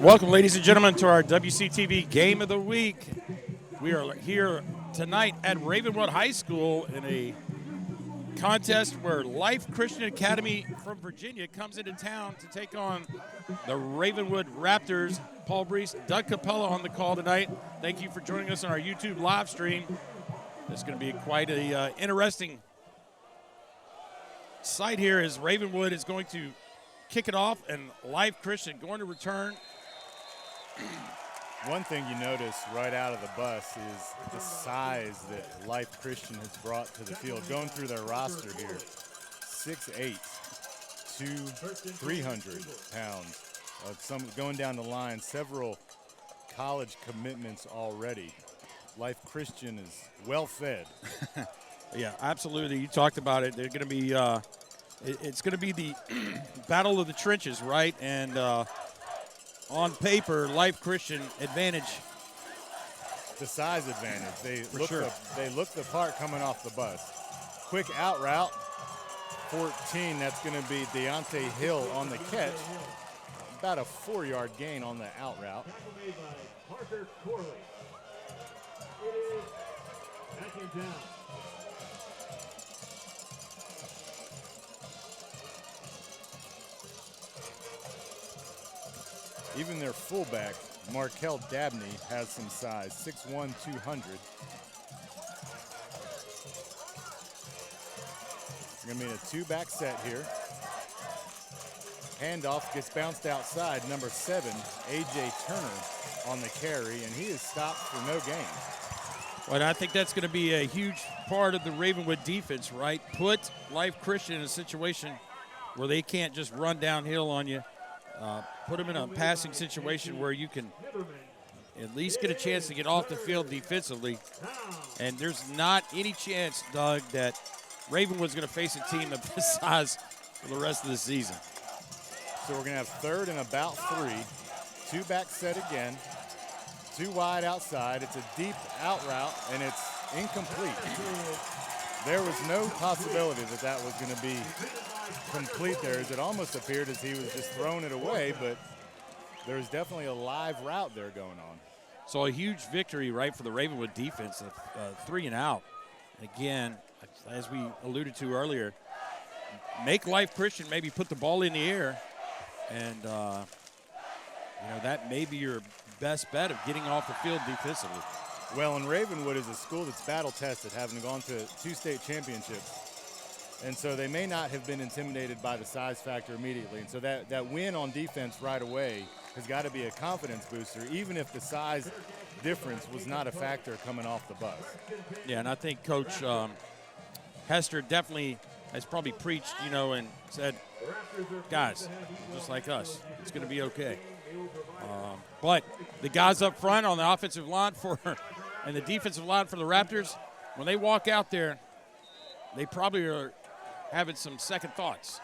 Welcome, ladies and gentlemen, to our WCTV Game of the Week. We are here tonight at Ravenwood High School in a contest where Life Christian Academy from Virginia comes into town to take on the Ravenwood Raptors. Paul Breece, Doug Capella on the call tonight. Thank you for joining us on our YouTube live stream. It's going to be quite a interesting sight here as Ravenwood is going to kick it off and Life Christian going to return. One thing you notice right out of the bus is the size that Life Christian has brought to the field. Going through their roster here, 6'8", 300 pounds. Some going down the line, several college commitments already. Life Christian is well fed. Yeah, absolutely. You talked about it. They're going to be it's going to be the battle of the trenches, right? And on paper, Life Christian advantage. The size advantage. They look the part coming off the bus. Quick out route. 14, that's going to be Deontay Hill on the catch. About a 4-yard gain on the out route. Even their fullback, Markel Dabney, has some size, 6'1", 200. It's going to be a two-back set here. Handoff gets bounced outside. Number 7, A.J. Turner on the carry, and he is stopped for no gain. Well, I think that's going to be a huge part of the Ravenwood defense, right? Put Life Christian in a situation where they can't just run downhill on you. Put them in a passing situation where you can at least get a chance to get off the field defensively. And there's not any chance, Doug, that Ravenwood's going to face a team of this size for the rest of the season. So we're going to have third and about 3. Two-back set again. 2 wide outside. It's a deep out route, and it's incomplete. There was no possibility that that was going to be complete there, as it almost appeared as he was just throwing it away, but there's definitely a live route there going on. So a huge victory, right, for the Ravenwood defense, 3 and out. Again, as we alluded to earlier, make Life Christian maybe put the ball in the air, and that may be your best bet of getting off the field defensively. Well, and Ravenwood is a school that's battle-tested, having gone to 2 state championships. And so they may not have been intimidated by the size factor immediately. And so that win on defense right away has got to be a confidence booster, even if the size difference was not a factor coming off the bus. Yeah, and I think Coach Hester definitely has probably preached, and said, guys, just like us, it's going to be okay. But the guys up front on the offensive line and the defensive line for the Raptors, when they walk out there, they probably are having some second thoughts.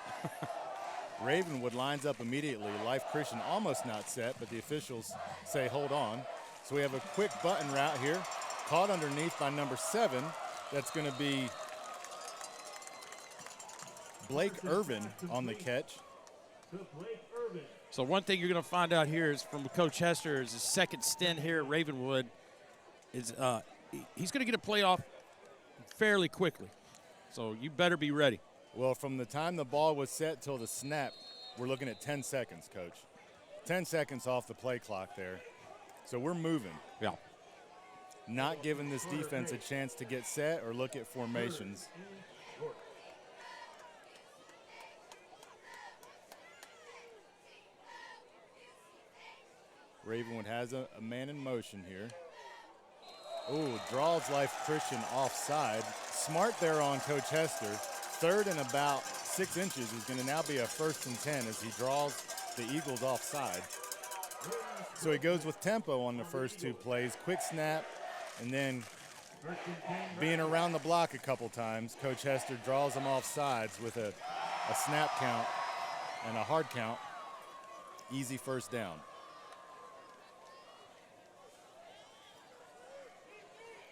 Ravenwood lines up immediately. Life Christian almost not set, but the officials say hold on. So we have a quick button route here, caught underneath by number 7. That's going to be Blake Irvin on the catch. So one thing you're going to find out here is from Coach Hester is his second stint here at Ravenwood is he's going to get a playoff fairly quickly. So you better be ready. Well, from the time the ball was set till the snap, we're looking at 10 seconds, Coach. 10 seconds off the play clock there. So we're moving. Yeah. Not giving this defense a chance to get set or look at formations. Ravenwood has a man in motion here. Oh, draws Life Christian offside. Smart there on Coach Hester. Third and about 6 inches is going to now be a 1st and 10 as he draws the Eagles offside. So he goes with tempo on the first 2 plays. Quick snap, and then being around the block a couple times, Coach Hester draws them off sides with a snap count and a hard count. Easy first down.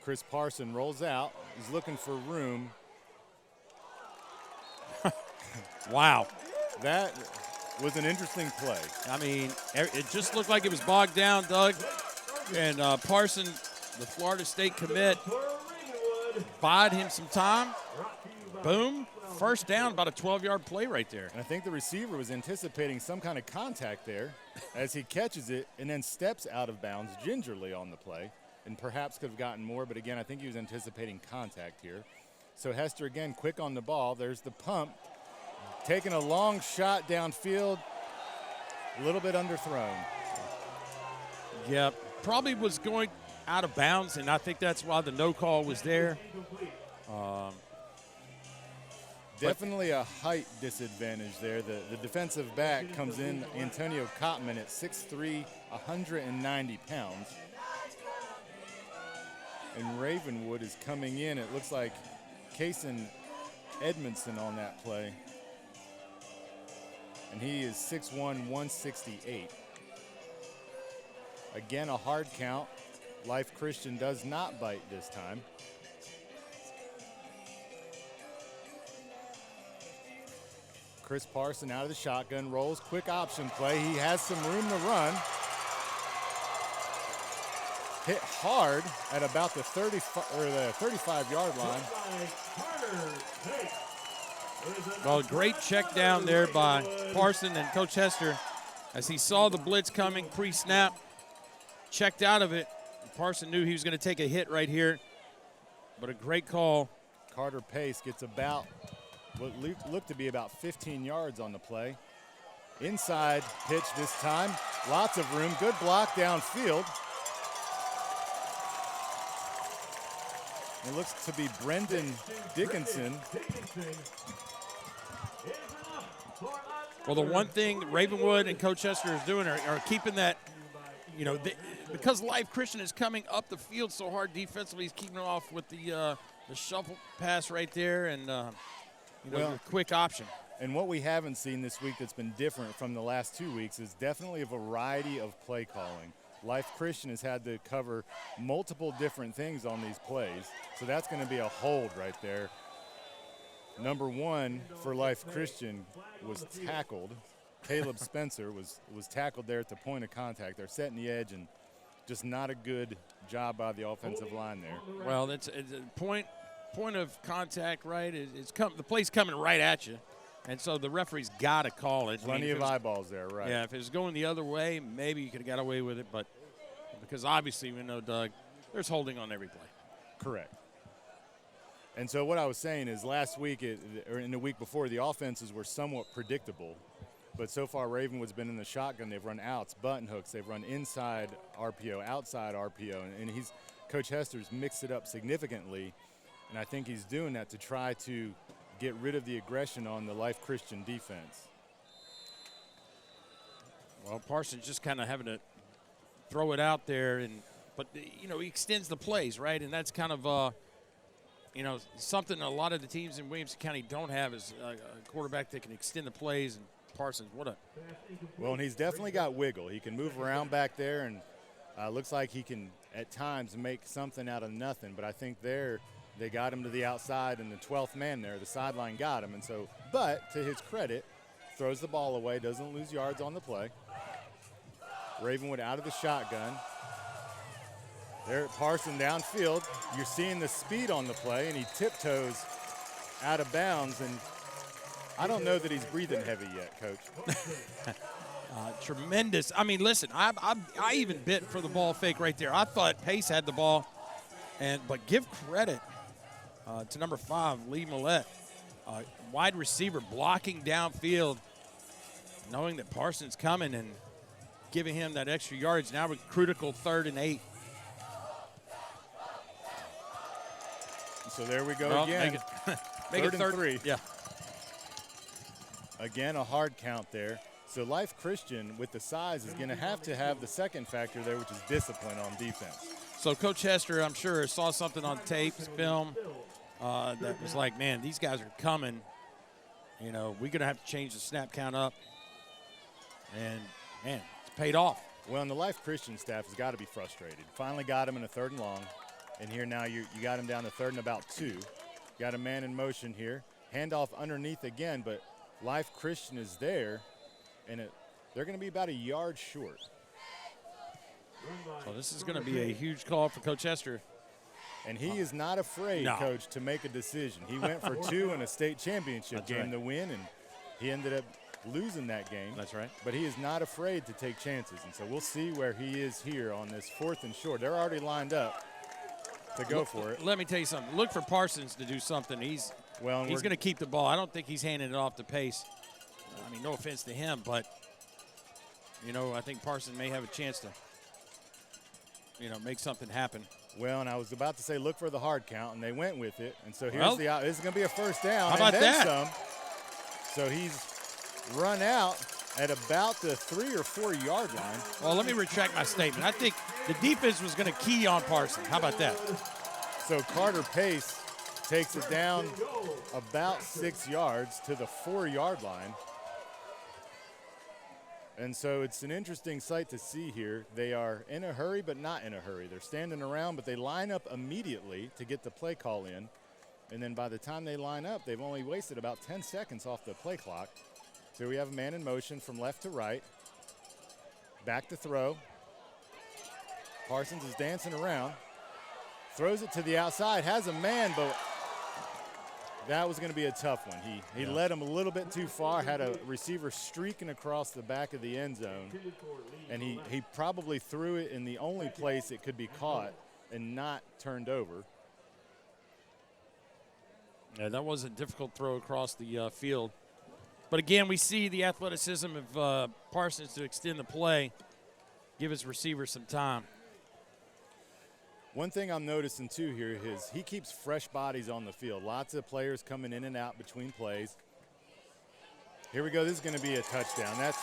Chris Parson rolls out. He's looking for room. Wow. That was an interesting play. I mean, it just looked like it was bogged down, Doug. And Parson, the Florida State commit, bought him some time. Boom. First down, about a 12-yard play right there. And I think the receiver was anticipating some kind of contact there as he catches it and then steps out of bounds gingerly on the play, and perhaps could have gotten more, but again, I think he was anticipating contact here. So Hester again quick on the ball. There's the pump. Taking a long shot downfield, a little bit underthrown. Yeah, probably was going out of bounds, and I think that's why the no call was there. Definitely a height disadvantage there. The defensive back comes in, Antonio Cotman, at 6'3", 190 pounds. And Ravenwood is coming in. It looks like Kason Edmondson on that play. And he is 6'1", 168. Again, a hard count. Life Christian does not bite this time. Chris Parson out of the shotgun, rolls, quick option play. He has some room to run. Hit hard at about the 35-yard line. Well, great check down there by Parson and Coach Hester as he saw the blitz coming pre-snap, checked out of it. Parson knew he was going to take a hit right here, but a great call. Carter Pace gets about what looked to be about 15 yards on the play. Inside pitch this time. Lots of room. Good block downfield. It looks to be Brendan Dickinson. Well, the one thing Ravenwood and Coach Hester is doing are keeping that, because Life Christian is coming up the field so hard defensively, he's keeping them off with the shuffle pass right there and the quick option. And what we haven't seen this week that's been different from the last 2 weeks is definitely a variety of play calling. Life Christian has had to cover multiple different things on these plays, so that's going to be a hold right there. Number one for Life Christian was tackled. Caleb Spencer was tackled there at the point of contact. They're setting the edge, and just not a good job by the offensive line there. Well, it's a point of contact, right? The play's coming right at you, and so the referee's got to call it. Plenty of eyeballs there, right? Yeah, if it was going the other way, maybe you could have got away with it, but because obviously we know, Doug, there's holding on every play. Correct. And so what I was saying is last week, or in the week before, the offenses were somewhat predictable. But so far, Ravenwood's been in the shotgun. They've run outs, button hooks. They've run inside RPO, outside RPO. And Coach Hester's mixed it up significantly. And I think he's doing that to try to get rid of the aggression on the Life Christian defense. Well, Parsons just kind of having to throw it out there. But he extends the plays, right? And that's kind of something a lot of the teams in Williamson County don't have is a quarterback that can extend the plays. And Parsons, Well, and he's definitely got wiggle. He can move around back there, and looks like he can at times make something out of nothing. But I think they got him to the outside, and the 12th man there, the sideline got him. And so, but to his credit, throws the ball away, doesn't lose yards on the play. Ravenwood out of the shotgun. There, Parson downfield. You're seeing the speed on the play, and he tiptoes out of bounds. And I don't know that he's breathing heavy yet, Coach. Tremendous. I mean, listen, I even bit for the ball fake right there. I thought Pace had the ball, but give credit to number 5, Lee Millette, wide receiver blocking downfield, knowing that Parsons coming and giving him that extra yardage. Now with critical 3rd and 8. So there we go again. Make it 3rd 3. Yeah. Again, a hard count there. So Life Christian, with the size, is going to have the second factor there, which is discipline on defense. So Coach Hester, I'm sure, saw something on tape, film, that was like, man, these guys are coming. We're going to have to change the snap count up. And, man, it's paid off. Well, and the Life Christian staff has got to be frustrated. Finally got him in a 3rd and long. And here now you got him down to 3rd and about 2. Got a man in motion here. Handoff underneath again, but Life Christian is there. and they're going to be about a yard short. So this is going to be a huge call for Coach Hester. And he is not afraid, Coach, to make a decision. He went for 2 in a state championship game to win, and he ended up losing that game. That's right. But he is not afraid to take chances, and so we'll see where he is here on this 4th and short. They're already lined up to go for it. Let me tell you something. Look for Parsons to do something. He's going to keep the ball. I don't think he's handing it off to Pace. I mean, no offense to him, but, I think Parsons may have a chance to, make something happen. Well, and I was about to say look for the hard count, and they went with it. And so here's this is going to be a first down. How about that? Some. So he's run out at about the 3 or 4 yard line. Well, let me retract my statement. I think the defense was going to key on Parsons. How about that? So Carter Pace takes it down about 6 yards to the 4 yard line. And so it's an interesting sight to see here. They are in a hurry, but not in a hurry. They're standing around, but they line up immediately to get the play call in. And then by the time they line up, they've only wasted about 10 seconds off the play clock. So we have a man in motion from left to right. Back to throw. Parsons is dancing around. Throws it to the outside, has a man, but that was going to be a tough one. He led him a little bit too far, had a receiver streaking across the back of the end zone, and he probably threw it in the only place it could be caught and not turned over. Yeah, that was a difficult throw across the field. But again, we see the athleticism of Parsons to extend the play, give his receiver some time. One thing I'm noticing, too, here is he keeps fresh bodies on the field. Lots of players coming in and out between plays. Here we go. This is going to be a touchdown. That's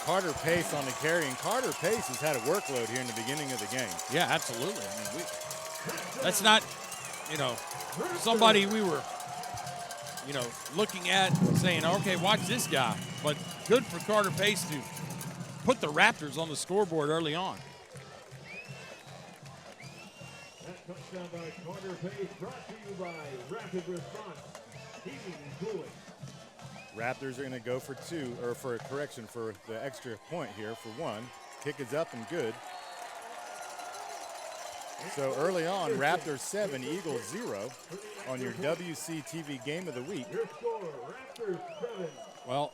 Carter Pace on the carry, and Carter Pace has had a workload here in the beginning of the game. Yeah, absolutely. I mean, that's not, somebody we were, looking at saying, okay, watch this guy. But good for Carter Pace to put the Raptors on the scoreboard early on. Touchdown by Carter Pace, brought to you by Rapid Response Heating and Cooling. Raptors are going to go for 2, or for a correction, for the extra point here for 1. Kick is up and good. So early on, Raptors 7, Eagles 0 on your WCTV Game of the Week. Your score, Raptors 7. Well,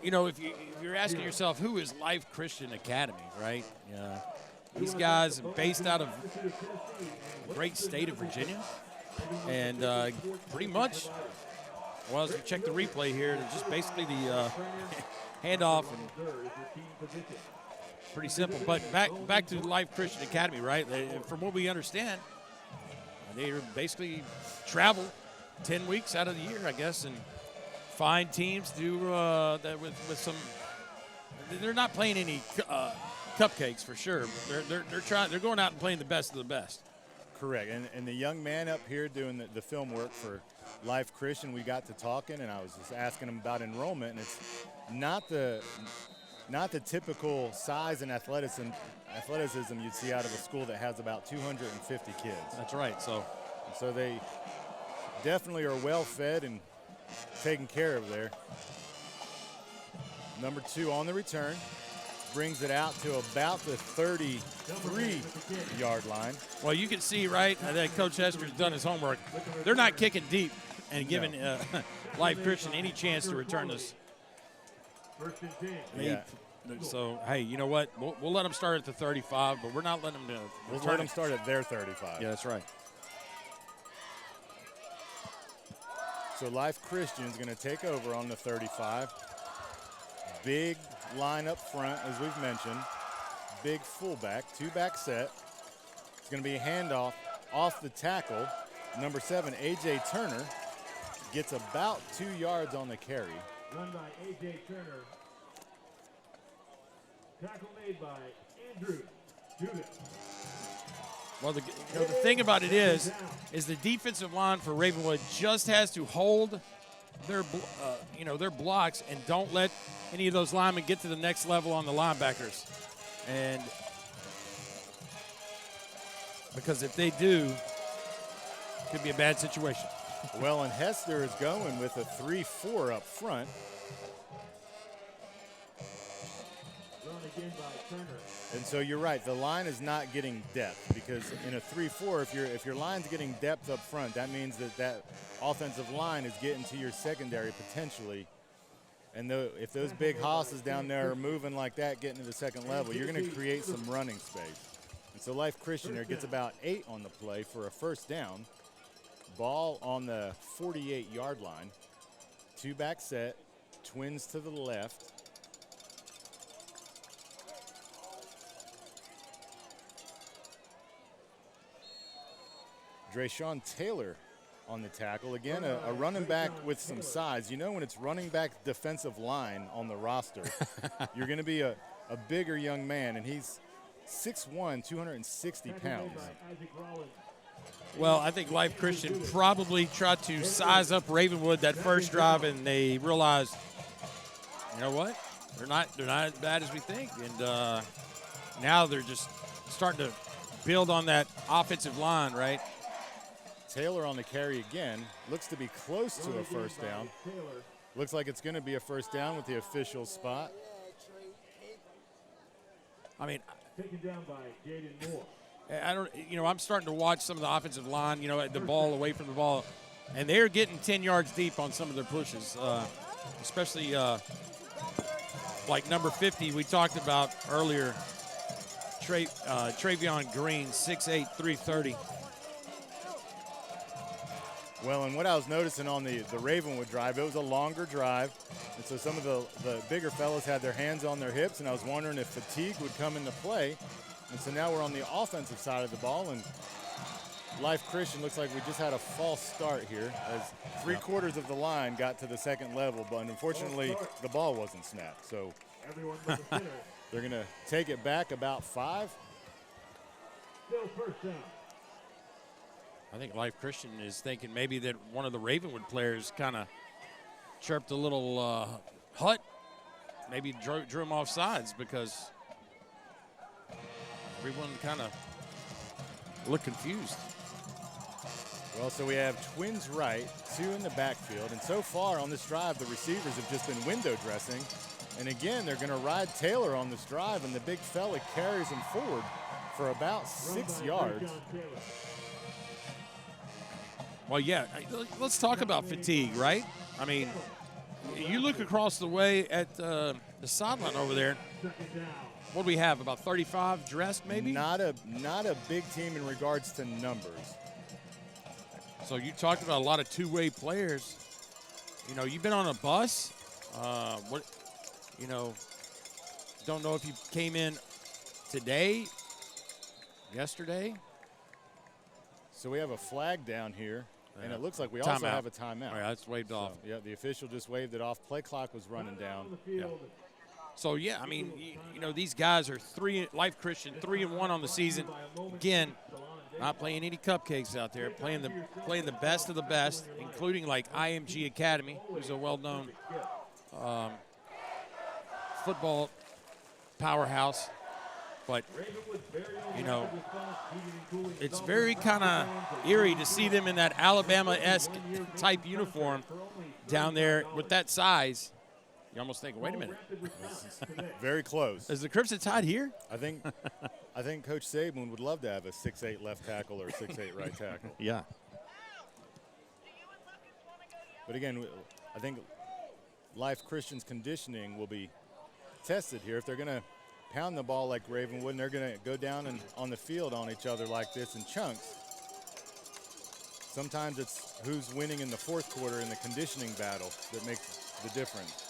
if you're asking yourself, who is Life Christian Academy, right? Yeah. These guys are based out of the great state of Virginia. And pretty much, well, as we check the replay here, it's just basically the handoff. And pretty simple. But back to Life Christian Academy, right? From what we understand, they basically travel 10 weeks out of the year, I guess, and find teams do that with some. They're not playing any cupcakes for sure. They're going out and playing the best of the best. Correct. And the young man up here doing the film work for Life Christian, we got to talking, and I was just asking him about enrollment, and it's not the typical size and athleticism you'd see out of a school that has about 250 kids. That's right. So they definitely are well fed and taken care of there. Number 2 on the return. Brings it out to about the 33-yard line. Well, you can see, right, that Coach Hester's done his homework. They're not kicking deep and giving Life Christian any chance to return this. Yeah. So, hey, you know what? We'll let them start at the 35, but we're not letting them We'll let them start at their 35. Yeah, that's right. So Life Christian is going to take over on the 35. Big line up front, as we've mentioned. Big fullback, 2-back set. It's going to be a handoff off the tackle. Number 7, A.J. Turner, gets about 2 yards on the carry. Run by A.J. Turner. Tackle made by Andrew Judith. Well, the thing about it is the defensive line for Ravenwood just has to hold their blocks and don't let any of those linemen get to the next level on the linebackers. And because if they do, it could be a bad situation. Well, and Hester is going with a 3-4 up front. And so you're right, the line is not getting depth, because in a 3-4, if your line's getting depth up front, that means that offensive line is getting to your secondary potentially. And if those big hosses down there are moving like that, getting to the second level, you're going to create some running space. And so Life Christian here gets about 8 on the play for a first down. Ball on the 48-yard line. 2-back set, Twins to the left. Drayshawn Taylor on the tackle. Again, a running back with some size. You know, when it's running back defensive line on the roster, you're going to be a bigger young man, and he's 6'1", 260 pounds. Well, I think Life Christian probably tried to size up Ravenwood that first drive, and they realized, you know what, they're not as bad as we think, and now they're just starting to build on that offensive line, right? Taylor on the carry again. Looks to be close to a first down. Looks like it's going to be a first down with the official spot. I mean, Taken down by Jaden Moore. I don't, I'm starting to watch some of the offensive line, the ball away from the ball, and they're getting 10 yards deep on some of their pushes, especially like number 50 we talked about earlier, Travion Green, 6'8", 330. Well, and what I was noticing on the Ravenwood drive, it was a longer drive, and so some of the bigger fellas had their hands on their hips, and I was wondering if fatigue would come into play. And so now we're on the offensive side of the ball, and Life Christian looks like we just had a false start here as 3/4 of the line got to the second level, but unfortunately the ball wasn't snapped. So they're going to take it back about 5. Still first down. I think Life Christian is thinking maybe that one of the Ravenwood players kind of chirped a little hut, maybe drew him off sides, because everyone kind of looked confused. Well, so we have Twins right, 2 in the backfield, and so far on this drive, the receivers have just been window dressing. And again, they're going to ride Taylor on this drive, and the big fella carries him forward for about 6 yards. Well, yeah, let's talk about fatigue, right? I mean, you look across the way at the sideline over there. What do we have, about 35 dressed maybe? Not a big team in regards to numbers. So you talked about a lot of two-way players. You've been on a bus. Don't know if you came in today, yesterday. So we have a flag down here, and it looks like we also have a timeout. All right, that's waved off. Yeah, the official just waved it off. Play clock was running down. Yeah. So, yeah, I mean, these guys are Life Christian 3-1 on the season. Again, not playing any cupcakes out there, playing the best of the best, including like IMG Academy, who's a well-known football powerhouse. But, it's very kind of eerie to see them in that Alabama-esque type uniform down there with that size. You almost think, wait a minute. Very close. Is the Crimson Tide here? I think Coach Saban would love to have a 6'8" left tackle or 6'8" right tackle. Yeah. But again, I think Life Christian's conditioning will be tested here. If they're going to pound the ball like Ravenwood, and they're going to go down and on the field on each other like this in chunks. Sometimes it's who's winning in the fourth quarter in the conditioning battle that makes the difference.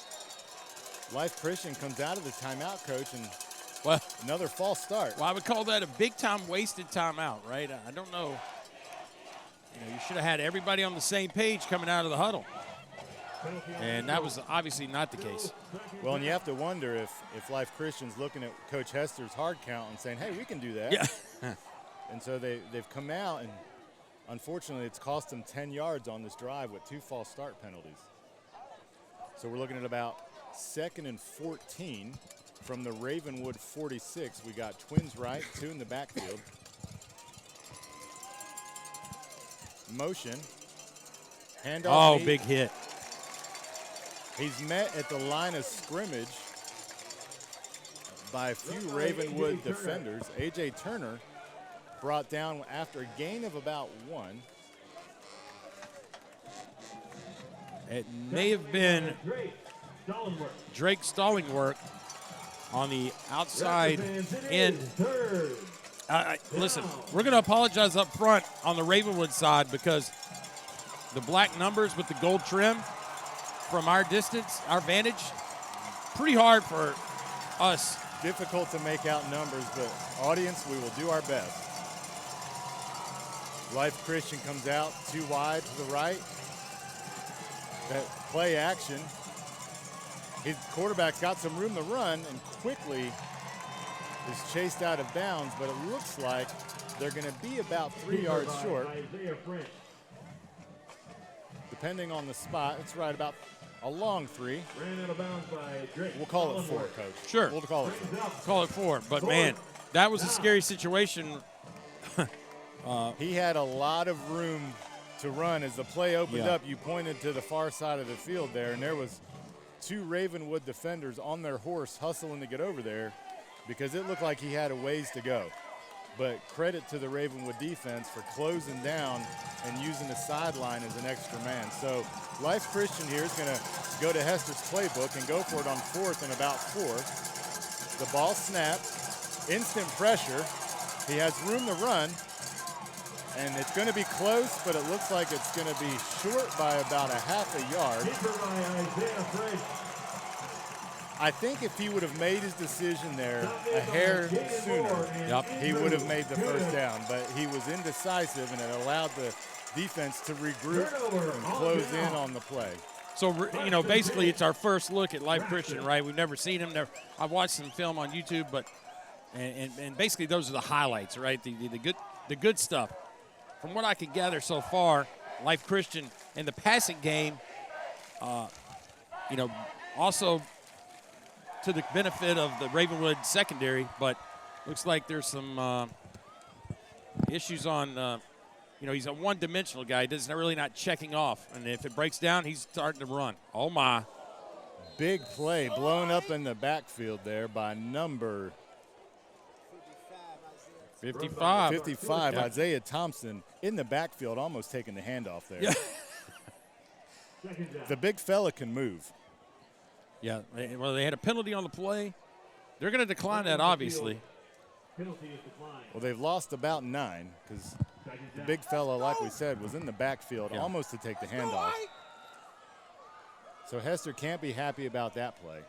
Life Christian comes out of the timeout, Coach, and another false start. Well, I would call that a big-time wasted timeout, right? I don't know. You should have had everybody on the same page coming out of the huddle. And that was obviously not the case. Well, and you have to wonder if Life Christian's looking at Coach Hester's hard count and saying, hey, we can do that. Yeah. And so they've come out, and unfortunately it's cost them 10 yards on this drive with 2 false start penalties. So we're looking at about 2nd and 14 from the Ravenwood 46. We got Twins right, 2 in the backfield. Motion. Handoff. Oh, big hit. He's met at the line of scrimmage by a few Ravenwood defenders. A.J. Turner brought down after a gain of about 1. It may have been Drake Stallingworth on the outside end. Listen, we're going to apologize up front on the Ravenwood side because the black numbers with the gold trim from our distance, our vantage, pretty hard for us. Difficult to make out numbers, but audience, we will do our best. Life Christian comes out 2 wide to the right. That play action. His quarterback's got some room to run and quickly is chased out of bounds, but it looks like they're going to be about 3 yards short. Depending on the spot, it's right about a long 3. We'll call it 4, Coach. Sure. We'll call it 4. Call it 4. But, man, that was a scary situation. He had a lot of room to run. As the play opened up, you pointed to the far side of the field there, and there was 2 Ravenwood defenders on their horse hustling to get over there because it looked like he had a ways to go. But credit to the Ravenwood defense for closing down and using the sideline as an extra man. So Life Christian here is going to go to Hester's playbook and go for it on 4th and about 4. The ball snapped, instant pressure. He has room to run, and it's going to be close, but it looks like it's going to be short by about a half a yard. I think if he would have made his decision there a hair sooner, he would have made the first down. But he was indecisive, and it allowed the defense to regroup and close in on the play. So, you know, basically it's our first look at Life Christian, right? We've never seen him. I've watched some film on YouTube, but and basically those are the highlights, right? The good stuff. From what I can gather so far, Life Christian in the passing game, you know, also to the benefit of the Ravenwood secondary, but looks like there's some issues on, you know, he's a one-dimensional guy. He's really not checking off. And if it breaks down, he's starting to run. Oh, my. Big play blown up in the backfield there by number 55. 55, yeah. Isaiah Thompson in the backfield, almost taking the handoff there. Yeah. The big fella can move. Yeah, well, they had a penalty on the play. They're going to decline that, obviously. Well, they've lost about 9 because the big fella, like we said, was in the backfield almost to take the handoff. So Hester can't be happy about that play.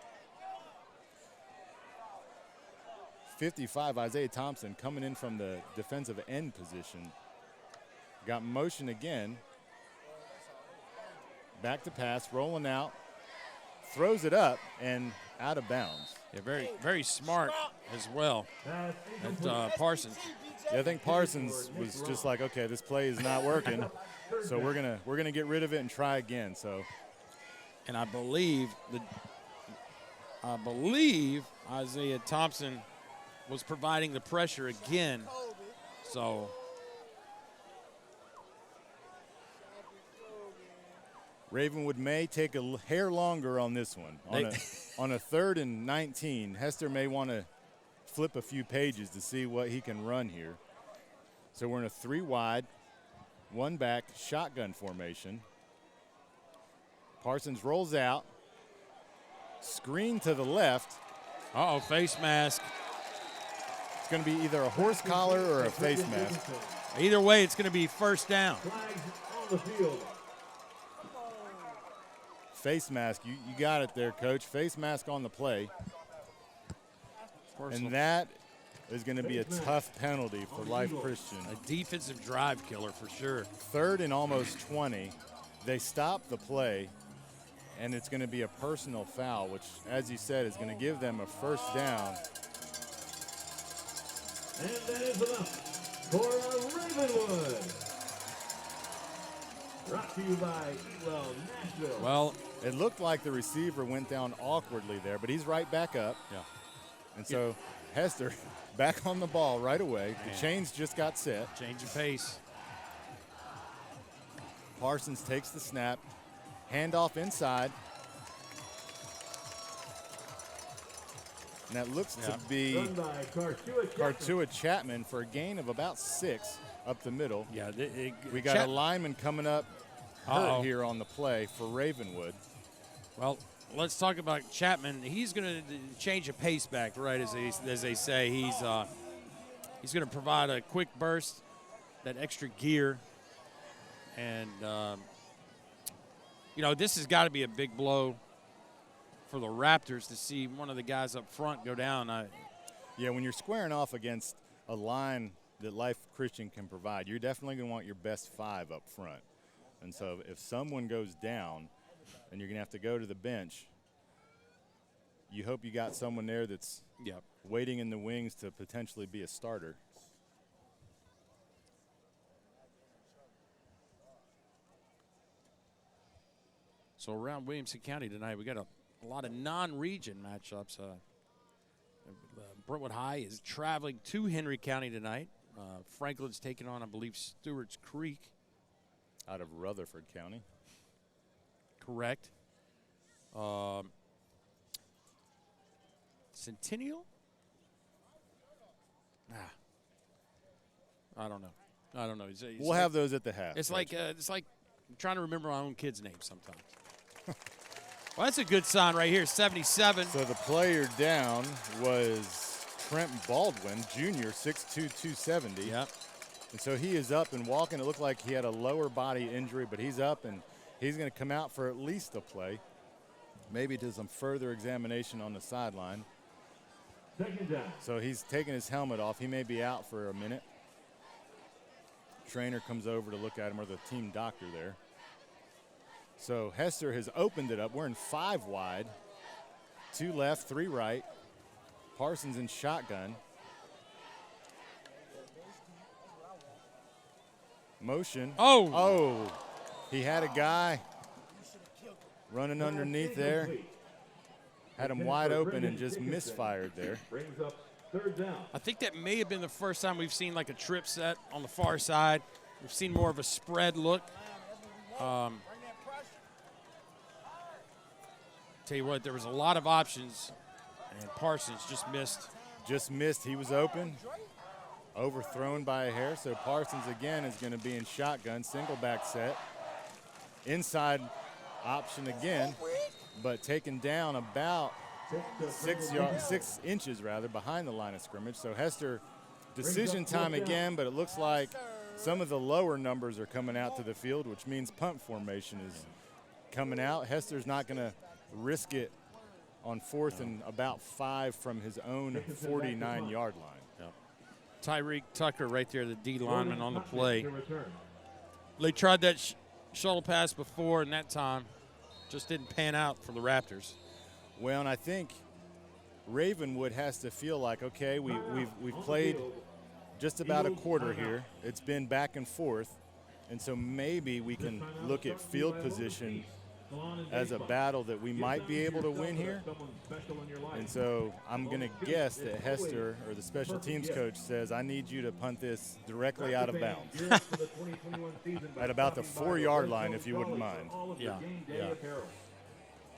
55, Isaiah Thompson coming in from the defensive end position. Got motion again. Back to pass, rolling out. Throws it up and out of bounds. Yeah, very, very smart as well at Parsons. Yeah, I think Parsons was just like, okay, this play is not working, so we're gonna get rid of it and try again. So, and I believe Isaiah Thompson was providing the pressure again. So. Ravenwood may take a hair longer on this one. On a 3rd and 19, Hester may want to flip a few pages to see what he can run here. So we're in a 3 wide, 1 back shotgun formation. Parsons rolls out. Screen to the left. Uh-oh, face mask. It's going to be either a horse collar or a face mask. Either way, it's going to be first down. Face mask, you got it there, Coach. Face mask on the play. And that is going to be a tough penalty for Life Christian. A defensive drive killer for sure. 3rd and almost 20. They stop the play, and it's going to be a personal foul, which, as you said, is going to give them a first down. And that is enough for Ravenwood. Brought to you by Nashville. Well, it looked like the receiver went down awkwardly there, but he's right back up. Yeah. And so Hester back on the ball right away. The chains just got set. Change of pace. Parsons takes the snap. Handoff inside. And that looks to be Run by Kartua Chapman for a gain of about 6 up the middle. Yeah, We got a lineman coming up hurt here on the play for Ravenwood. Well, let's talk about Chapman. He's going to change a pace back, right? As they say, he's going to provide a quick burst, that extra gear, and this has got to be a big blow for the Raptors to see one of the guys up front go down. Yeah, when you're squaring off against a line that Life Christian can provide, you're definitely going to want your best 5 up front. And so if someone goes down and you're going to have to go to the bench, you hope you got someone there that's waiting in the wings to potentially be a starter. So around Williamson County tonight, we got a lot of non-region matchups. Brentwood High is traveling to Henry County tonight. Franklin's taking on, I believe, Stewart's Creek. Out of Rutherford County. Correct. Centennial? I don't know. We'll have those at the half. It's like I'm trying to remember my own kid's name sometimes. Well, that's a good sign right here, 77. So the player down was Trent Baldwin, junior, 6'2", 270. Yep. And so he is up and walking. It looked like he had a lower body injury, but he's up and he's going to come out for at least a play. Maybe to some further examination on the sideline. Second down. So he's taking his helmet off. He may be out for a minute. Trainer comes over to look at him, or the team doctor there. So Hester has opened it up. We're in 5 wide. 2 left, 3 right. Parsons in shotgun. Motion. Oh, he had a guy running underneath there. Had him wide open and just misfired there. Brings up third down. I think that may have been the first time we've seen like a trip set on the far side. We've seen more of a spread look. Tell you what, there was a lot of options, and Parsons just missed. He was open. Overthrown by a hair, so Parsons again is going to be in shotgun, single back set. Inside option again, but taken down about 6 inches behind the line of scrimmage. So Hester, decision time again, but it looks like some of the lower numbers are coming out to the field, which means punt formation is coming out. Hester's not going to risk it on 4th and about 5 from his own 49-yard line. Yep. Tyreek Tucker right there, the D lineman on the play. They tried that shuttle pass before, and that time just didn't pan out for the Raptors. Well, and I think Ravenwood has to feel like, okay, we've played just about a quarter here. It's been back and forth, and so maybe we can look at field position as a battle that we might be able to win here. And so I'm going to guess that Hester, or the special teams coach, says, I need you to punt this directly out of bounds at about the 4-yard line, if you wouldn't mind. Yeah.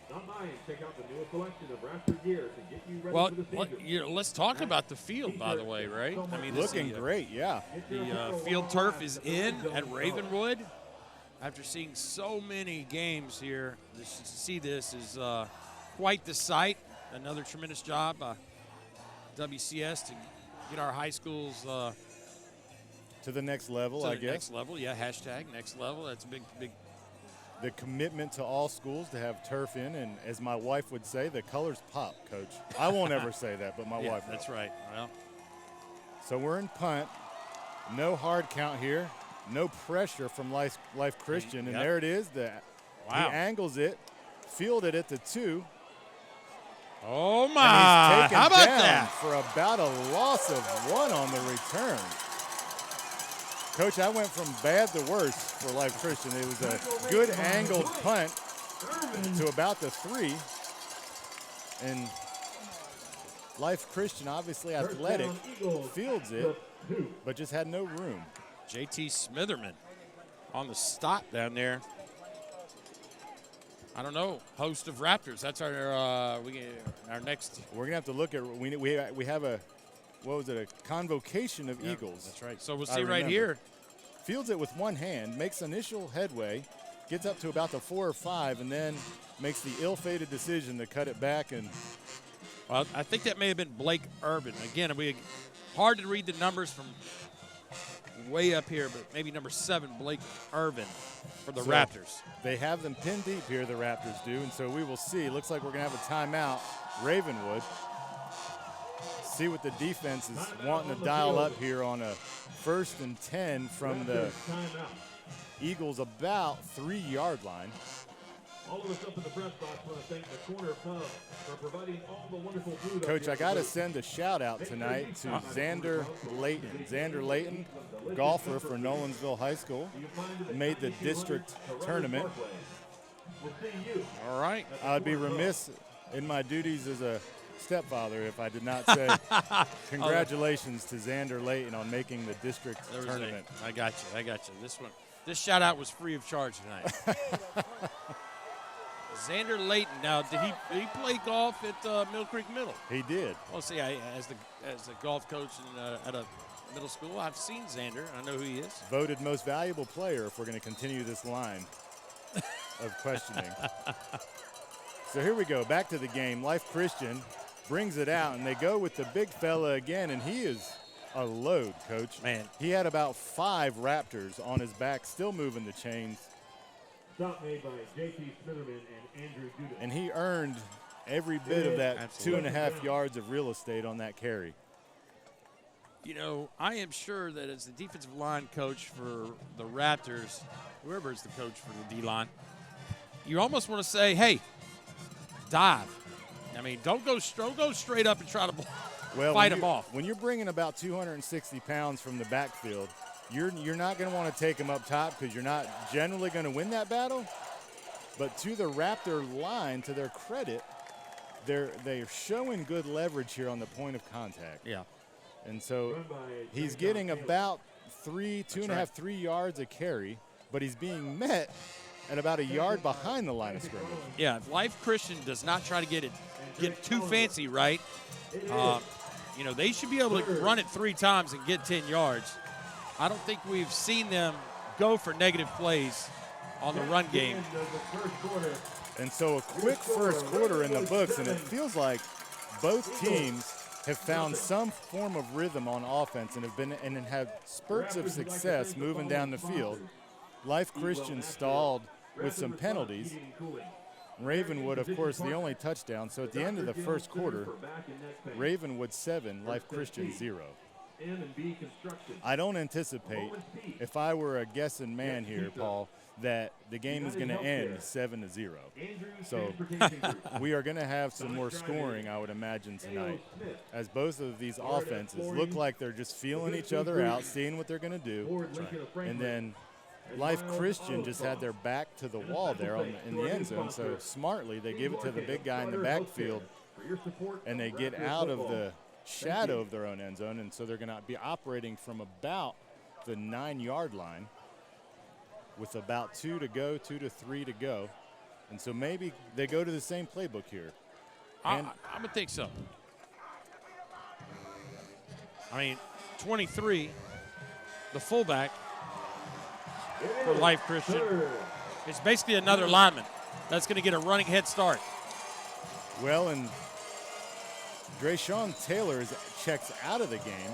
Stop by and check out the newest selection of Raptor gear to get you ready Well, for the season. let's talk about the field, by the way, right? I mean, Looking great, yeah. The field turf is in at Ravenwood. After seeing so many games here, to see this is quite the sight. Another tremendous job by WCS to get our high schools to the next level, I guess. Next level, yeah. Hashtag next level. That's a big. The commitment to all schools to have turf in, and as my wife would say, the colors pop, Coach. I won't ever say that, but my wife will. That's right. Well, so we're in punt. No hard count here. No pressure from Life Christian, and there it is. He angles it, fielded at the 2. Oh, my. And he's taken How about down that? for about a loss of 1 on the return. Coach, I went from bad to worse for Life Christian. It was a good angled punt to about the 3. And Life Christian, obviously athletic, fields it, but just had no room. JT Smitherman on the stop down there. I don't know, host of Raptors. That's our next. We're gonna have to look at. We have a, what was it? A convocation of Eagles. That's right. So we'll see right here. Fields it with one hand, makes initial headway, gets up to about the 4 or 5, and then makes the ill-fated decision to cut it back. And well, I think that may have been Blake Urban. Again, hard to read the numbers from way up here, but maybe number 7, Blake Urban for the Raptors. They have them pinned deep here, the Raptors do, and so we will see. Looks like we're going to have a timeout. Ravenwood. See what the defense is wanting to dial up here on a 1st and 10 from the Eagles about 3-yard line. All of us up in the press box want to thank the Corner Pub for providing all the wonderful food. Coach, I got to send a shout out tonight to Xander Layton. Xander Layton, golfer for Nolensville High School, made the district tournament. All right. I would be remiss in my duties as a stepfather if I did not say congratulations to Xander Layton on making the district tournament. I got you. This shout out was free of charge tonight. Xander Layton. Now, did he play golf at Mill Creek Middle? He did. Well, see, as the golf coach at a middle school, I've seen Xander. I know who he is. Voted most valuable player if we're going to continue this line of questioning. So here we go, back to the game. Life Christian brings it out, and they go with the big fella again, and he is a load, Coach. Man. He had about 5 Raptors on his back, still moving the chains. Stop made by J.T. Smitherman and Andrew Duda. And he earned every bit of that 2.5 yards of real estate on that carry. You know, I am sure that as the defensive line coach for the Raptors, whoever is the coach for the D-line, you almost want to say, hey, dive. I mean, don't go straight up and try to fight them off. When you're bringing about 260 pounds from the backfield, you're not going to want to take them up top because you're not generally going to win that battle. But to the Raptor line, to their credit, they're showing good leverage here on the point of contact. Yeah. And so he's getting about 2.5, 3 yards a carry, but he's being met at about a yard behind the line of scrimmage. Yeah, if Life Christian does not try to get too fancy, right, you know, they should be able to run it 3 times and get 10 yards. I don't think we've seen them go for negative plays on the run game. And so a quick first quarter in the books, and it feels like both teams have found some form of rhythm on offense and have had spurts of success moving down the field. Life Christian stalled with some penalties. Ravenwood, of course, the only touchdown. So at the end of the first quarter, Ravenwood 7, Life Christian 0. I don't anticipate, if I were a guessing man here, Paul, that the game is going to end 7-0. So we are going to have some more scoring, I would imagine, tonight, as both of these offenses look like they're just feeling each other out, seeing what they're going to do. And then Life Christian just had their back to the wall there in the end zone. So smartly, they give it to the big guy in the backfield, and they get out of the shadow of their own end zone. And so they're going to be operating from about the 9-yard line with about 2 to go, 2 to 3 to go. And so maybe they go to the same playbook here. I would think so. I mean, 23, the fullback for Life Christian, it's basically another lineman that's going to get a running head start. Well, and Drayshawn Taylor checks out of the game,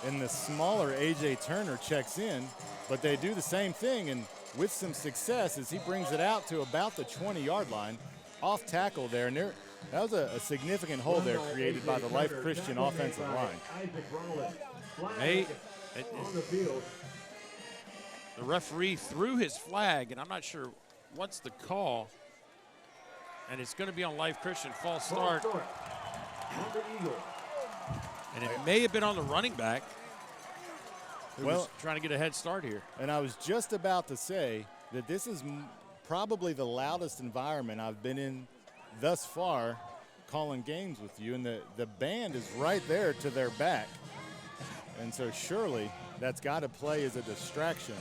and the smaller A.J. Turner checks in, but they do the same thing, and with some success as he brings it out to about the 20-yard line, off tackle there, and that was a significant hole there created by the Life Christian offensive line. The referee threw his flag, and I'm not sure what's the call, and it's going to be on Life Christian, false start. And it may have been on the running back who was trying to get a head start here. And I was just about to say that this is probably the loudest environment I've been in thus far calling games with you, and the band is right there to their back. And so surely that's got to play as a distraction.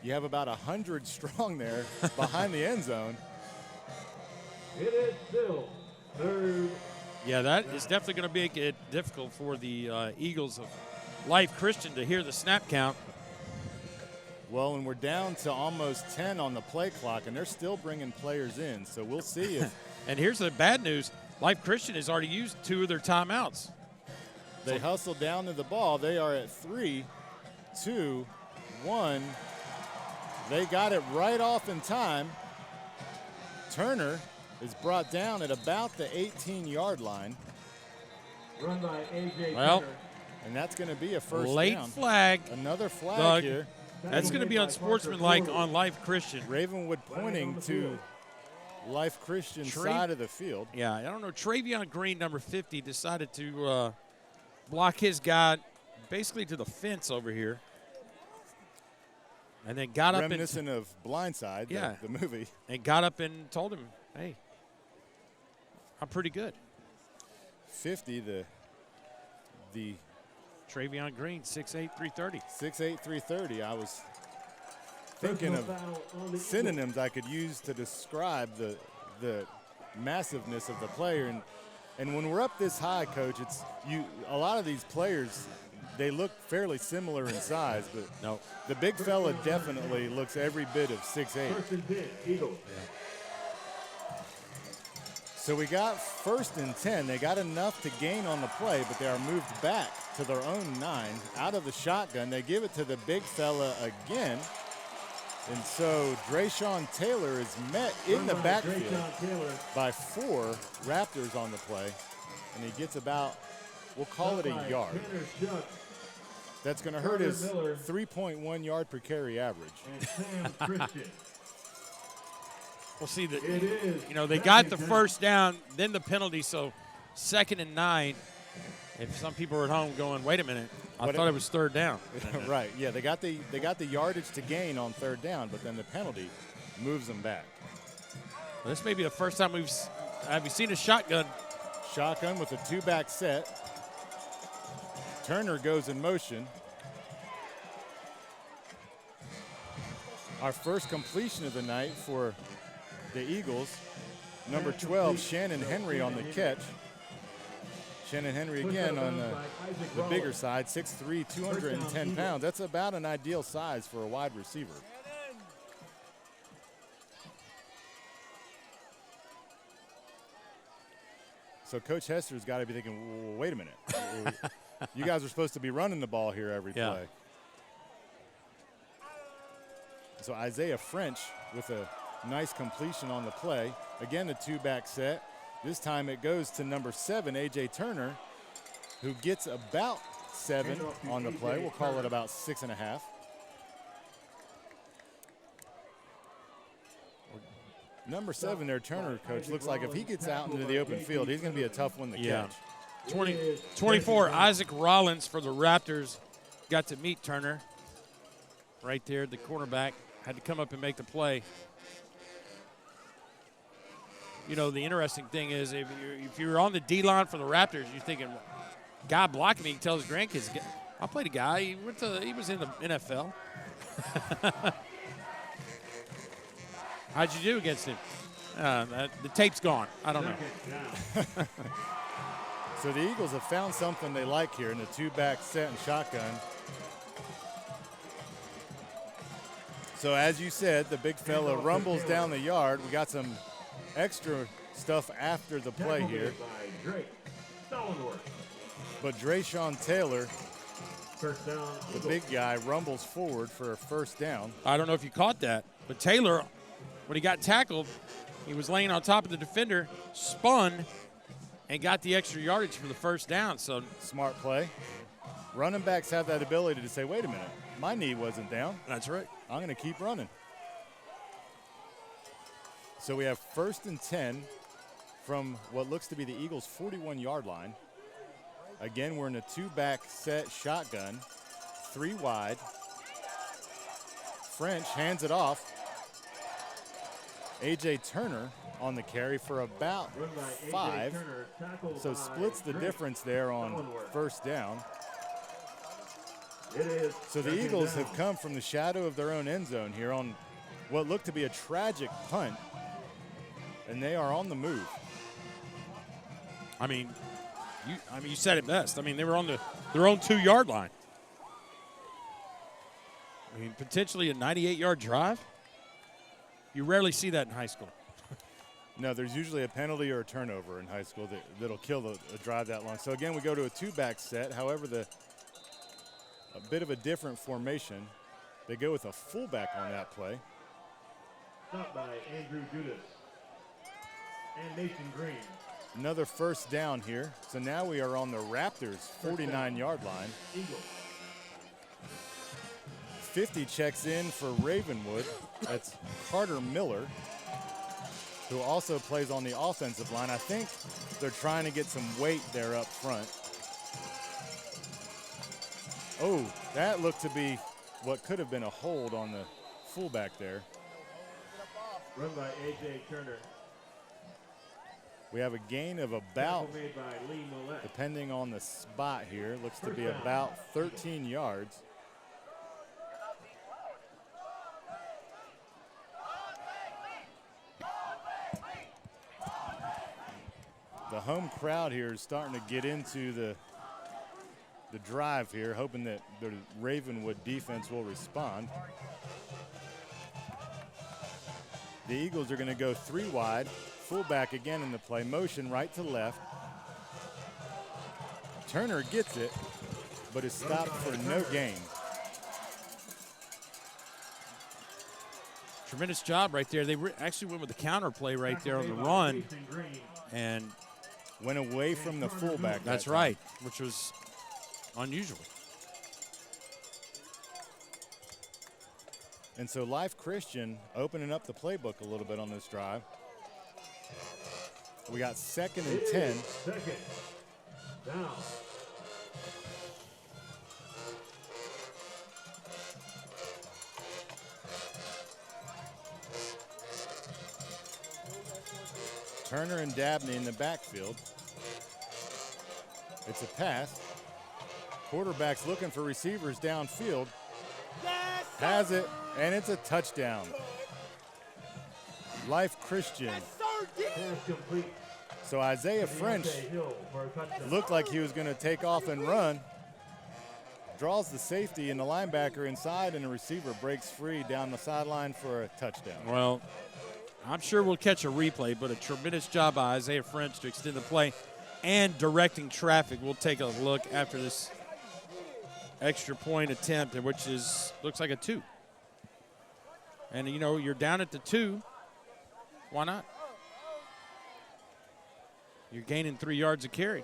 You have about 100 strong there behind the end zone. It is still third. Yeah, that is definitely going to make it difficult for the Eagles of Life Christian to hear the snap count. Well, and we're down to almost 10 on the play clock, and they're still bringing players in. So we'll see if And here's the bad news. Life Christian has already used 2 of their timeouts. they hustle down to the ball. They are at 3, 2, 1. They got it right off in time. Turner is brought down at about the 18-yard line. Run by A.J. Well, Turner. And that's going to be a first Late down. flag. Another flag Doug. here. That's going to be unsportsmanlike on Life Christian. Ravenwood pointing to Life Christian side of the field. Yeah, I don't know. Travion Green, number 50, decided to block his guy basically to the fence over here. And then got up Reminiscent of Blindside, Yeah. the movie. and got up and told him, hey, I'm pretty good. 50, the Travion Green, 6'8", 330. 6'8", 330. I was thinking of synonyms I could use to describe the massiveness of the player. And when we're up this high, Coach, it's a lot of these players, they look fairly similar in size, but No. the big fella definitely looks every bit of 6'8". First and 10, Eagles. So we got 1st and 10. They got enough to gain on the play, but they are moved back to their own 9 out of the shotgun. They give it to the big fella again. And so Drayshawn Taylor is met in the backfield by 4 Raptors on the play. And he gets about, we'll call it a yard. That's going to hurt his 3.1 yard per carry average. And Sam Christian. We'll see that. It is. You know, they got the first down, then the penalty, so 2nd and 9. If some people are at home going, wait a minute, I thought it was 3rd down. Right, yeah, they got the yardage to gain on 3rd down, but then the penalty moves them back. Well, this may be the first time have you seen a shotgun? Shotgun with a 2-back set. Turner goes in motion. Our first completion of the night for the Eagles. Number 12, Shannon Henry on the catch. Shannon Henry again on the bigger side, 6'3", 210 pounds. That's about an ideal size for a wide receiver. So Coach Hester's got to be thinking, well, wait a minute. You guys are supposed to be running the ball here every play. So Isaiah French with a nice completion on the play. Again, a 2-back set. This time it goes to number 7, A.J. Turner, who gets about 7 on the play. We'll call it about 6.5. Number 7 there, Turner, Coach, looks like if he gets out into the open field, he's going to be a tough one to catch. 24, Isaac Rollins for the Raptors got to meet Turner right there, the cornerback. Had to come up and make the play. You know, the interesting thing is if you're on the D-line for the Raptors, you're thinking, guy blocking me, he tells his grandkids, I played a guy, he was in the NFL. How'd you do against him? The tape's gone. I don't know. So the Eagles have found something they like here in the 2-back set and shotgun. So as you said, the big fella rumbles down the yard. We got some extra stuff after the play here. But Drayshawn Taylor, the big guy, rumbles forward for a 1st down. I don't know if you caught that, but Taylor, when he got tackled, he was laying on top of the defender, spun, and got the extra yardage for the 1st down. So smart play. Running backs have that ability to say, wait a minute, my knee wasn't down. That's right. I'm going to keep running. So we have 1st and 10 from what looks to be the Eagles' 41-yard line. Again, we're in a 2-back set shotgun, 3 wide. French hands it off. A.J. Turner on the carry for about 5. So splits the difference there on 1st down. It is. So the Eagles have come from the shadow of their own end zone here on what looked to be a tragic punt, and they are on the move. I mean, you said it best. I mean, they were on their own 2-yard line. I mean, potentially a 98-yard drive. You rarely see that in high school. No, there's usually a penalty or a turnover in high school that'll kill a drive that long. So again, we go to a 2-back set. However, a bit of a different formation. They go with a fullback on that play. Stopped by Andrew Judas and Nathan Green. Another first down here. So now we are on the Raptors' 49-yard line. Eagles. 50 checks in for Ravenwood. That's Carter Miller, who also plays on the offensive line. I think they're trying to get some weight there up front. Oh, that looked to be what could have been a hold on the fullback there. Run by A.J. Turner. We have a gain of about, Tackle made by Lee Millett. depending on the spot here, looks to be about 13 yards. The home crowd here is starting to get into the drive here, hoping that the Ravenwood defense will respond. The Eagles are going to go 3 wide, fullback again in the play, motion right to left. Turner gets it, but is stopped for no gain. Tremendous job right there. They actually went with the counter play right there on the run, and went away from the fullback. That's right, which was unusual. And so Life Christian opening up the playbook a little bit on this drive. We got 2nd and 10. Second down. Turner and Dabney in the backfield. It's a pass. Quarterback's looking for receivers downfield. Has it, and it's a touchdown. Life Christian. Pass complete. So Isaiah French Hill for a touchdown. looked like he was going to take off and run. Draws the safety and the linebacker inside, and the receiver breaks free down the sideline for a touchdown. Well, I'm sure we'll catch a replay, but a tremendous job by Isaiah French to extend the play and directing traffic. We'll take a look after this extra point attempt, which looks like a 2. And, you know, you're down at the 2. Why not? You're gaining 3 yards a carry.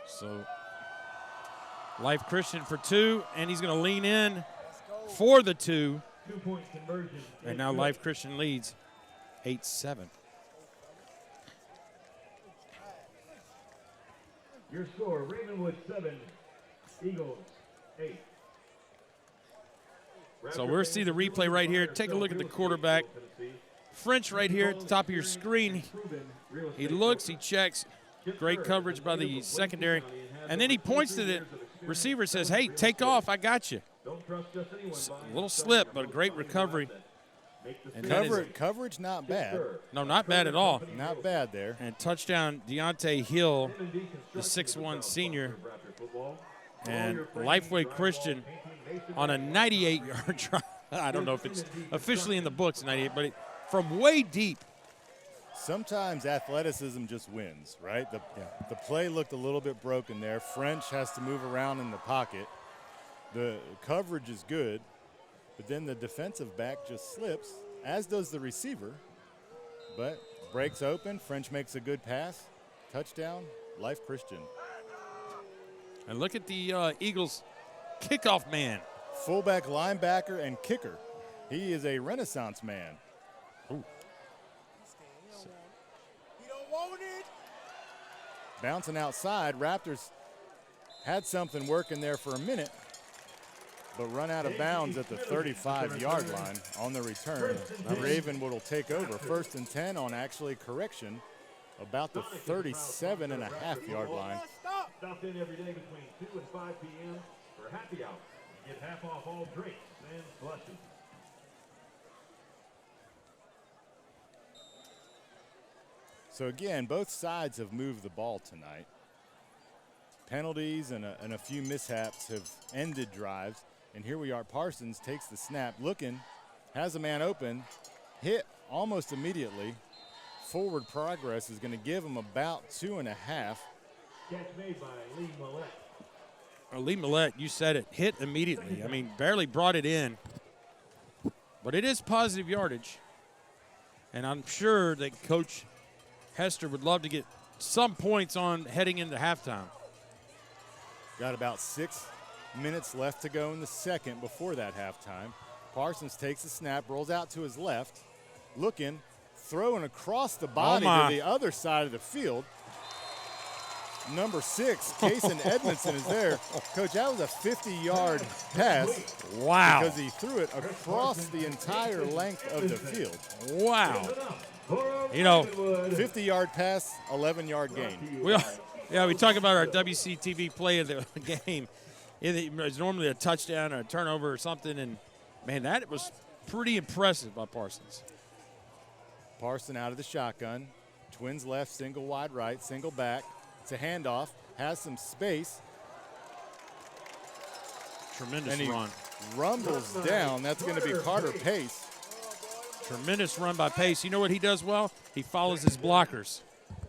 So Life Christian for 2, and he's going to lean in for the 2. 2-point conversion. And now Life Christian leads 8-7. Your score, Ravenwood 7, Eagles 8. So we'll see the replay right here. Take a look at the quarterback. French right here at the top of your screen. He looks, he checks. Great coverage by the secondary. And then he points to the receiver, says, hey, take off, I got you. A little slip, but a great recovery. And Coverage not bad. No, not bad at all. Not bad there. And touchdown, Deontay Hill, the 6'1 senior. And Lifeway Christian on a 98-yard drive. I don't know if it's officially in the books, 98, but from way deep. Sometimes athleticism just wins, right? The play looked a little bit broken there. French has to move around in the pocket. The coverage is good, but then the defensive back just slips, as does the receiver, but breaks open. French makes a good pass. Touchdown, Life Christian. And look at the Eagles kickoff man. Fullback, linebacker, and kicker. He is a renaissance man. Ooh. Bouncing outside, Raptors had something working there for a minute. but run out of bounds at the 35-yard line on the return. Ravenwood will take over. 1st and 10 on actually correction about the 37.5-yard line. Stopped in every day between 2 and 5 p.m. for happy hour. You get half off all drinks and slushes. So again, both sides have moved the ball tonight. Penalties and a few mishaps have ended drives. And here we are. Parsons takes the snap, looking, has a man open, hit almost immediately. Forward progress is going to give him about 2.5. Catch made by Lee Millette. Lee Millette, you said it, hit immediately. I mean, barely brought it in. But it is positive yardage. And I'm sure that Coach Hester would love to get some points on heading into halftime. Got about 6 minutes left to go in the second before that halftime. Parsons takes the snap, rolls out to his left, looking, throwing across the body to the other side of the field. Number 6, Kason Edmondson is there. Coach, that was a 50-yard pass. Wow. Because he threw it across the entire length of the field. Wow. You know, 50-yard pass, 11-yard gain. We talk about our WCTV play of the game. It's normally a touchdown or a turnover or something, and, man, that was pretty impressive by Parsons. Parson out of the shotgun. Twins left, single wide right, single back. It's a handoff, has some space. Tremendous run. Rumbles down. That's going to be Carter Pace. Tremendous run by Pace. You know what he does well? He follows his blockers.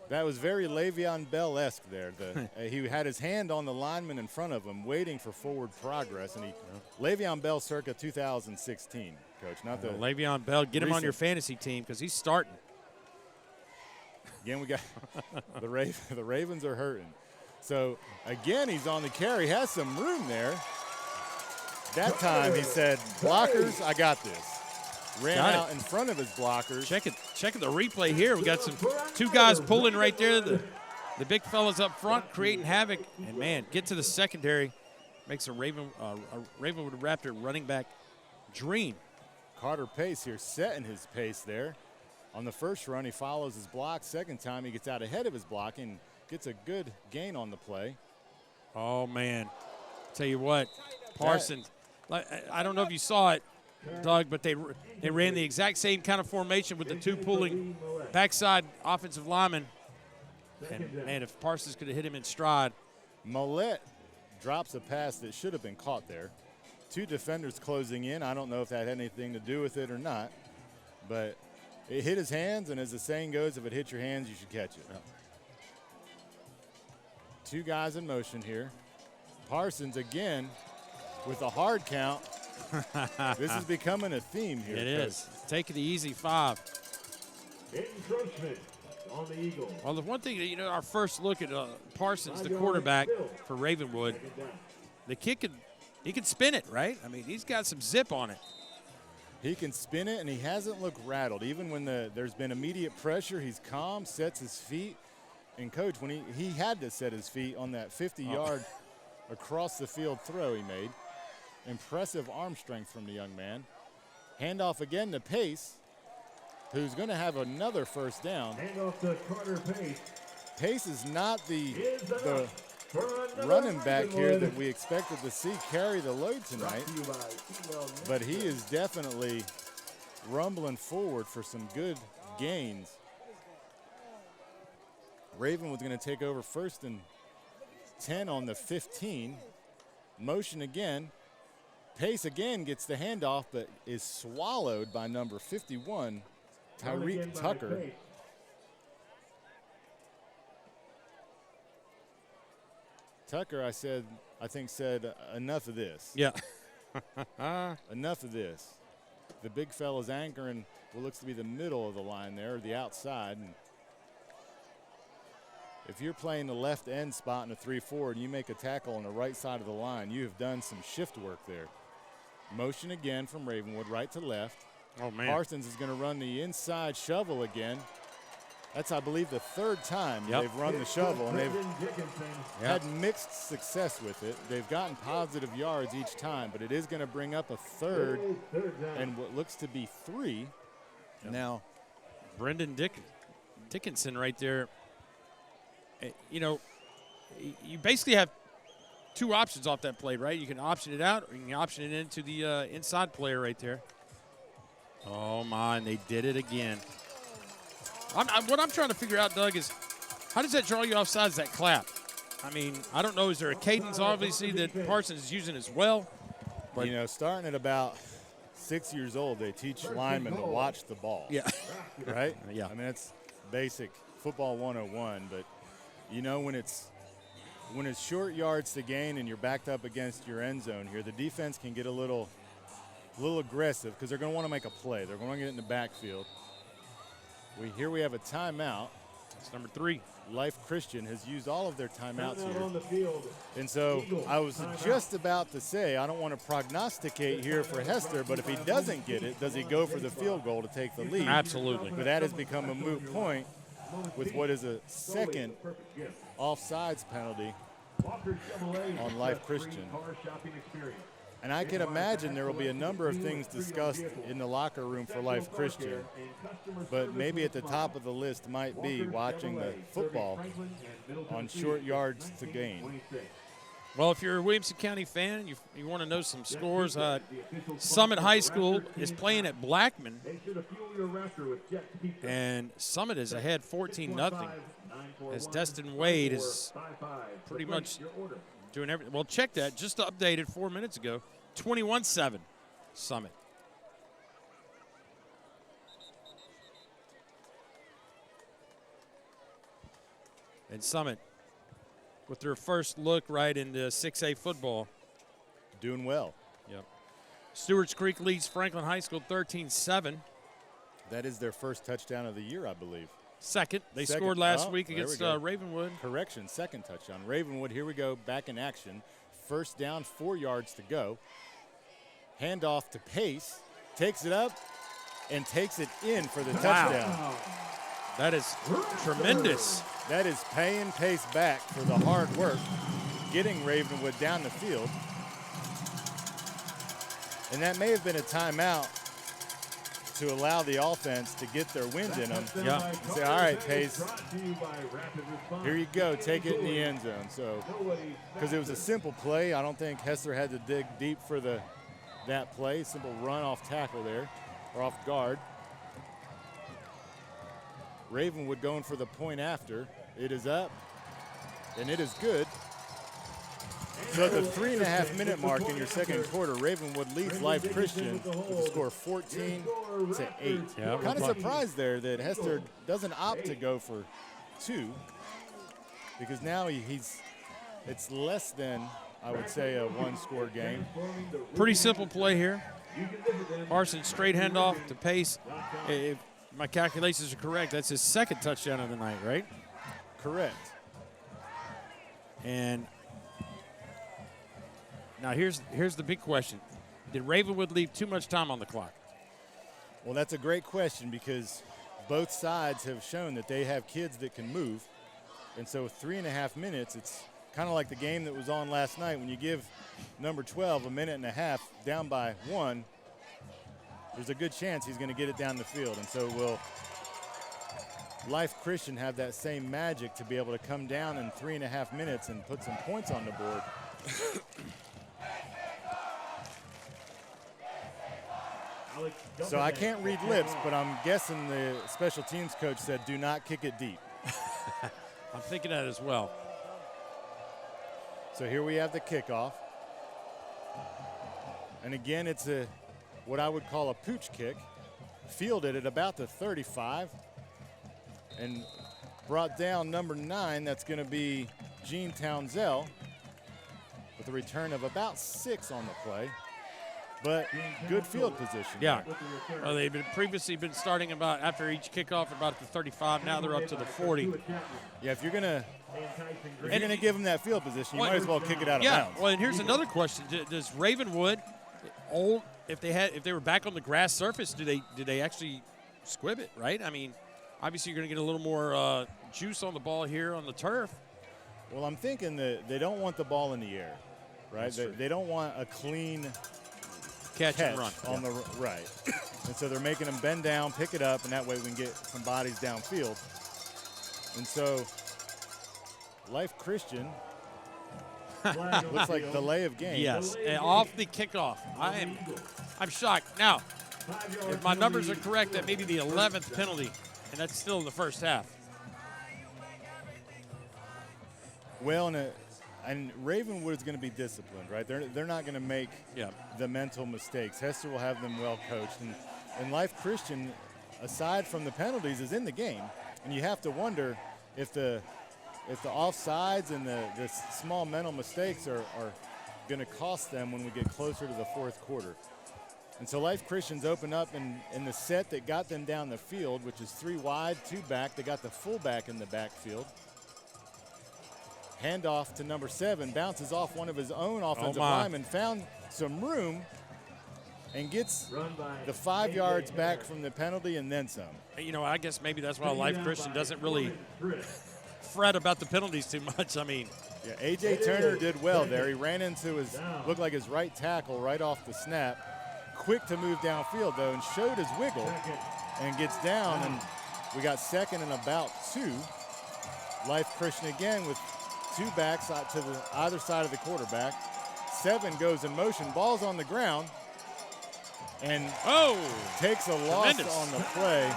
That was very Le'Veon Bell-esque there. He had his hand on the lineman in front of him, waiting for forward progress. And Le'Veon Bell circa 2016, Coach. Not the Le'Veon Bell, get him on your fantasy team because he's starting. Again, we got the Ravens are hurting. So, again, he's on the carry. Has some room there. That time he said, blockers, I got this. Ran out in front of his blockers. Checking the replay here. We got two guys pulling right there. The big fellas up front creating havoc. And, man, get to the secondary. Makes a Ravenwood Raptor running back dream. Carter Pace here setting his pace there. On the first run, he follows his block. Second time, he gets out ahead of his block and gets a good gain on the play. Oh, man. Tell you what, Parsons, I don't know if you saw it, Doug, but they ran the exact same kind of formation with the two pulling backside offensive linemen. And, man, if Parsons could have hit him in stride. Millette drops a pass that should have been caught there. Two defenders closing in. I don't know if that had anything to do with it or not, but it hit his hands, and as the saying goes, if it hits your hands, you should catch it. Two guys in motion here. Parsons again with a hard count. This is becoming a theme here. It is. Take it easy, 5. Encroachment on the Eagle. Well, the one thing, our first look at Parsons, the quarterback for Ravenwood, the kid he can spin it, right? I mean, he's got some zip on it. He can spin it, and he hasn't looked rattled. Even when there's been immediate pressure, he's calm, sets his feet. And, Coach, when he had to set his feet on that 50-yard across the field throw he made. Impressive arm strength from the young man. Handoff again to Pace, who's going to have another first down. Handoff to Carter Pace. Pace is not the running back here that we expected to see carry the load tonight, but he is definitely rumbling forward for some good gains. Ravenwood's going to take over 1st and 10 on the 15. Motion again. Pace again gets the handoff, but is swallowed by number 51, Tyreek Tucker. Tucker, I think said, enough of this. Yeah. Enough of this. The big fella's anchoring what looks to be the middle of the line there, or the outside. And if you're playing the left end spot in a 3-4 and you make a tackle on the right side of the line, you have done some shift work there. Motion again from Ravenwood, right to left. Oh, man. Parsons is going to run the inside shovel again. That's, I believe, the third time they've run the shovel, and they've had mixed success with it. They've gotten positive yards each time, but it is going to bring up a third and what looks to be 3. Now, Brendan Dickinson right there. You know, you basically have 2 options off that play, right? You can option it out, or you can option it into the inside player right there. Oh, my, and they did it again. What I'm trying to figure out, Doug, is how does that draw you offsides, that clap? I mean, I don't know. Is there a cadence, obviously, that Parsons is using as well? But, you know, starting at about 6 years old, they teach linemen to watch the ball. Yeah. Right? Yeah. I mean, it's basic football 101. But, you know, when it's short yards to gain and you're backed up against your end zone here, the defense can get a little aggressive because they're going to want to make a play. They're going to get in the backfield. Here we have a timeout. It's number 3. Life Christian has used all of their timeouts here. And so I was just about to say, I don't want to prognosticate here for Hester, but if he doesn't get it, does he go for the field goal to take the lead? Absolutely. But that has become a moot point with what is a second offsides penalty on Life Christian. And I can imagine there will be a number of things discussed in the locker room for Life Christian, but maybe at the top of the list might be watching the football on short yards to gain. Well, if you're a Williamson County fan, you want to know some scores, Summit High School is playing at Blackman, and Summit is ahead 14-0, as Destin Wade is pretty much doing everything. Well, check that. Just updated 4 minutes ago. 21-7, Summit. And Summit, with their first look right into 6A football. Doing well. Yep. Stewart's Creek leads Franklin High School 13-7. That is their first touchdown of the year, I believe. Second. They scored last week against we Ravenwood. Correction, second touchdown. Ravenwood, here we go, back in action. First down, 4 yards to go. Handoff to Pace. Takes it up and takes it in for the touchdown. That is tremendous. That is paying Pace back for the hard work, getting Ravenwood down the field. And that may have been a timeout to allow the offense to get their wind in them. Yeah. Say, all right, Pace, here you go, take it in the end zone. So, because it was a simple play, I don't think Hester had to dig deep for that play. Simple run off tackle there, or off guard. Ravenwood going for the point after. It is up, and it is good. So at the 3.5-minute mark in your second quarter, Ravenwood leads Life Christian with a score 14-8. Yeah, kind of surprised there that Hester doesn't opt to go for 2, because now it's less than, I would say, a 1-score game. Pretty simple play here. Parsons straight handoff to Pace. If my calculations are correct, that's his second touchdown of the night, right? Correct. And now here's the big question. Did Ravenwood leave too much time on the clock? Well, that's a great question, because both sides have shown that they have kids that can move. And so 3.5 minutes, it's kind of like the game that was on last night. When you give number 12 a minute and a half down by 1, there's a good chance he's going to get it down the field. And so will Life Christian have that same magic to be able to come down in 3.5 minutes and put some points on the board? So I can't read lips, but I'm guessing the special teams coach said, do not kick it deep. I'm thinking that as well. So here we have the kickoff. And again, it's what I would call a pooch kick. Fielded at about the 35. And brought down number 9. That's going to be Gene Townsell with a return of about 6 on the play. But good field position. Yeah. Well, they've previously been starting about after each kickoff about the 35. Now they're up to the 40. Yeah, if you're gonna give them that field position, you might as well kick it out of bounds. Well, and here's another question: does Ravenwood, if they were back on the grass surface, did they actually squib it? Right? I mean, obviously you're going to get a little more juice on the ball here on the turf. Well, I'm thinking that they don't want the ball in the air, right? They don't want a clean catch and run on the right. And so they're making them bend down, pick it up, and that way we can get some bodies downfield. And so Life Christian looks like delay of game. Yes, and off the kickoff. I'm shocked. Now, if my numbers are correct, that may be the 11th penalty, and that's still in the first half. Well, and Ravenwood is going to be disciplined, right? They're not going to make the mental mistakes. Hester will have them well coached. And Life Christian, aside from the penalties, is in the game. And you have to wonder if the offsides and the small mental mistakes are going to cost them when we get closer to the fourth quarter. And so Life Christian's open up in the set that got them down the field, which is 3 wide, 2 back. They got the fullback in the backfield. Handoff to number 7, bounces off one of his own offensive linemen, found some room, and gets the 5 yards back from the penalty and then some. You know, I guess maybe that's why Life Christian doesn't really fret about the penalties too much. I mean, yeah, A.J. Turner did well there. He ran into looked like his right tackle right off the snap. Quick to move downfield, though, and showed his wiggle and gets down. And we got second and about 2. Life Christian again with 2 backs to either side of the quarterback. 7 goes in motion. Ball's on the ground. And takes a loss on the play.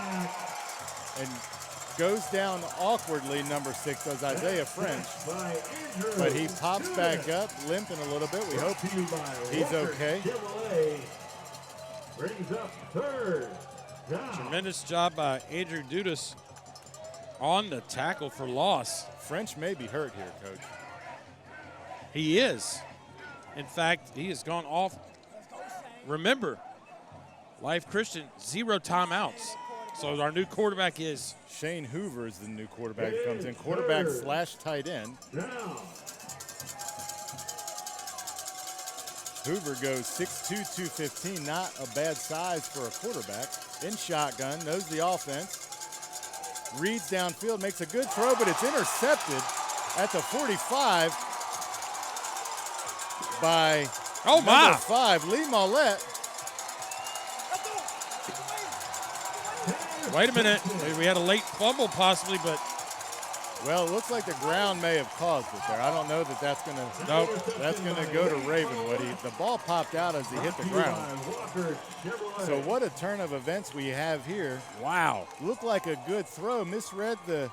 And goes down awkwardly, number 6, does Isaiah French. But he pops back up, limping a little bit. We hope he's okay. Brings up third down. Tremendous job by Andrew Dudas on the tackle for loss. French may be hurt here, Coach. He is. In fact, he has gone off. Remember, Life Christian, 0 timeouts. So our new quarterback is Shane Hoover is the new quarterback that comes in. Quarterback / tight end. Hoover goes 6'2", 215. Not a bad size for a quarterback. In shotgun, knows the offense. Reads downfield, makes a good throw, but it's intercepted at the 45 by number 5, Lee Mollett. Wait a minute. We had a late fumble possibly, but. Well, it looks like the ground may have caused it there. I don't know that that's going to. Nope. That's going to go to Ravenwood. The ball popped out as he hit the ground. So what a turn of events we have here. Wow. Looked like a good throw. Misread the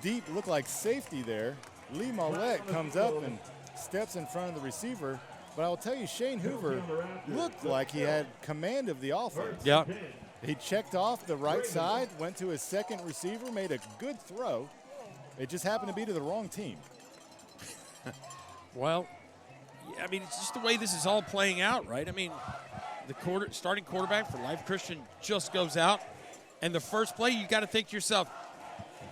deep, looked like safety there. Lee Mollett comes up and steps in front of the receiver. But I'll tell you, Shane Hoover looked like he had command of the offense. Yeah. He checked off the right side, went to his second receiver, made a good throw. It just happened to be to the wrong team. Well, I mean, it's just the way this is all playing out, right? I mean, the starting quarterback for Life Christian just goes out, and the first play, you got to think to yourself,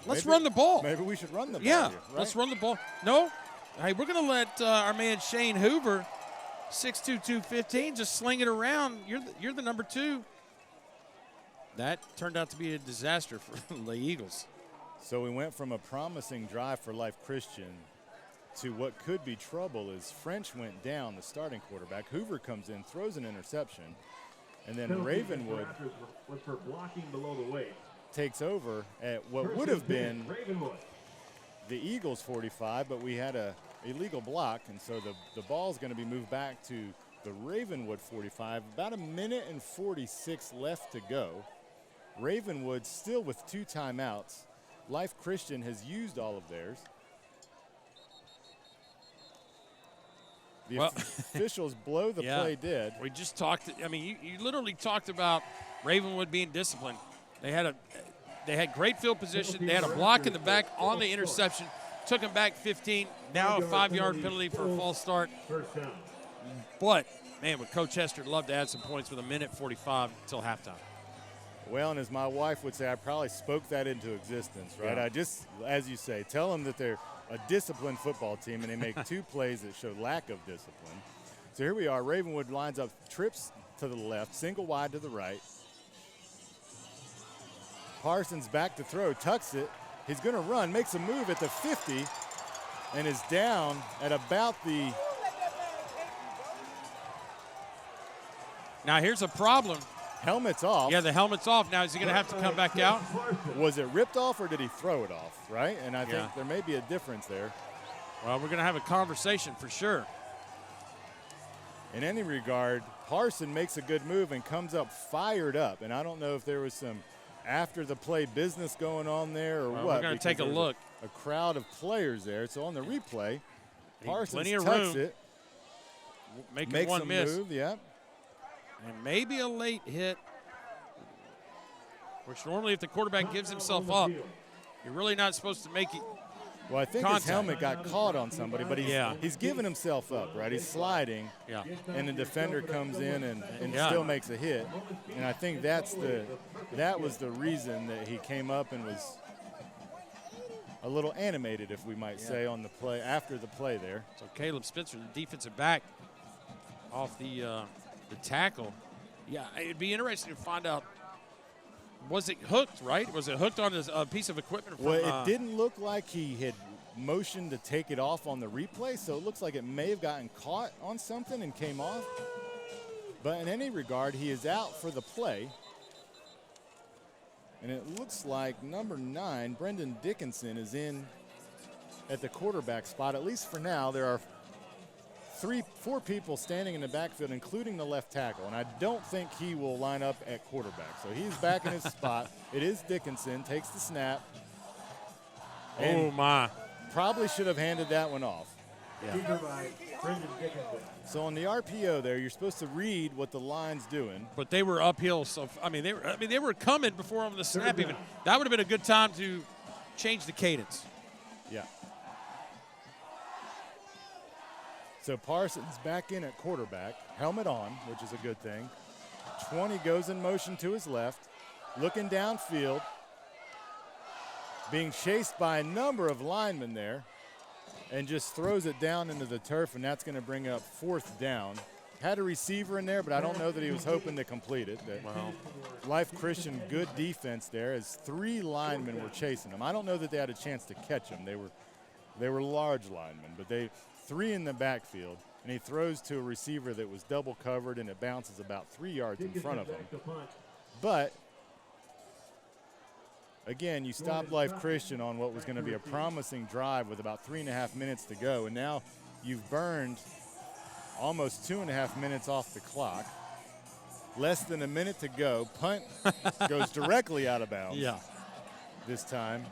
let's run the ball. Maybe we should run the ball. Yeah, here, right? Let's run the ball. No, hey, we're going to let our man Shane Hoover, 6'2", 215, just sling it around. You're the number 2. That turned out to be a disaster for the Eagles. So we went from a promising drive for Life Christian to what could be trouble as French went down, the starting quarterback. Hoover comes in, throws an interception, and then Ravenwood was for blocking below the waist. Takes over at what would have been the Eagles' 45, but we had a illegal block, and so the ball is going to be moved back to the Ravenwood 45. About 1 minute and 46 left to go. Ravenwood still with 2 timeouts. Life Christian has used all of theirs. The officials blow the play dead. We just talked. I mean, you literally talked about Ravenwood being disciplined. They had great field position. They had a block in the back on the interception. Took them back 15. Now a 5-yard penalty for a false start. But, man, would Coach Hester love to add some points with 1:45 until halftime. Well, and as my wife would say, I probably spoke that into existence, right? Yeah. I just, as you say, tell them that they're a disciplined football team, and they make 2 plays that show lack of discipline. So here we are. Ravenwood lines up, trips to the left, single wide to the right. Parsons back to throw, tucks it. He's going to run, makes a move at the 50, and is down at about the. Now here's a problem. Helmet's off. Yeah, the helmet's off. Now is he going to have to come back out? Was it ripped off or did he throw it off, right? And I think there may be a difference there. Well, we're going to have a conversation for sure. In any regard, Parson makes a good move and comes up fired up. And I don't know if there was some after-the-play business going on there or what. We're going to take a look. A crowd of players there. So on the replay, Parsons plenty of tucks room. it. Makes one a miss. move, yeah. And maybe a late hit, which normally if the quarterback gives himself up, you're really not supposed to make it. Well, I think his helmet got caught on somebody, but he's giving himself up, right? He's sliding, and the defender comes in and still makes a hit. And I think that was the reason that he came up and was a little animated, if we might say, on the play, after the play there. So Caleb Spencer, the defensive back, off the tackle. Yeah, it'd be interesting to find out, was it hooked, right? Was it hooked on a piece of equipment? From, well, it didn't look like he had motioned to take it off on the replay, so it looks like it may have gotten caught on something and came off. But in any regard, he is out for the play. And it looks like number 9, Brendan Dickinson, is in at the quarterback spot, at least for now. There are 4 people standing in the backfield, including the left tackle, and I don't think he will line up at quarterback. So he's back in his spot. It is Dickinson, takes the snap. Oh, my. Probably should have handed that one off. Yeah. So on the RPO there, you're supposed to read what the line's doing. But they were uphill, so they were coming before on the snap even. That would have been a good time to change the cadence. Yeah. So Parsons back in at quarterback, helmet on, which is a good thing. 20 goes in motion to his left, looking downfield, being chased by a number of linemen there, and just throws it down into the turf, and that's going to bring up 4th down. Had a receiver in there, but I don't know that he was hoping to complete it. Well, Life Christian, good defense there, as 3 linemen were chasing him. I don't know that they had a chance to catch him. They were large linemen, but 3 in the backfield, and he throws to a receiver that was double covered, and it bounces about 3 yards in front of him. But again, you stopped Life Christian on what was going to be a promising drive with about 3.5 minutes to go, and now you've burned almost 2.5 minutes off the clock. Less than a minute to go. Punt goes directly out of bounds this time.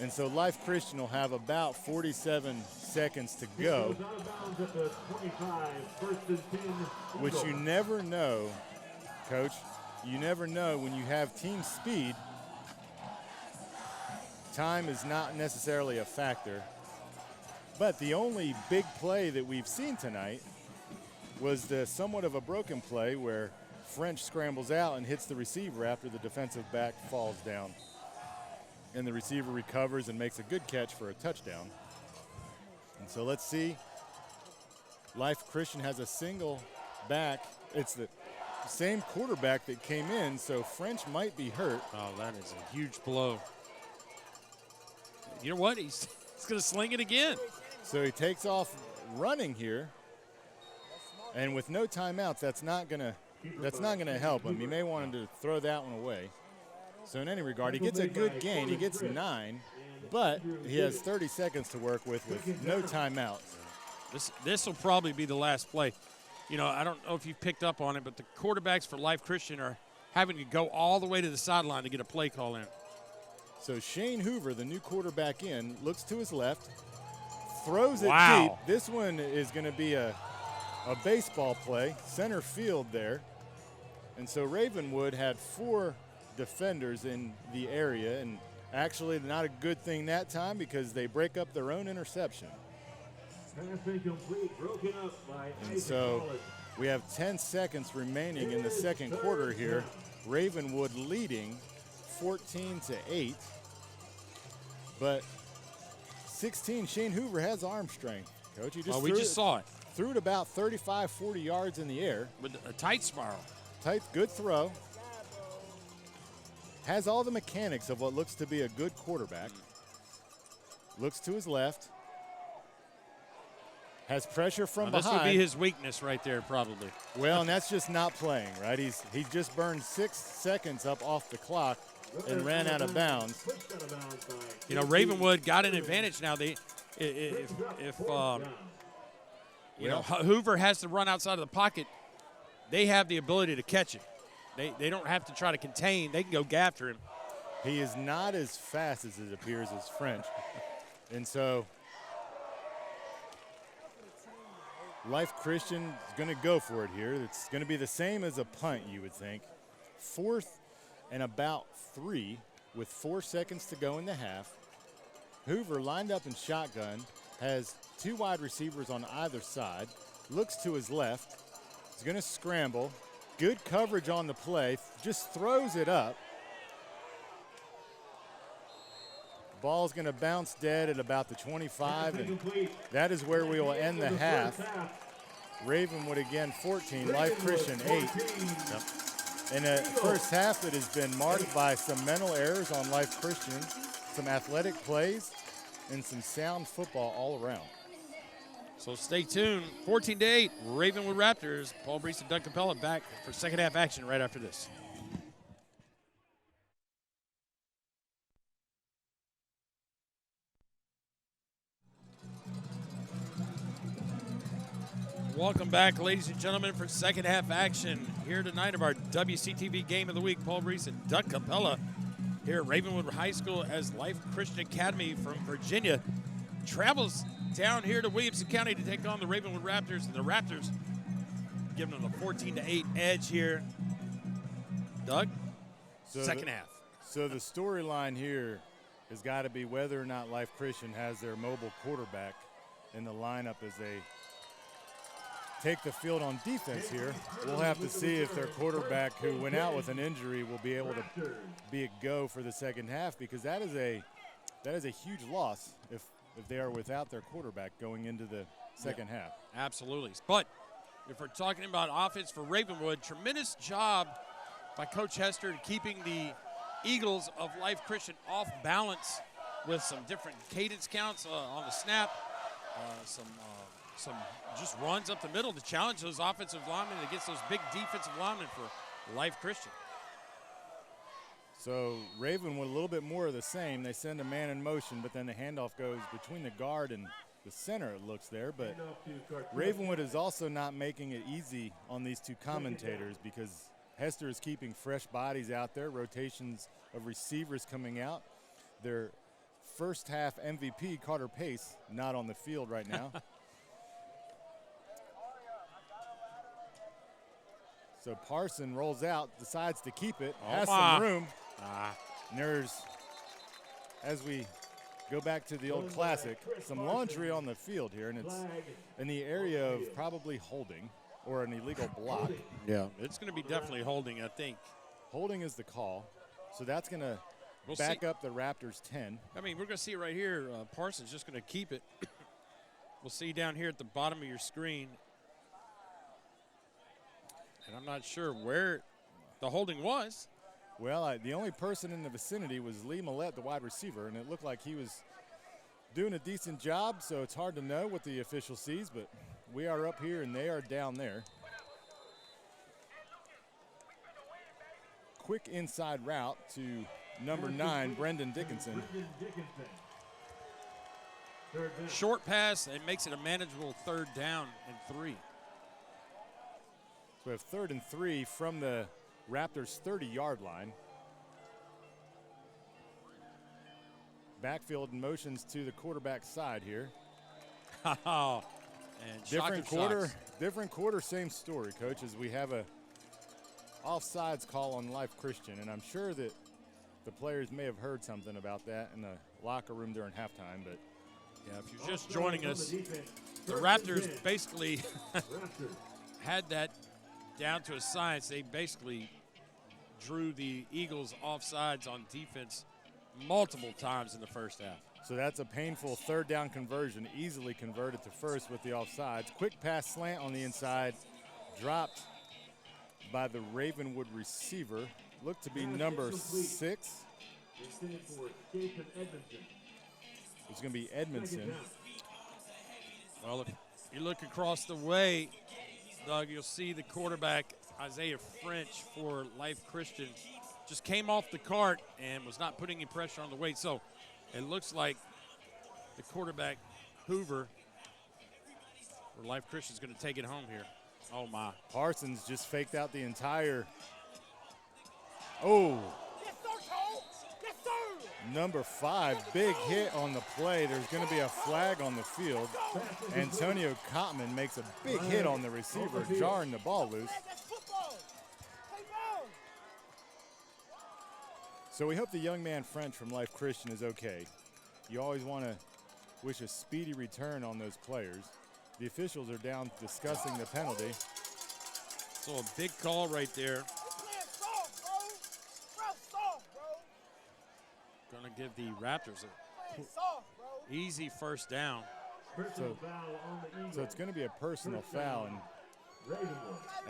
And so Life Christian will have about 47 seconds to go, which you never know, Coach. You never know when you have team speed. Time is not necessarily a factor. But the only big play that we've seen tonight was the somewhat of a broken play where French scrambles out and hits the receiver after the defensive back falls down. And the receiver recovers and makes a good catch for a touchdown. And so let's see. Life Christian has a single back. It's the same quarterback that came in, so French might be hurt. Oh, that is a huge blow. You know what? He's going to sling it again. So he takes off running here. And with no timeouts, that's not going to help him. He may want him to throw that one away. So in any regard, he gets a good gain. He gets 9, but he has 30 seconds to work with no timeouts. This will probably be the last play. You know, I don't know if you picked up on it, but the quarterbacks for Life Christian are having to go all the way to the sideline to get a play call in. So Shane Hoover, the new quarterback in, looks to his left, throws it deep. This one is going to be a baseball play, center field there. And so Ravenwood had 4 defenders in the area, and actually not a good thing that time because they break up their own interception. And so we have 10 seconds remaining in the second quarter here. Ravenwood leading 14-8. But 16, Shane Hoover has arm strength, Coach. He we just saw it. Threw it about 35, 40 yards in the air. With a tight spiral. Tight, good throw. has all the mechanics of what looks to be a good quarterback. Looks to his left. Has pressure from behind. This would be his weakness right there, probably. Well, and that's just not playing, right? He's just burned 6 seconds up off the clock and ran out of bounds. You know, Ravenwood got an advantage now. Hoover has to run outside of the pocket, they have the ability to catch it. They don't have to try to contain. They can go after him. He is not as fast as it appears as French. And so Life Christian is going to go for it here. It's going to be the same as a punt, you would think. 4th and about 3 with 4 seconds to go in the half. Hoover lined up in shotgun, has 2 wide receivers on either side, looks to his left. He's going to scramble. Good coverage on the play, just throws it up. Ball's going to bounce dead at about the 25, and that is where we will end the half. Ravenwood again 14, Life Christian 8. In a first half that has been marked by some mental errors on Life Christian, some athletic plays, and some sound football all around. So stay tuned. 14-8, Ravenwood Raptors. Paul Breece and Doug Capella back for second half action right after this. Welcome back, ladies and gentlemen, for second half action here tonight of our WCTV Game of the Week. Paul Breece and Doug Capella here at Ravenwood High School as Life Christian Academy from Virginia travels down here to Williamson County to take on the Ravenwood Raptors. And the Raptors giving them a 14-8 edge here. Doug, second half. So the storyline here has got to be whether or not Life Christian has their mobile quarterback in the lineup as they take the field on defense here. We'll have to see if their quarterback, who went out with an injury, will be able to be a go for the second half, because that is a huge loss if they are without their quarterback going into the second half. Absolutely. But if we're talking about offense for Ravenwood, tremendous job by Coach Hester keeping the Eagles of Life Christian off balance with some different cadence counts on the snap, some just runs up the middle to challenge those offensive linemen against those big defensive linemen for Life Christian. So Ravenwood a little bit more of the same. They send a man in motion, but then the handoff goes between the guard and the center, it looks there. But Ravenwood is also not making it easy on these two commentators, because Hester is keeping fresh bodies out there, rotations of receivers coming out. Their first half MVP, Carter Pace, not on the field right now. So Parson rolls out, decides to keep it, has some room. And there's, as we go back to the old classic, some laundry on the field here, and it's in the area of probably holding or an illegal block. Yeah, it's going to be definitely holding, I think. Holding is the call. So that's going to back up the Raptors 10. I mean, we're going to see right here, Parsons just going to keep it. We'll see down here at the bottom of your screen. And I'm not sure where the holding was. Well, the only person in the vicinity was Lee Millette, the wide receiver, and it looked like he was doing a decent job, so it's hard to know what the official sees, but we are up here and they are down there. Quick inside route to number 9, Brendan Dickinson. Short pass, and makes it a manageable 3rd down and 3. So we have 3rd and 3 from the Raptors' 30-yard line. Backfield motions to the quarterback side here. And different quarter, same story, Coach, as we have a offsides call on Life Christian, and I'm sure that the players may have heard something about that in the locker room during halftime. But yeah, if you're just joining us, the Raptors basically had that down to a science. They basically drew the Eagles offsides on defense multiple times in the first half. So that's a painful 3rd down conversion, easily converted to first with the offsides. Quick pass slant on the inside, dropped by the Ravenwood receiver. looked to be number 6. Intended for Jason Edmondson. It's going to be Edmondson. Well, if you look across the way, Doug, you'll see the quarterback, Isaiah French for Life Christian, just came off the cart and was not putting any pressure on the weight. So it looks like the quarterback, Hoover, for Life Christian is going to take it home here. Oh, my. Parsons just faked out the entire. Oh. Yes, sir, Cole. Yes, sir. Number 5, big hit on the play. There's going to be a flag on the field. Antonio Cotman makes a big hit on the receiver, jarring the ball loose. That's football. Play ball. So we hope the young man French from Life Christian is okay. You always want to wish a speedy return on those players. The officials are down discussing the penalty. So a big call right there. You're playing soft, bro. Bro, soft, bro. Going to give the Raptors Playing soft, bro. an easy first down. Personal foul on the Eagles. So it's going to be a personal foul. Ravenwood.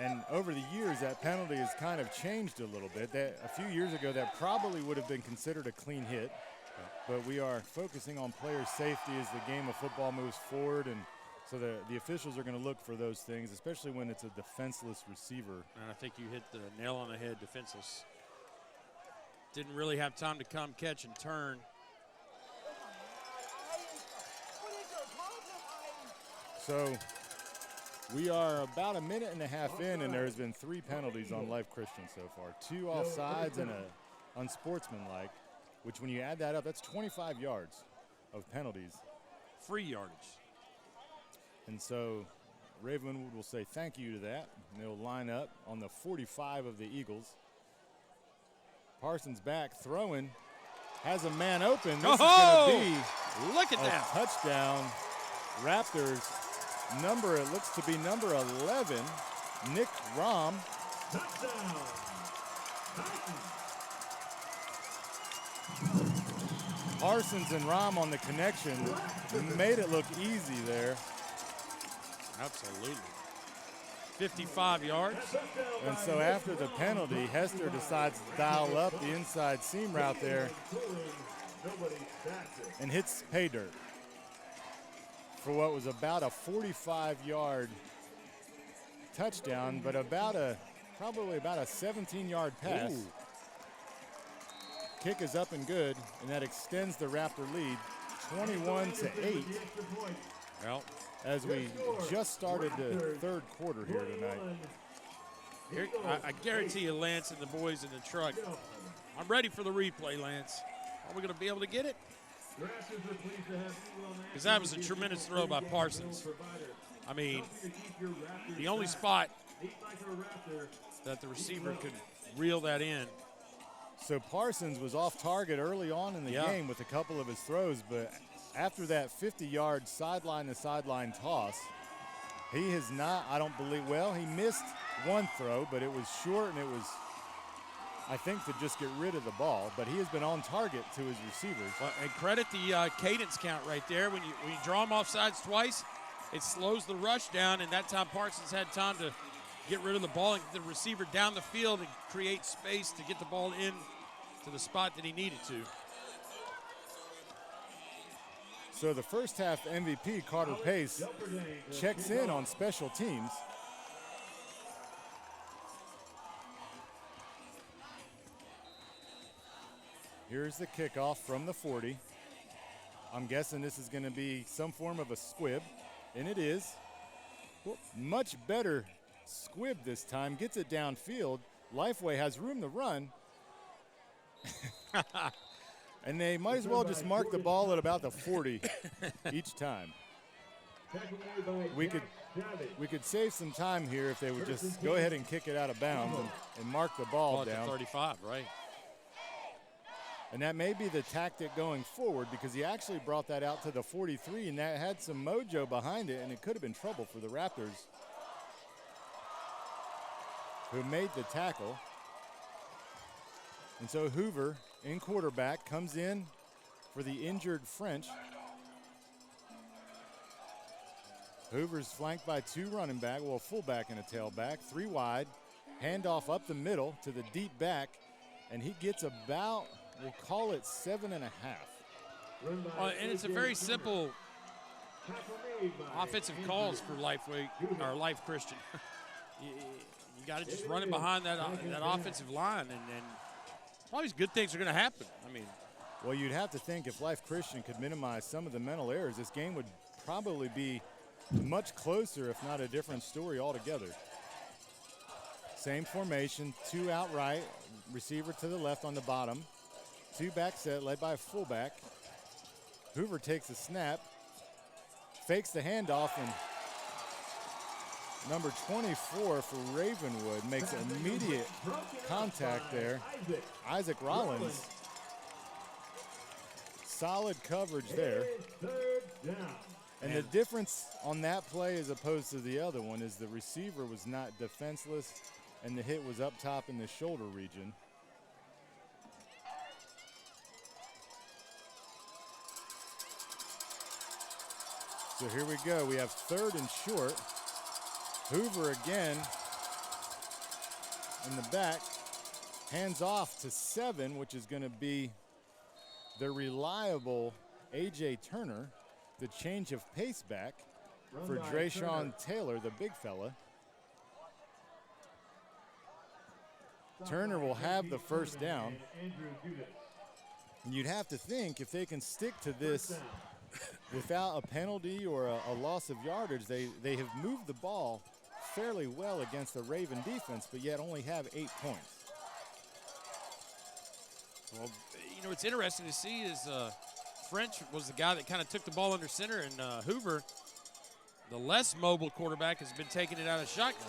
And over the years, that penalty has kind of changed a little bit. That a few years ago, that probably would have been considered a clean hit. But we are focusing on player safety as the game of football moves forward. And so the officials are going to look for those things, especially when it's a defenseless receiver. And I think you hit the nail on the head, defenseless. Didn't really have time to come, catch, and turn. What is your problem, So we are about a minute and a half in, and there has been 3 penalties on Life Christian so far. 2 offsides and a unsportsmanlike, which when you add that up, that's 25 yards of penalties. Free yardage. And so Ravenwood will say thank you to that, and they'll line up on the 45 of the Eagles. Parsons back, throwing, has a man open. This is going to be Look at a that. touchdown. Raptors number, it looks to be number 11, Nick Rom. Touchdown. Parsons and Rom on the connection made it look easy there. Absolutely. 55 yards. And so after the penalty, Hester decides to dial up the inside seam route there and hits pay dirt for what was about a 45-yard touchdown, but probably about a 17-yard pass. Ooh. Kick is up and good, and that extends the Raptor lead 21-8 Well, as we just started the 3rd quarter here tonight. here, I guarantee you, Lance and the boys in the truck, I'm ready for the replay, Lance. Are we going to be able to get it? Because that was a tremendous throw by Parsons. I mean, the only spot that the receiver could reel that in. So Parsons was off target early on in the game with a couple of his throws, but after that 50-yard sideline-to-sideline toss, he has not, I don't believe, well, he missed one throw, but it was short, and it was, I think, to just get rid of the ball. But he has been on target to his receivers. Well, and credit the cadence count right there. When you draw him off sides twice, it slows the rush down, and that time Parsons had time to get rid of the ball and get the receiver down the field and create space to get the ball in to the spot that he needed to. So the first half MVP, Carter Pace, checks in on special teams. Here's the kickoff from the 40. I'm guessing this is going to be some form of a squib, and it is. Much better squib this time, gets it downfield. Lifeway has room to run. And they might as well just mark the ball at about the 40 each time. We could save some time here if they would just go ahead and kick it out of bounds and mark the ball down. 35, right? And that may be the tactic going forward, because he actually brought that out to the 43, and that had some mojo behind it, and it could have been trouble for the Raptors, who made the tackle. And so Hoover, in quarterback, comes in for the injured French. Hoover's flanked by 2 running back, well, fullback and a tailback, 3 wide, handoff up the middle to the deep back, and he gets about, we'll call it 7.5. And it's a very simple offensive calls for Life Christian. you got to just run it behind that offensive line, and all these good things are going to happen. I mean, well, you'd have to think if Life Christian could minimize some of the mental errors, this game would probably be much closer, if not a different story altogether. Same formation, 2 outright, receiver to the left on the bottom, 2 back set led by a fullback. Hoover takes a snap, fakes the handoff, and number 24 for Ravenwood makes immediate contact there. Isaac Rollins. Solid coverage there. And the difference on that play as opposed to the other one is the receiver was not defenseless and the hit was up top in the shoulder region. So here we go. We have 3rd and short. Hoover again in the back. Hands off to 7, which is going to be the reliable A.J. Turner. The change of pace back for Drayshawn Taylor, the big fella. Turner will have the first down. And you'd have to think if they can stick to this without a penalty or a loss of yardage, they have moved the ball fairly well against the Raven defense, but yet only have 8 points. Well, you know, what's interesting to see is French was the guy that kind of took the ball under center, and Hoover, the less mobile quarterback, has been taking it out of shotgun.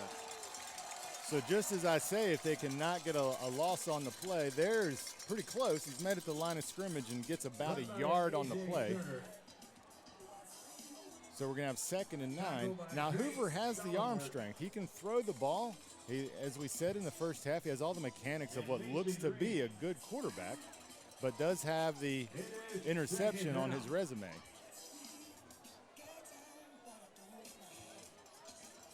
So just as I say, if they cannot get a loss on the play, there's pretty close. He's met at the line of scrimmage and gets about a yard on the play. So we're going to have 2nd and 9. Now Hoover has the arm strength. He can throw the ball. As we said in the first half, he has all the mechanics of what looks to be a good quarterback, but does have the interception on his resume.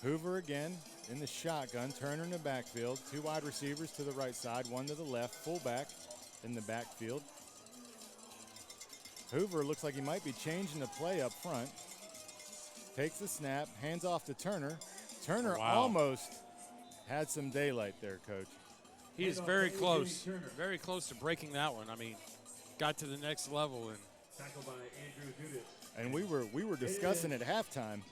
Hoover again in the shotgun, Turner in the backfield, 2 wide receivers to the right side, 1 to the left, fullback in the backfield. Hoover looks like he might be changing the play up front. Takes the snap, hands off to Turner. Turner almost had some daylight there, Coach. He is very close to breaking that one. I mean, got to the next level. And we were discussing at halftime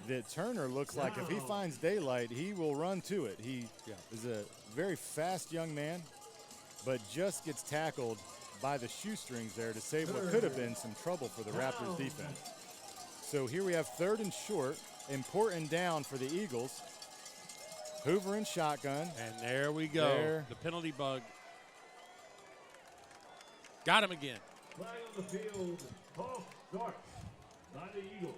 that Turner looks like if he finds daylight, he will run to it. He is a very fast young man, but just gets tackled by the shoestrings there to save what could have been some trouble for the Raptors defense. So here we have 3rd and short, important down for the Eagles. Hoover in shotgun. And there we go. The penalty bug. Got him again. Flag on the field. False start by the Eagles.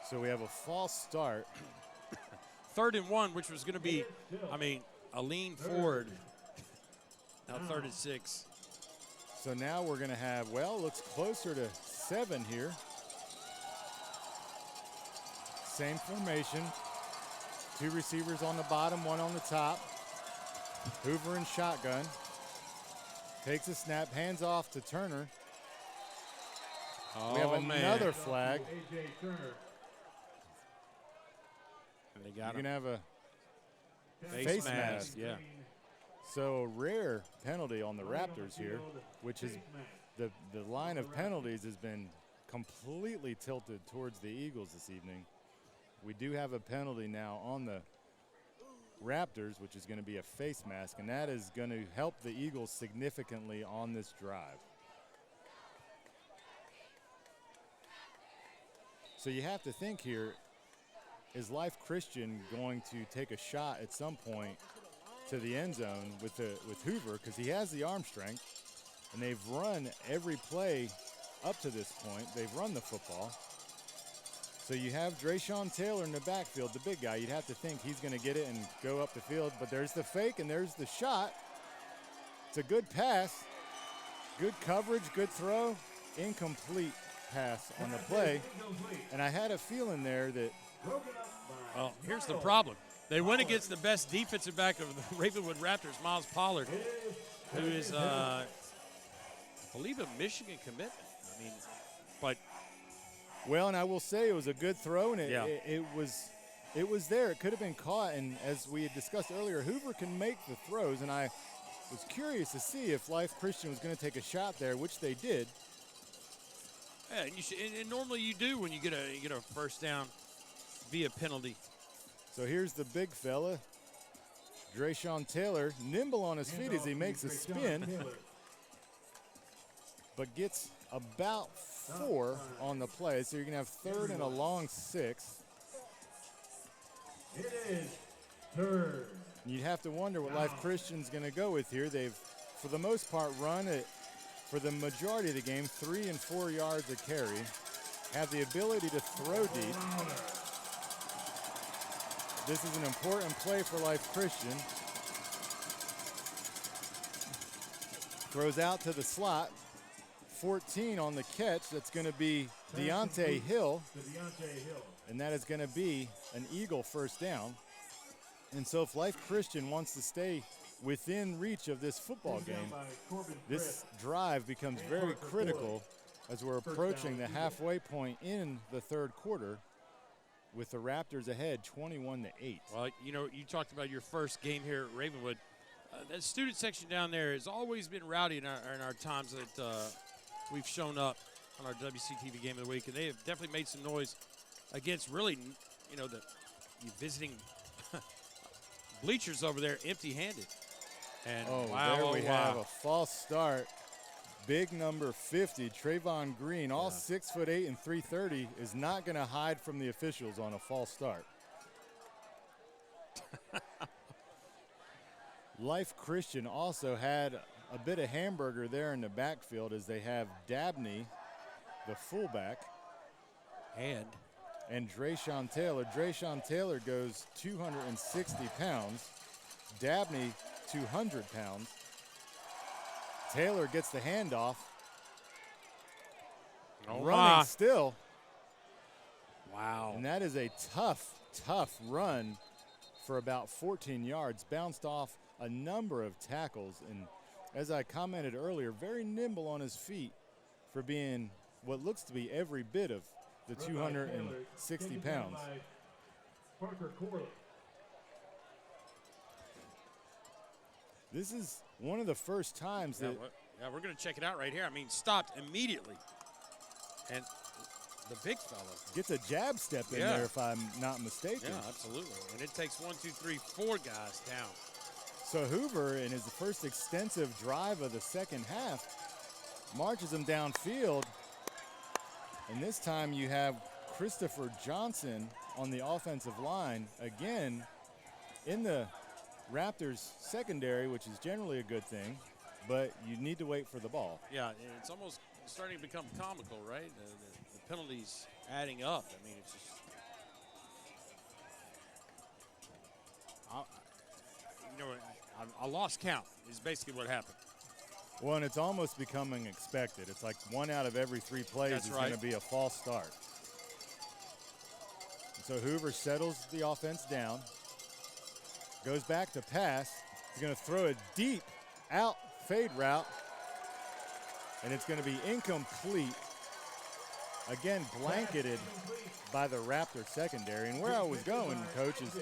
So we have a false start. 3rd and 1, which was going to be, I mean, a lean forward. Now 3rd and 6. So now we're going to have, well, looks closer to 7 here. Same formation. 2 receivers on the bottom, 1 on the top. Hoover in shotgun. Takes a snap, hands off to Turner. We have another flag. And they got You're going to have a face mask. Yeah. So a rare penalty on the Raptors here, which is the line of penalties has been completely tilted towards the Eagles this evening. We do have a penalty now on the Raptors, which is going to be a face mask, and that is going to help the Eagles significantly on this drive. So you have to think here, is Life Christian going to take a shot at some point to the end zone with Hoover, because he has the arm strength, and they've run every play up to this point. They've run the football. So you have Drayshawn Taylor in the backfield, the big guy. You'd have to think he's going to get it and go up the field, but there's the fake and there's the shot. It's a good pass, good coverage, good throw, incomplete pass on the play. And I had a feeling there that Broken up by Well, here's the Miles. problem. They went against the best defensive back of the Ravenwood Raptors, Miles Pollard, who is, I believe, a Michigan commitment. I mean, but Well, and I will say it was a good throw, and Yeah. it was there. It could have been caught, and as we had discussed earlier, Hoover can make the throws, and I was curious to see if Life Christian was going to take a shot there, which they did. yeah, and normally you do when you get a first down via penalty. So here's the big fella, Drayshawn Taylor, nimble on his feet as he makes a spin, but gets about 4 on the play. So you're going to have third and a long 6. It is third. You'd have to wonder what Life Christian's going to go with here. They've, for the most part, run it for the majority of the game, 3 and 4 yards a carry. Have the ability to throw deep. This is an important play for Life Christian. Throws out to the slot. 14 on the catch. That's going to be Deontay Hill. To Deontay Hill. And that is going to be an Eagle first down. And so if Life Christian wants to stay within reach of this football Taken down game, by Corbin this Britt. drive becomes very critical as we're approaching the halfway point in the third quarter with the Raptors ahead 21-8. Well, you talked about your first game here at Ravenwood. That student section down there has always been rowdy in our times that we've shown up on our WCTV Game of the Week, and they have definitely made some noise against really, the visiting bleachers over there empty-handed. And wow, there we wow. have a false start. Big number 50, Trayvon Green, all 6'8" and 330, is not going to hide from the officials on a false start. Life Christian also had a bit of hamburger there in the backfield as they have Dabney, the fullback, and Drayshawn Taylor. Drayshawn Taylor goes 260 pounds. Dabney, 200 pounds. Taylor gets the handoff. Running still. Wow. And that is a tough run for about 14 yards. Bounced off a number of tackles. And as I commented earlier, very nimble on his feet for being what looks to be every bit of the 260 pounds. Parker Corley. This is one of the first times that we're going to check it out right here. I mean, stopped immediately. And the big fella gets a jab step in there, if I'm not mistaken. Yeah, absolutely. And it takes 1, 2, 3, 4 guys down. So Hoover, in his first extensive drive of the second half, marches him downfield. And this time you have Christopher Johnson on the offensive line again in the Raptors secondary, which is generally a good thing, but you need to wait for the ball. Yeah, it's almost starting to become comical, right? The penalties adding up. I mean, it's just I lost count is basically what happened. Well, and it's almost becoming expected. It's like 1 out of every 3 plays is going to be a false start. So Hoover settles the offense down, goes back to pass. He's going to throw a deep out fade route, and it's going to be incomplete. Again, blanketed by the Raptor secondary. And where I was going, Coach, is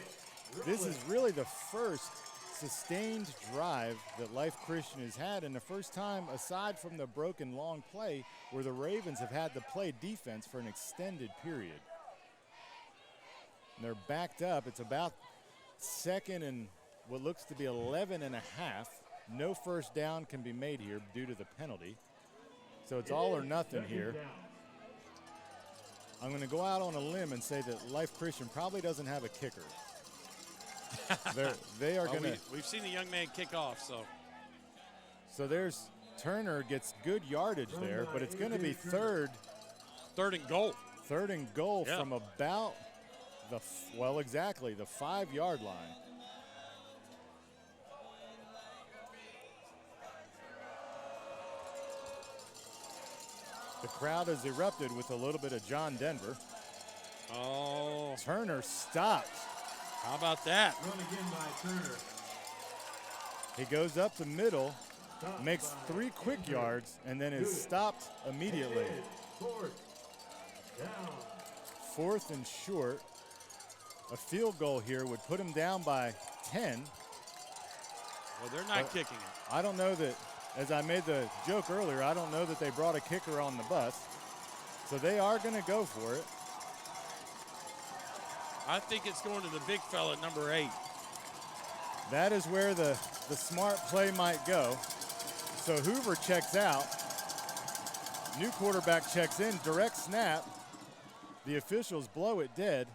this is really the first sustained drive that Life Christian has had, and the first time, aside from the broken long play, where the Ravens have had to play defense for an extended period. And they're backed up. It's about second and what looks to be 11 and a half. No first down can be made here due to the penalty. So it's all or nothing here. I'm going to go out on a limb and say that Life Christian probably doesn't have a kicker. They are going to. We've seen the young man kick off, so. So there's Turner gets good yardage there, but it's going to be third and goal. Third and goal from about the 5-yard line. The crowd has erupted with a little bit of John Denver. Oh, Turner stopped. how about that? Run again by Turner. He goes up the middle, makes 3 quick yards, and then is stopped immediately. Fourth down. 4th and short. A field goal here would put him down by 10. Well, they're not kicking it. I don't know that, as I made the joke earlier, I don't know that they brought a kicker on the bus. So they are going to go for it. I think it's going to the big fella, number 8. That is where the smart play might go. So Hoover checks out. New quarterback checks in, direct snap. The officials blow it dead.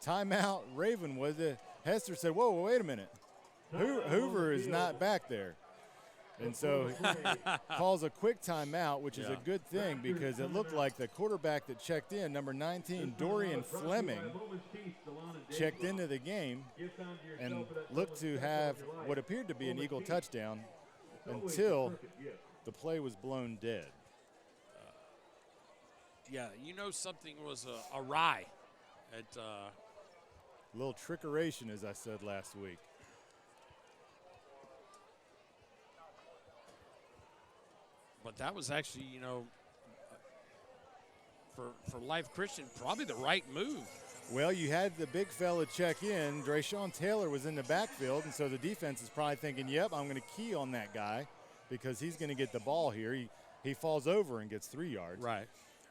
Timeout, Ravenwood. Hester said, whoa, wait a minute. Hoover is not back there. And so calls a quick timeout, which is a good thing because it looked like the quarterback that checked in, number 19, Dorian Fleming, checked into the game and looked to have what appeared to be an Eagle touchdown until the play was blown dead. Yeah, you know something was awry at A little trickeration, as I said last week. But that was actually, you know, for Life Christian, probably the right move. Well, you had the big fella check in. Drayshawn Taylor was in the backfield, and so the defense is probably thinking, yep, I'm going to key on that guy because he's going to get the ball here. He falls over and gets 3 yards. Right.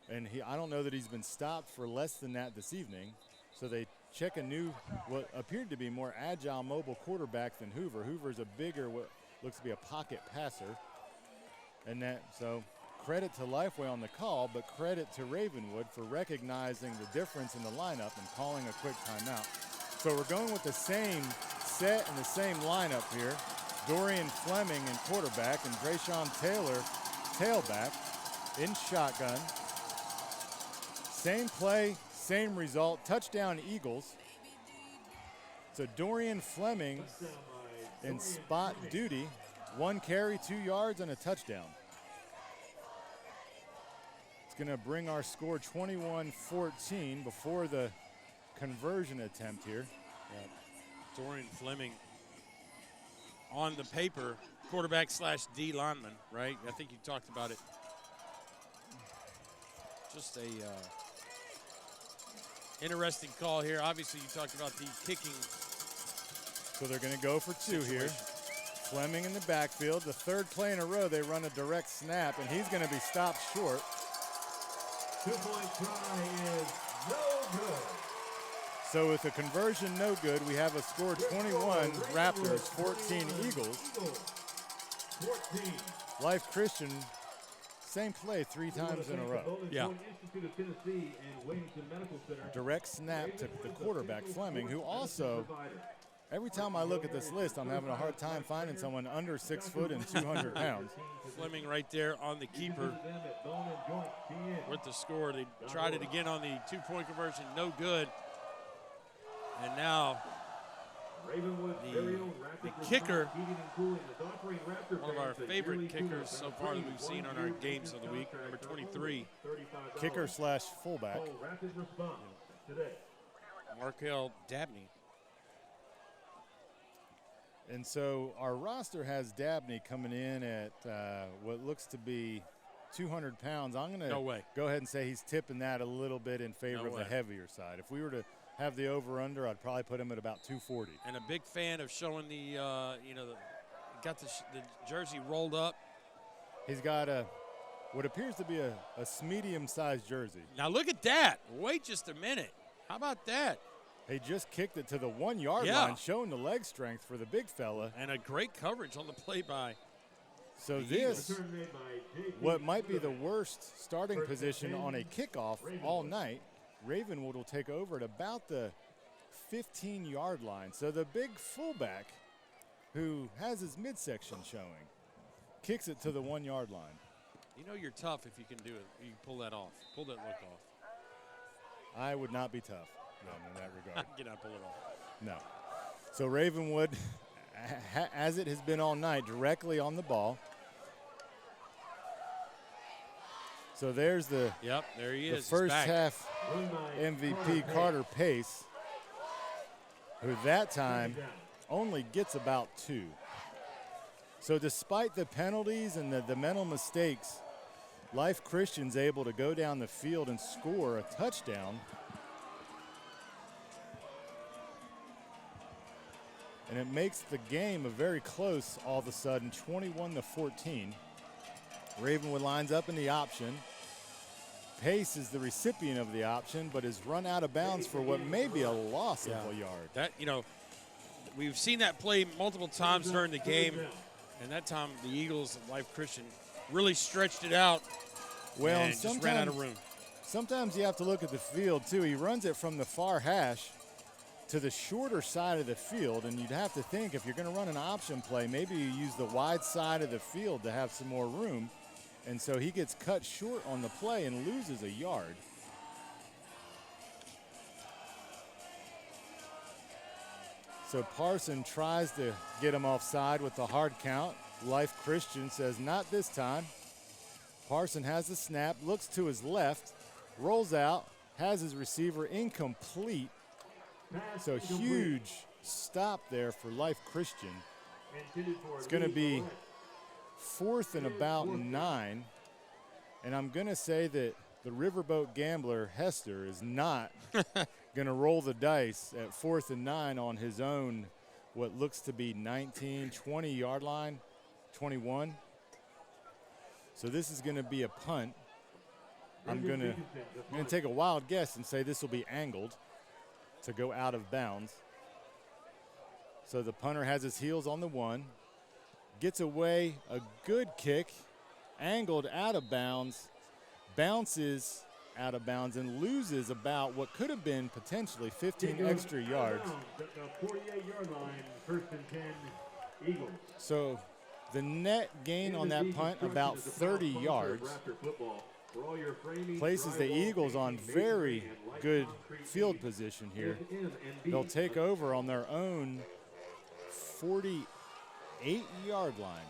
And I don't know that he's been stopped for less than that this evening. So they check a new, what appeared to be more agile, mobile quarterback than Hoover. Hoover's a bigger, what looks to be a pocket passer. And so credit to Lifeway on the call, but credit to Ravenwood for recognizing the difference in the lineup and calling a quick timeout. So we're going with the same set and the same lineup here. Dorian Fleming in quarterback and Drayshawn Taylor tailback in shotgun. Same play, same result, touchdown Eagles. So Dorian Fleming in spot duty, 1 carry, 2 yards, and a touchdown. It's going to bring our score 21-14 before the conversion attempt here. Yeah. Dorian Fleming on the paper, quarterback / D lineman, right? I think you talked about it. Just a interesting call here. Obviously, you talked about the kicking. So they're going to go for 2 here. Fleming in the backfield. The 3rd play in a row, they run a direct snap, and he's going to be stopped short. 2-point try is no good. So with the conversion no good, we have a score 21 Raptors, 14 Eagles. 14. Life Christian, same play 3 times in a row. Yeah. Direct snap to the quarterback, Fleming, who also, every time I look at this list, I'm having a hard time finding someone under 6 foot and 200 pounds. Fleming right there on the keeper with the score. They tried it again on the 2-point conversion, no good. And now the kicker, one of our favorite kickers so far that we've seen on our games of the week, number 23. Kicker / fullback. Markel Dabney. And so our roster has Dabney coming in at what looks to be 200 pounds. I'm going to go ahead and say he's tipping that a little bit in favor of the heavier side. If we were to have the over-under, I'd probably put him at about 240. And a big fan of showing the, got the jersey rolled up. He's got what appears to be a medium-sized jersey. Now look at that. Wait just a minute. How about that? He just kicked it to the 1-yard line, showing the leg strength for the big fella. And a great coverage on the play by. So this, what might be the worst starting position on a kickoff all night, Ravenwood will take over at about the 15-yard line. So the big fullback, who has his midsection showing, kicks it to the 1-yard line. You know you're tough if you can do it. You can pull that off. Pull that look off. I would not be tough in that regard. I cannot pull it off. No. So Ravenwood, as it has been all night, directly on the ball. So there's the Yep, there he is. He's first back. half MVP Carter Pace, who that time only gets about 2. So despite the penalties and the mental mistakes, Life Christian's able to go down the field and score a touchdown. And it makes the game a very close all of a sudden, 21-14. Ravenwood lines up in the option. Pace is the recipient of the option, but is run out of bounds for what may be a loss of a yard. That, we've seen that play multiple times during the game, and that time the Eagles and Life Christian really stretched it out. Well, and just ran out of room. Sometimes you have to look at the field too. He runs it from the far hash to the shorter side of the field, and you'd have to think if you're going to run an option play, maybe you use the wide side of the field to have some more room. And so he gets cut short on the play and loses a yard. So Parson tries to get him offside with the hard count. Life Christian says, not this time. Parson has the snap, looks to his left, rolls out, has his receiver incomplete. So huge stop there for Life Christian. It's going to be 4th and about 9. And I'm going to say that the riverboat gambler, Hester, is not going to roll the dice at 4th and 9 on his own, what looks to be 19, 20-yard line, 21. So this is going to be a punt. I'm going to take a wild guess and say this will be angled to go out of bounds. So the punter has his heels on the 1, gets away a good kick, angled out of bounds, bounces out of bounds, and loses about what could have been potentially 15 extra yards. 48-yard line, 1st and 10, Eagles. So the net gain on that punt about 30 yards. Places the Eagles on very good field position here. They'll take over on their own 48-yard line.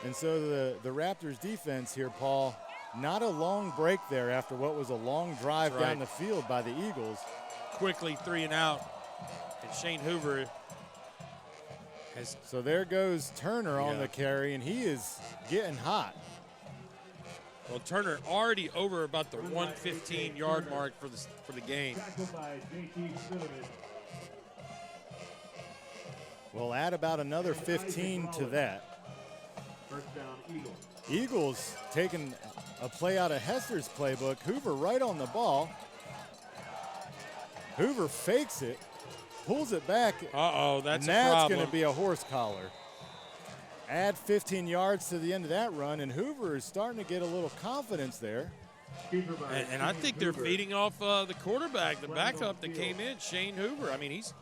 And so the Raptors defense here, Paul, not a long break there after what was a long drive down the field by the Eagles. Quickly 3 and out, and Shane Hoover has. So there goes Turner on the carry, and he is getting hot. Well, Turner already over about the 115-yard mark for the game. We'll add about another 15 to that. First down, Eagles. Eagles taking a play out of Hester's playbook. Hoover right on the ball. Hoover fakes it, pulls it back. Uh-oh, that's a problem. That's going to be a horse collar. Add 15 yards to the end of that run, and Hoover is starting to get a little confidence there. And I think they're feeding off the quarterback, the backup that came in, Shane Hoover. I mean, he's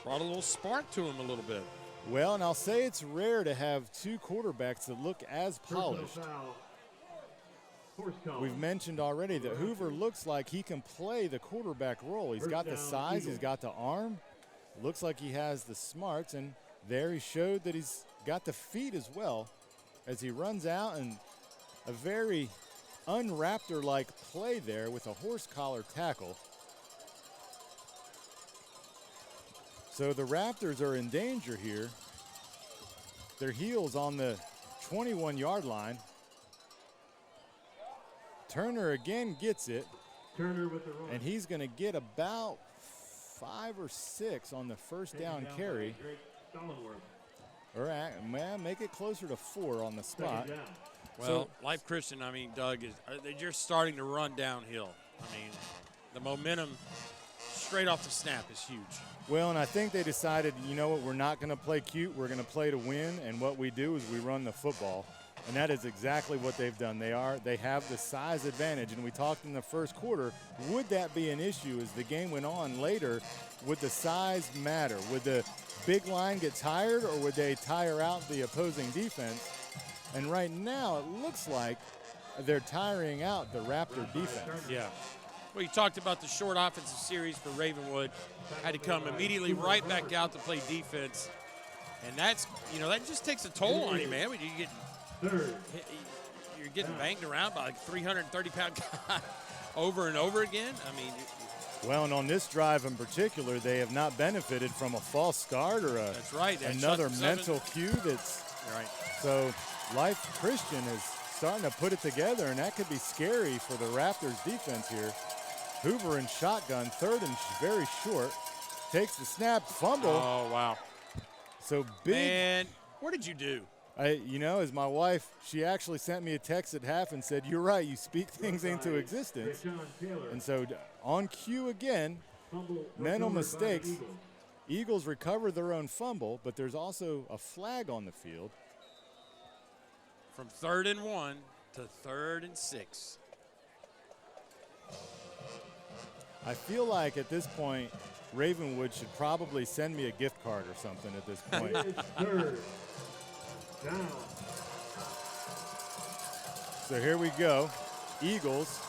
brought a little spark to him a little bit. Well, and I'll say it's rare to have 2 quarterbacks that look as polished. We've mentioned already that Hoover looks like he can play the quarterback role. He's got the size, he's got the arm, looks like he has the smarts, and there he showed that he's got the feet as well as he runs out, and a very un-Raptor-like play there with a horse collar tackle. So the Raptors are in danger here. Their heels on the 21-yard line. Turner again gets it. Turner with the run. And he's going to get about 5 or 6 on the first down carry. All right, man, make it closer to 4 on the spot. Well, Life Christian, I mean, Doug, they're just starting to run downhill. I mean, the momentum straight off the snap is huge. Well, and I think they decided, you know what, we're not going to play cute. We're going to play to win, and what we do is we run the football. And that is exactly what they've done. They have the size advantage, and we talked in the first quarter, would that be an issue as the game went on later? Would the size matter? Would the big line get tired, or would they tire out the opposing defense? And right now it looks like they're tiring out the Raptor defense. Yeah. Well, you talked about the short offensive series for Ravenwood. Had to come immediately right back out to play defense. And that's, that just takes a toll on you, man. When you get you're getting banged around by like 330-pound guy over and over again. I mean, well, and on this drive in particular, they have not benefited from a false start or that's right. another mental cue that's right. So Life Christian is starting to put it together, and that could be scary for the Raptors defense here. Hoover in shotgun, third and very short. Takes the snap, fumble. Oh, wow. So big. Man, what did you do? As my wife, she actually sent me a text at half and said, "You're right, you speak things into existence." And so on cue again, mental mistakes. Eagles recover their own fumble, but there's also a flag on the field. From 3rd and 1 to 3rd and 6. I feel like at this point, Ravenwood should probably send me a gift card or something at this point. Third down. So here we go. Eagles.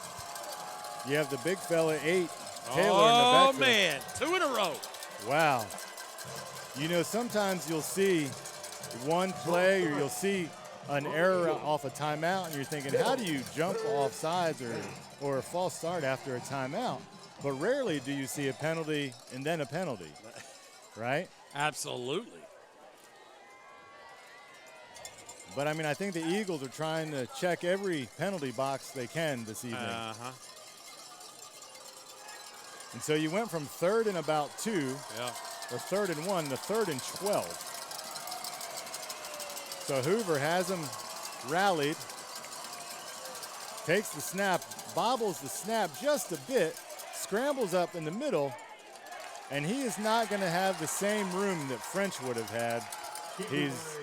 You have the big fella, 8, Taylor Oh, in the backfield. man, 2 in a row. Wow. Sometimes you'll see one play or you'll see an error off a timeout, and you're thinking, how do you jump off sides or a false start after a timeout? But rarely do you see a penalty and then a penalty, right? Absolutely. But, I think the Eagles are trying to check every penalty box they can this evening. Uh-huh. And so you went from 3rd and about 2, Yeah. or 3rd and 1 to 3rd and 12. So Hoover has him rallied, takes the snap, bobbles the snap just a bit, scrambles up in the middle, and he is not going to have the same room that French would have had. He's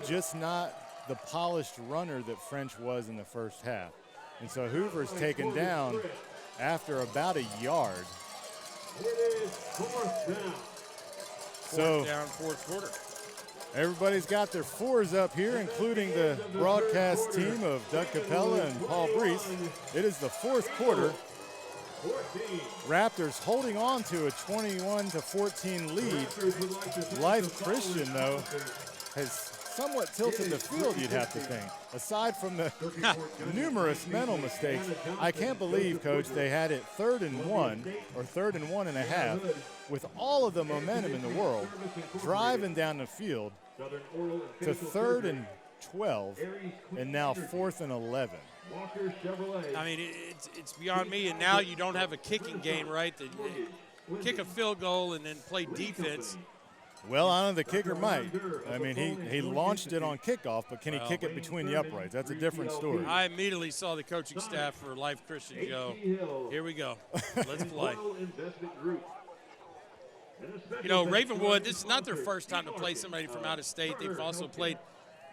just not the polished runner that French was in the first half. And so Hoover's taken down after about a yard. It is 4th down. So Down 4th quarter. everybody's got their 4s up here, including the broadcast team of Doug Capella and Paul Breece. It is the 4th quarter. 14. Raptors holding on to a 21-14 lead. Life Christian, though, has somewhat tilted the field, you'd have to think. Aside from the numerous mental mistakes, I can't believe, Coach, they had it 3rd and 1 or 3rd and 1.5 with all of the momentum in the world, driving down the field to 3rd and 12 and now 4th and 11. Walker Chevrolet. I mean, it's beyond me, and now you don't have a kicking game, right? Kick a field goal and then play defense. Well, I don't know, the kicker might. He launched it on kickoff, but can he kick it between the uprights? That's a different story. I immediately saw the coaching staff for Life Christian Joe. Here we go. Let's play. Ravenwood, this is not their first time to play somebody from out of state. They've also played,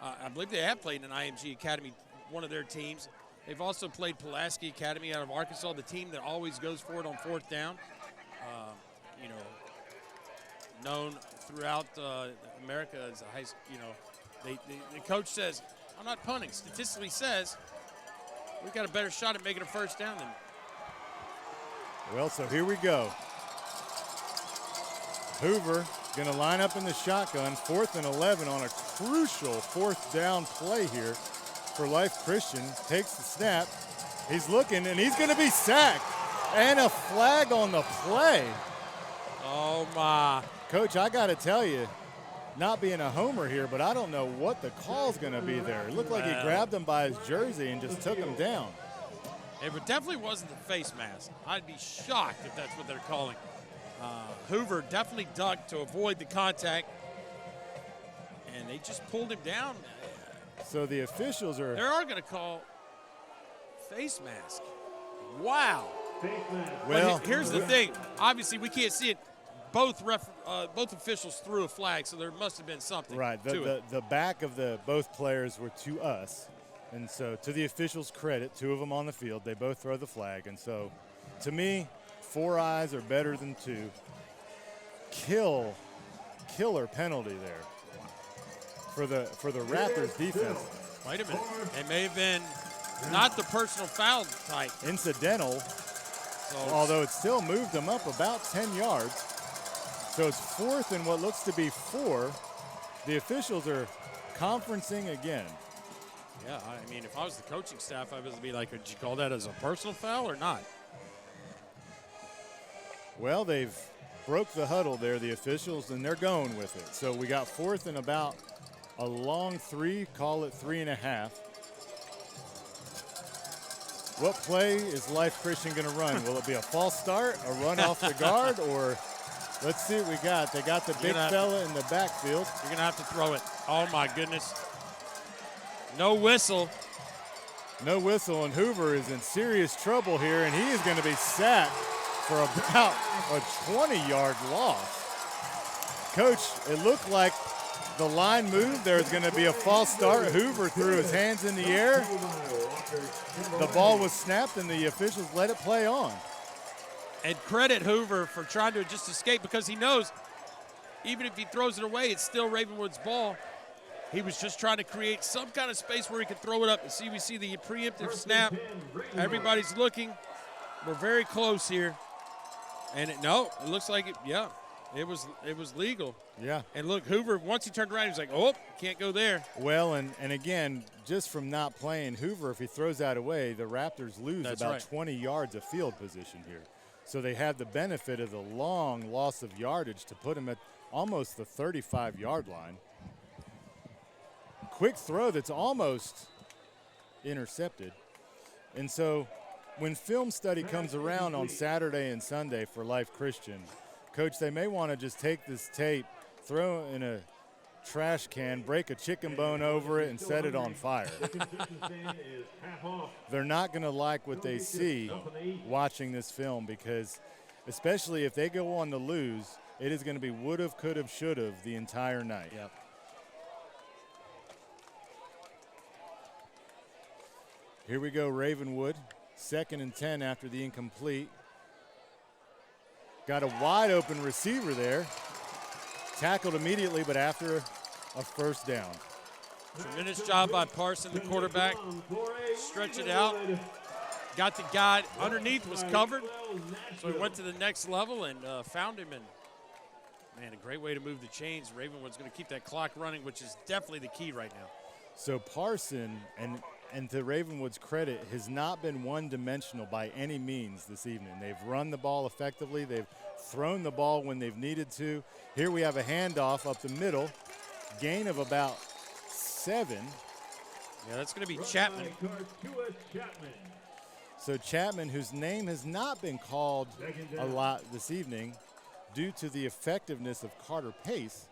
I believe they have played in IMG Academy, one of their teams. They've also played Pulaski Academy out of Arkansas, the team that always goes for it on 4th down. Known throughout America as a high school, the coach says, I'm not punting. Statistically says, we've got a better shot at making a 1st down than. Well, so here we go. Hoover going to line up in the shotgun, 4th and 11 on a crucial 4th down play here for Life Christian. Takes the snap. He's looking, and he's going to be sacked. And a flag on the play. Oh, my. Coach, I got to tell you, not being a homer here, but I don't know what the call's going to be there. It looked like he grabbed him by his jersey and just took him down. It definitely wasn't the face mask. I'd be shocked if that's what they're calling. Hoover definitely ducked to avoid the contact, and they just pulled him down. So the officials are. They are going to call face mask. Wow. Well, here's the thing. Obviously, we can't see it. Both officials threw a flag, so there must have been something. Right. The back of both players were to us. And so to the officials' credit, 2 of them on the field, they both throw the flag. And so to me, 4 eyes are better than 2. Killer penalty there for the Raptors defense. Wait a minute. It may have been not the personal foul type. Incidental, although it still moved them up about 10 yards. So it's 4th and what looks to be 4. The officials are conferencing again. Yeah, I mean, if I was the coaching staff, I would be like, would you call that as a personal foul or not? Well, they've broke the huddle there, the officials, and they're going with it. So we got 4th and about a long 3, call it 3.5. What play is Life Christian going to run? Will it be a false start, a run off the guard, or let's see what we got. They got the big fella in the backfield. You're going to have to throw it. Oh, my goodness. No whistle. No whistle, and Hoover is in serious trouble here, and he is going to be sacked for about a 20-yard loss. Coach, it looked like the line moved. There's going to be a false start. Hoover threw his hands in the air. The ball was snapped, and the officials let it play on. And credit Hoover for trying to just escape, because he knows even if he throws it away, it's still Ravenwood's ball. He was just trying to create some kind of space where he could throw it up. And we see the preemptive snap. Everybody's looking. We're very close here. And it looks like it was legal. Yeah. And look, Hoover, once he turned around, he was like, oh, can't go there. Well, and again, just from not playing, Hoover, if he throws that away, the Raptors lose about 20 yards of field position here. So they have the benefit of the long loss of yardage to put him at almost the 35-yard line. Quick throw that's almost intercepted. And so when film study comes around on Saturday and Sunday for Life Christian, Coach, they may want to just take this tape, throw it in a trash can, break a chicken bone over it, and set it on fire. They're not going to like what they see watching this film, because especially if they go on to lose, it is going to be would've, could've, should've the entire night. Yep. Here we go, Ravenwood. 2nd and 10 after the incomplete. Got a wide open receiver there. Tackled immediately, but after a first down. Tremendous job by Parson, the quarterback. Stretch it out. Got the guy underneath, was covered. So he went to the next level and found him. And, man, a great way to move the chains. Ravenwood's going to keep that clock running, which is definitely the key right now. So Parson, and to Ravenwood's credit, has not been one-dimensional by any means this evening. They've run the ball effectively. They've thrown the ball when they've needed to. Here we have a handoff up the middle. Gain of about 7. Yeah, that's going to be Chapman. So Chapman, whose name has not been called a lot this evening due to the effectiveness of Carter Pace.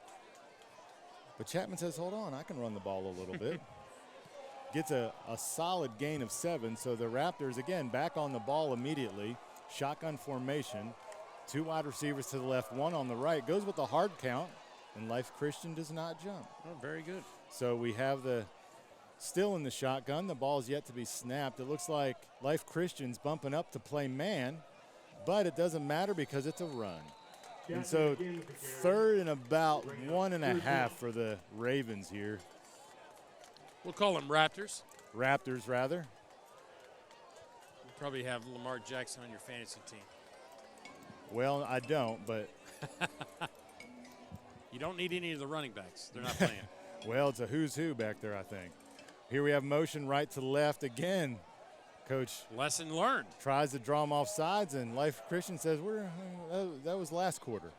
But Chapman says, hold on, I can run the ball a little bit. Gets a solid gain of 7. So the Raptors, again, back on the ball immediately. Shotgun formation. 2 wide receivers to the left, 1 on the right. Goes with the hard count, and Life Christian does not jump. Oh, very good. So we have still in the shotgun. The ball is yet to be snapped. It looks like Life Christian's bumping up to play man, but it doesn't matter because it's a run. And so 3rd and about 1.5 for the Ravens here. We'll call them Raptors. Raptors, rather. You probably have Lamar Jackson on your fantasy team. Well, I don't, but. You don't need any of the running backs. They're not playing. Well, it's a who's who back there, I think. Here we have motion right to left again. Coach. Lesson learned. Tries to draw them off sides, and Life Christian says, that was last quarter.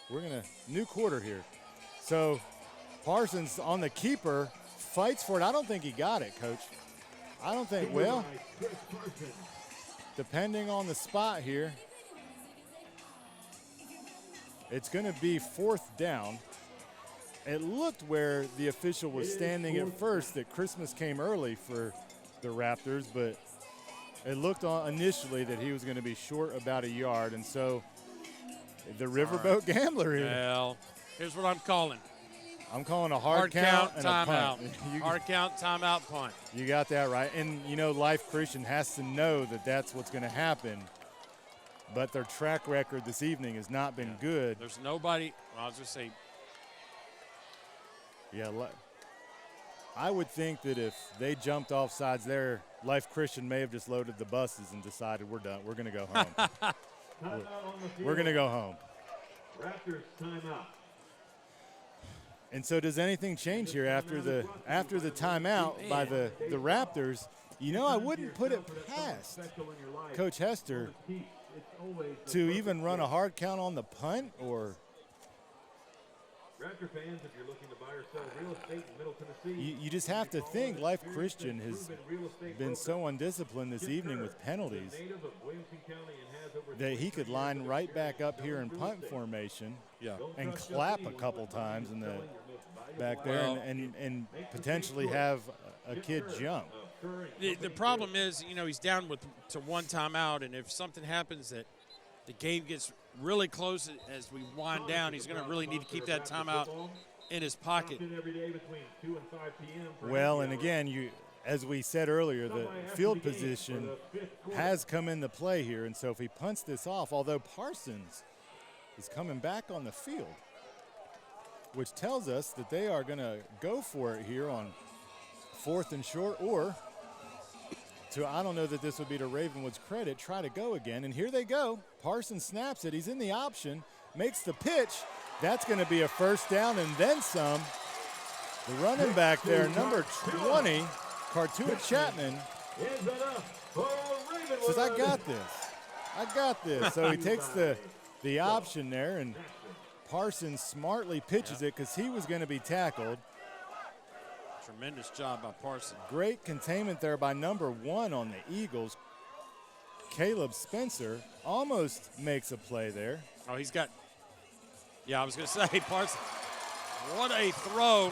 We're going to, new quarter here. So Parsons on the keeper, fights for it. I don't think he got it, Coach. I don't think, well, depending on the spot here, it's going to be 4th down. It looked where the official was standing at first that Christmas came early for the Raptors, but it looked initially that he was going to be short about a yard, and so the Riverboat Gambler here. Well, here's what I'm calling. I'm calling a hard count and timeout. a punt. Hard count, timeout, punt. You got that right. And, Life Christian has to know that that's what's going to happen. But their track record this evening has not been good. There's nobody, I was going to say. Yeah, I would think that if they jumped off sides there, Life Christian may have just loaded the buses and decided we're done. We're going to go home. We're going to go home. Raptors timeout. And so does anything change here after the timeout by the Raptors? You know, I wouldn't put it past Coach Hester to even run a hard count on the punt or Raptor fans, if you're looking to buy or sell real estate in Middle Tennessee, you just have to think Life Christian has been so undisciplined this evening with penalties that he could line right back up here in punt formation and clap a couple times in the back there and potentially have a kid jump. The problem is, you know, he's down to one timeout, and if something happens that the game gets really close as we wind down, he's going to really need to keep that timeout in his pocket. Well, and again, as we said earlier, the field position has come into play here, and so if he punts this off, although Parsons is coming back on the field, which tells us that they are going to go for it here on 4th and short, or I don't know that this would be to Ravenwood's credit, try to go again. And here they go. Parsons snaps it. He's in the option, makes the pitch. That's going to be a first down and then some. The running back there, number 20, Cartua Chapman, says, I got this. So he takes the option there, and Parsons smartly pitches it because he was going to be tackled. Tremendous job by Parsons. Great containment there by number 1 on the Eagles. Caleb Spencer almost makes a play there. Oh, he's got – yeah, I was going to say, Parsons, what a throw.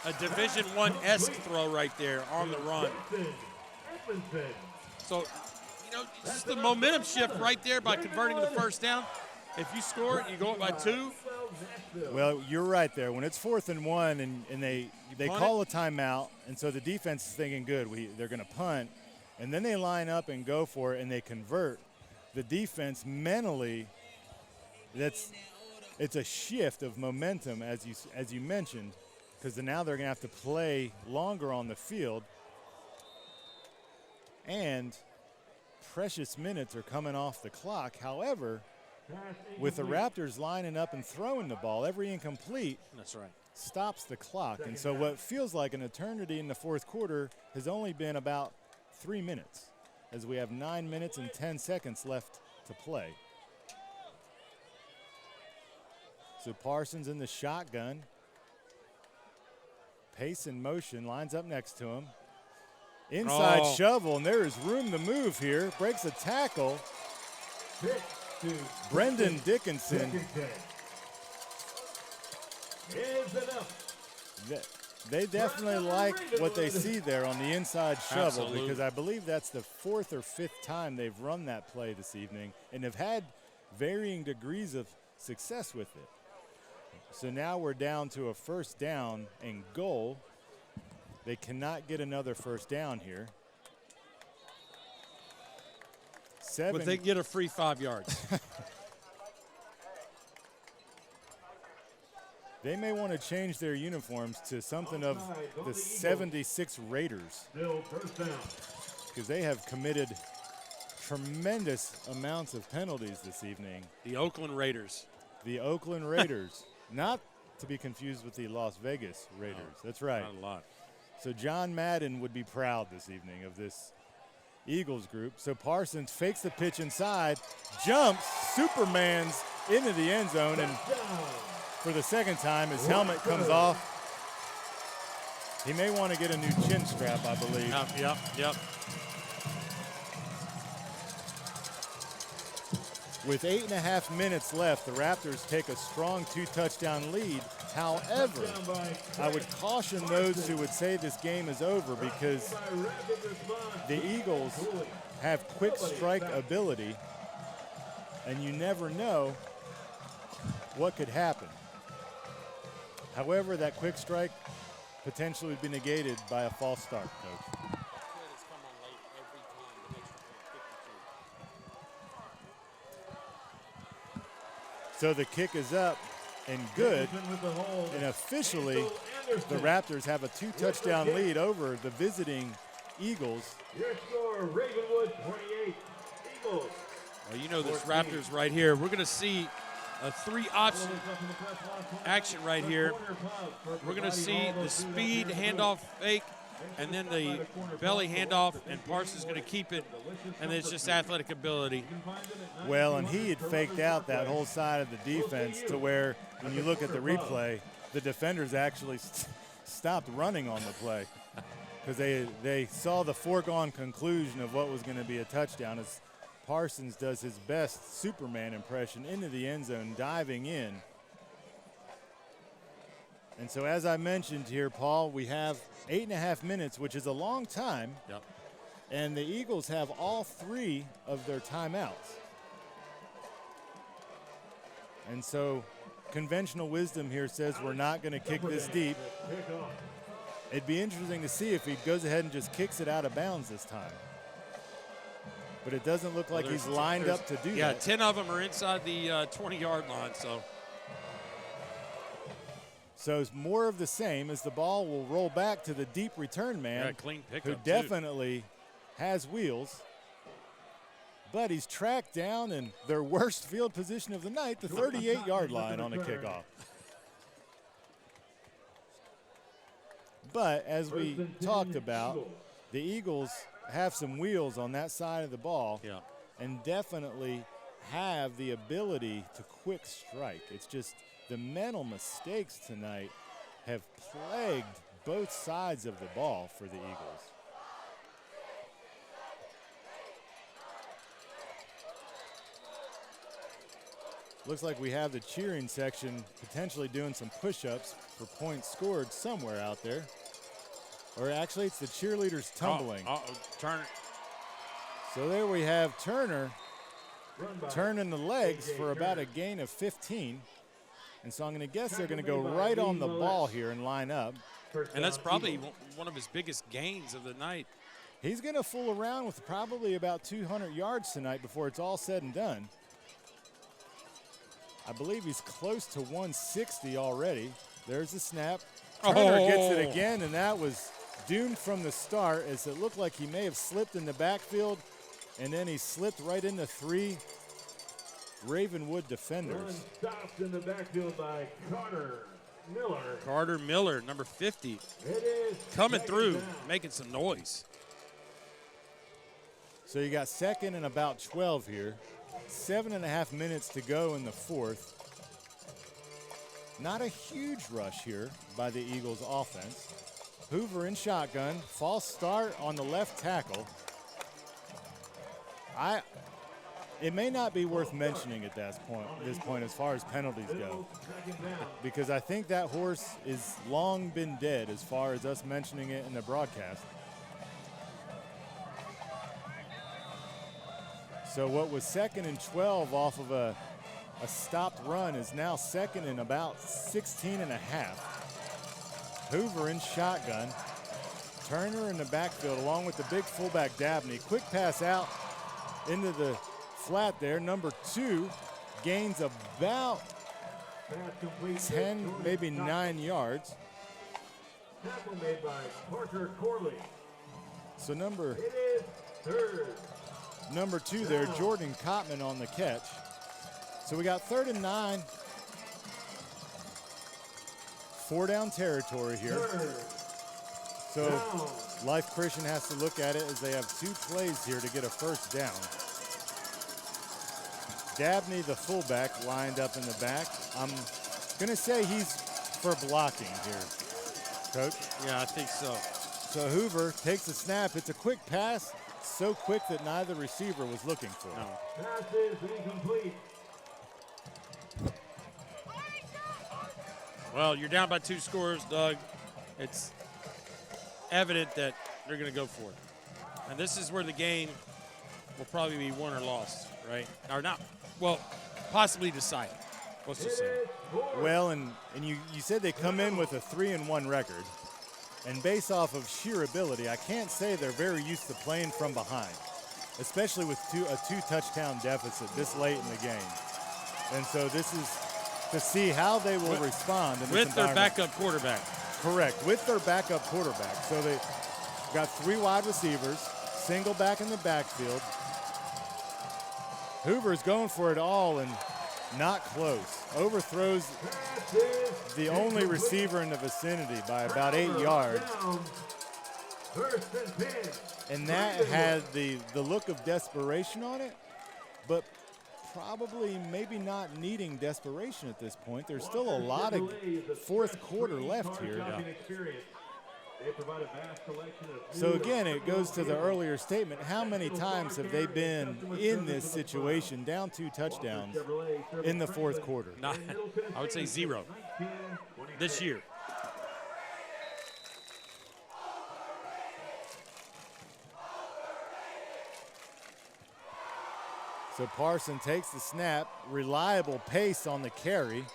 A Division I-esque throw right there on the run. So, you know, just the momentum shift right there by converting the first down. If you score it, you go up by 2. Well, you're right there. When it's 4th and 1 and they call a timeout, and so the defense is thinking, good, they're going to punt, and then they line up and go for it and they convert. The defense mentally, it's a shift of momentum, as you mentioned, because now they're going to have to play longer on the field, and precious minutes are coming off the clock. However, with the Raptors lining up and throwing the ball, every incomplete stops the clock. And so what feels like an eternity in the fourth quarter has only been about 3 minutes, as we have 9 minutes and 10 seconds left to play. So Parsons in the shotgun. Pace in motion, lines up next to him. Inside shovel, and there is room to move here. Breaks a tackle. Brendan Dickinson. They definitely like what they see there on the inside shovel, because I believe that's the 4th or 5th time they've run that play this evening and have had varying degrees of success with it. So now we're down to a first down and goal. They cannot get another first down here. But they get a free 5 yards. They may want to change their uniforms to something of the 76 Raiders, because they have committed tremendous amounts of penalties this evening. The Oakland Raiders. The Oakland Raiders. Not to be confused with the Las Vegas Raiders. No, that's right. Not a lot. So John Madden would be proud this evening of this Eagles group. So Parsons fakes the pitch inside, jumps, Supermans into the end zone, and for the second time his helmet comes off. He may want to get a new chin strap, I believe. Yep. With 8.5 minutes left, the Raptors take a strong 2-touchdown lead. However, I would caution those who would say this game is over, because the Eagles have quick strike ability, and you never know what could happen. However, that quick strike potentially would be negated by a false start, Coach. So the kick is up and good, and officially the Raptors have a 2-touchdown lead over the visiting Eagles. Your score, Ravenwood 28, Eagles. Well, you know this Raptors right here. We're going to see a three-option action right here. We're going to see the speed handoff fake, and then the belly handoff, and Parsons going to keep it, and it's just athletic ability. Well, and he had faked out that whole side of the defense to where, when you look at the replay, the defenders actually stopped running on the play because they saw the foregone conclusion of what was going to be a touchdown as Parsons does his best Superman impression into the end zone, diving in. And so as I mentioned here, Paul, we have 8.5 minutes, which is a long time. Yep. And the Eagles have all 3 of their timeouts. And so conventional wisdom here says we're not going to kick this deep. It'd be interesting to see if he goes ahead and just kicks it out of bounds this time. But it doesn't look like he's lined up to do that. Yeah, 10 of them are inside the 20-yard line, so. So it's more of the same as the ball will roll back to the deep return man, Yeah, clean pickup, who definitely has wheels. But he's tracked down in their worst field position of the night, the 38-yard line on a kickoff. But as we talked about, the Eagles have some wheels on that side of the ball, yeah, and definitely have the ability to quick strike. It's just the mental mistakes tonight have plagued both sides of the ball for the Eagles. Looks like we have the cheering section potentially doing some push-ups for points scored somewhere out there. Or actually, it's the cheerleaders tumbling. Turner. So there we have Turner turning the legs for about a gain of 15. And so I'm going to guess they're going to go right on the ball here and line up. And that's probably one of his biggest gains of the night. He's going to fool around with probably about 200 yards tonight before it's all said and done. I believe he's close to 160 already. There's the snap. Turner gets it again, and that was doomed from the start as it looked like he may have slipped in the backfield, and then he slipped right into 3 Ravenwood defenders. Stopped in the backfield by Carter Miller. Carter Miller, number 50, It is coming second through, down. making some noise. So you got second and about 12 here. 7.5 minutes to go in the fourth. Not a huge rush here by the Eagles offense. Hoover in shotgun, false start on the left tackle. It may not be worth mentioning at this point as far as penalties go, because I think that horse is long been dead as far as us mentioning it in the broadcast. So what was second and 12 off of a stopped run is now second and about 16 and a half. Hoover in shotgun. Turner in the backfield along with the big fullback Dabney. Quick pass out into the flat there. Number 2 gains about 10, maybe 9 yards. Tackle made by Parker Corley. So number It is third. Number 2 there, Jordan Cotman on the catch. So we got 3rd and 9. 4 down territory here. So Life Christian has to look at it as they have 2 plays here to get a first down. Dabney, the fullback, lined up in the back. I'm going to say he's for blocking here, Coach. Yeah, I think so. So Hoover takes the snap. It's a quick pass. So quick that neither receiver was looking for it. No. Pass is incomplete. Well, you're down by 2 scores, Doug. It's evident that they're going to go for it. And this is where the game will probably be won or lost, right? Or not. Well, possibly decided. Let's just say. Well, and you said they come in with a 3-1 record. And based off of sheer ability, I can't say they're very used to playing from behind, especially with a 2-touchdown deficit this late in the game. And so this is to see how they will respond in this with their environment. backup quarterback. Correct, with their backup quarterback. So they got 3 wide receivers, single back in the backfield. Hoover's going for it all, and Not close. Overthrows the only receiver in the vicinity by about 8 yards. And that had the look of desperation on it, but probably maybe not needing desperation at this point. There's still a lot of fourth quarter left here. So again, it goes to the earlier statement. How many times have they been in this situation, down 2 touchdowns in the fourth quarter? I would say 0 this year. So Parson takes the snap, reliable pace on the carry,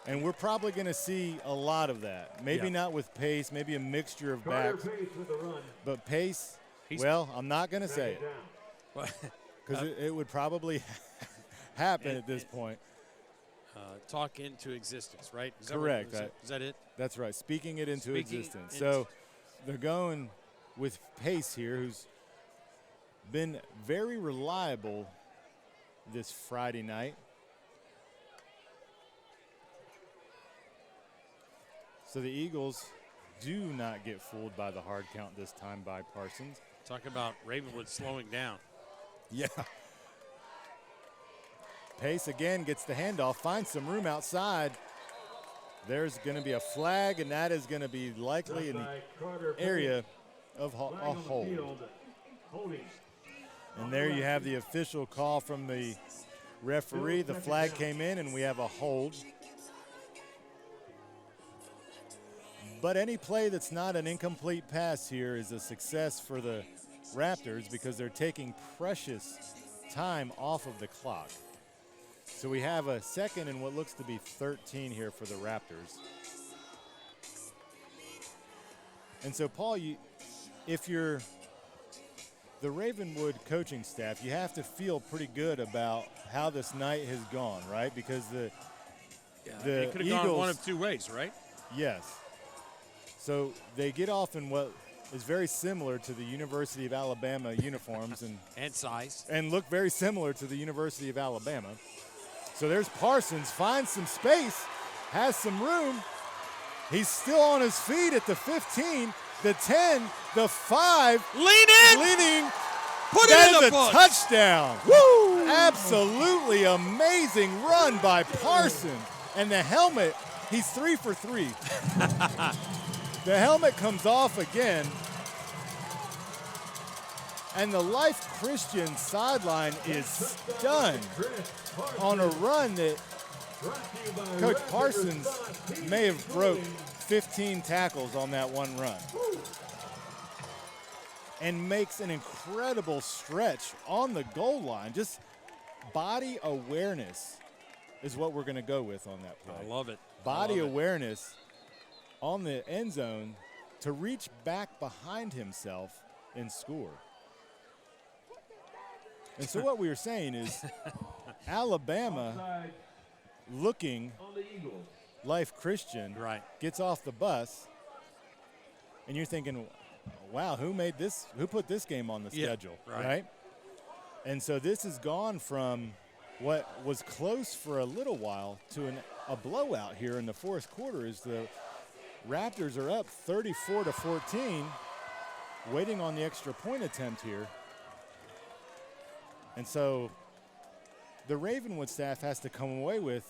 and we're probably going to see a lot of that. Maybe not with pace, maybe a mixture of backs, but pace, well, I'm not going to say it because it would probably happen at this point. Talk into existence, right? Correct. Is that it? That's right, speaking it into existence. So they're going with Pace here, who's been very reliable this Friday night. So the Eagles do not get fooled by the hard count this time by Parsons. Talk about Ravenwood slowing down. Yeah. Pace again gets the handoff, finds some room outside. There's going to be a flag, and that is going to be likely in the area of a hold. And there you have the official call from the referee. The flag came in, and we have a hold. But any play that's not an incomplete pass here is a success for the Raptors because they're taking precious time off of the clock. So we have a second and what looks to be 13 here for the Raptors. And so, Paul, if you're the Ravenwood coaching staff, you have to feel pretty good about how this night has gone, right? Because the it could have Eagles, gone one of 2 ways, right? Yes. So they get off in what is very similar to the University of Alabama uniforms and size. And look very similar to the University of Alabama. So there's Parsons, finds some space, has some room. He's still on his feet at the 15, the 10, the 5. Leaning. Put it in the books. Touchdown. Woo! Absolutely amazing run by Parsons. And the helmet, he's 3 for 3. The helmet comes off again. And the Life Christian sideline is stunned on a run that Coach Parsons may have broke 15 tackles on that one run. And makes an incredible stretch on the goal line. Just body awareness is what we're going to go with on that play. I love it. Body awareness on the end zone to reach back behind himself and score. And so what we were saying is Alabama looking Life Christian gets off the bus, and you're thinking, wow, who put this game on the schedule, right? And so this has gone from what was close for a little while to a blowout here in the fourth quarter as the Raptors are up 34-14, waiting on the extra point attempt here. And so the Ravenwood staff has to come away with,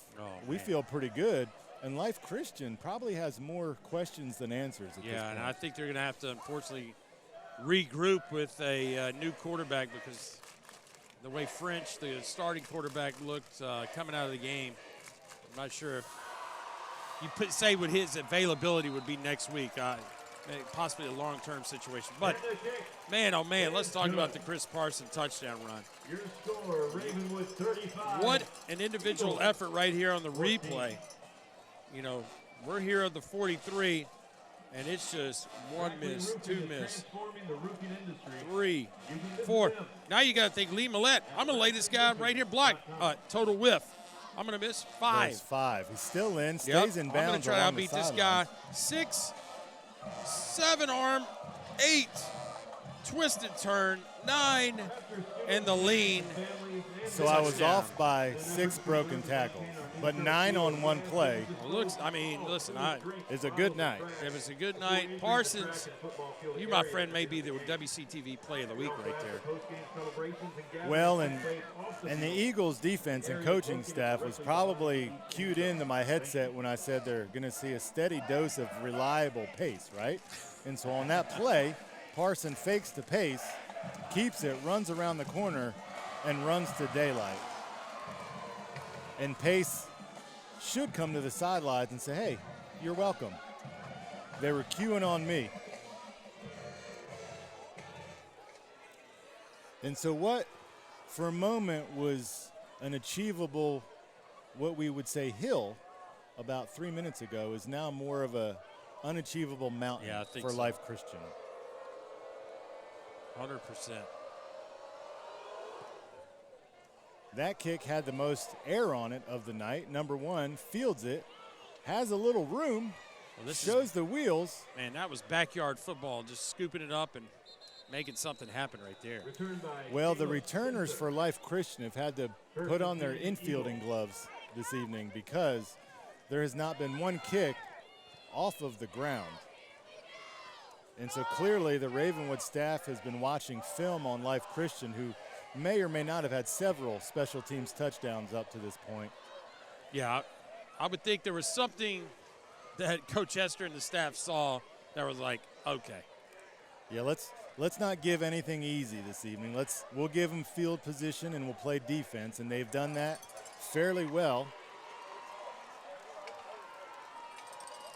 we feel pretty good. And Life Christian probably has more questions than answers at this point. And I think they're going to have to, unfortunately, regroup with a new quarterback because the way French, the starting quarterback, looked coming out of the game, I'm not sure if you say what his availability would be next week. Possibly a long-term situation. But, man, oh, man, let's talk about the Chris Parsons touchdown run. Your score, Ravenwood 35. What an individual effort right here on the replay. You know, we're here at the 43, and it's just 1 miss, 2 miss, 3, 4. Now you got to think Lee Millette. I'm going to lay this guy right here block. Total whiff. I'm going to miss 5. There's 5. He's still in, stays in bounds. I'm going to try to outbeat this guy. 6, 7 arm, 8. twisted turn, 9, and the lean. So I was Touchdown. off by 6 broken tackles, but 9 on one play Listen, is a good night. if it's a good night, Parsons, you, my friend, may be the WCTV play of the week right there. Well, and the Eagles' defense and coaching staff was probably cued into my headset when I said they're going to see a steady dose of reliable pace, right? And so on that play, Parson fakes the pace, keeps it, runs around the corner, and runs to daylight. And Pace should come to the sidelines and say, hey, you're welcome. They were queuing on me. And so what, for a moment, was an achievable, what we would say, hill about 3 minutes ago is now more of a unachievable mountain for Life Christian. 100%. That kick had the most air on it of the night. Number one, fields it, has a little room, shows the wheels. Man, that was backyard football, just scooping it up and making something happen right there. Well, the returners for Life Christian have had to put on their infielding gloves this evening because there has not been one kick off of the ground. And so clearly the Ravenwood staff has been watching film on Life Christian, who may or may not have had several special teams touchdowns up to this point. Yeah, I would think there was something that Coach Hester and the staff saw that was like, okay. Yeah, let's not give anything easy this evening. We'll give them field position and we'll play defense, and they've done that fairly well.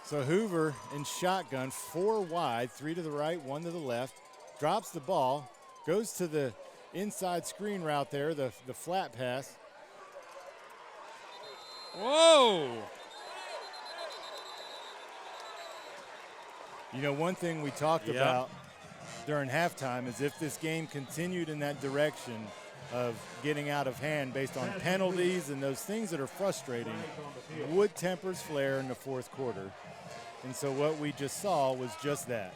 So Hoover in shotgun, 4 wide, 3 to the right, 1 to the left, drops the ball, goes to the inside screen route there, the flat pass. Whoa! You know, one thing we talked about during halftime is if this game continued in that direction of getting out of hand based on penalties and those things that are frustrating, would tempers flare in the fourth quarter. And so what we just saw was just that.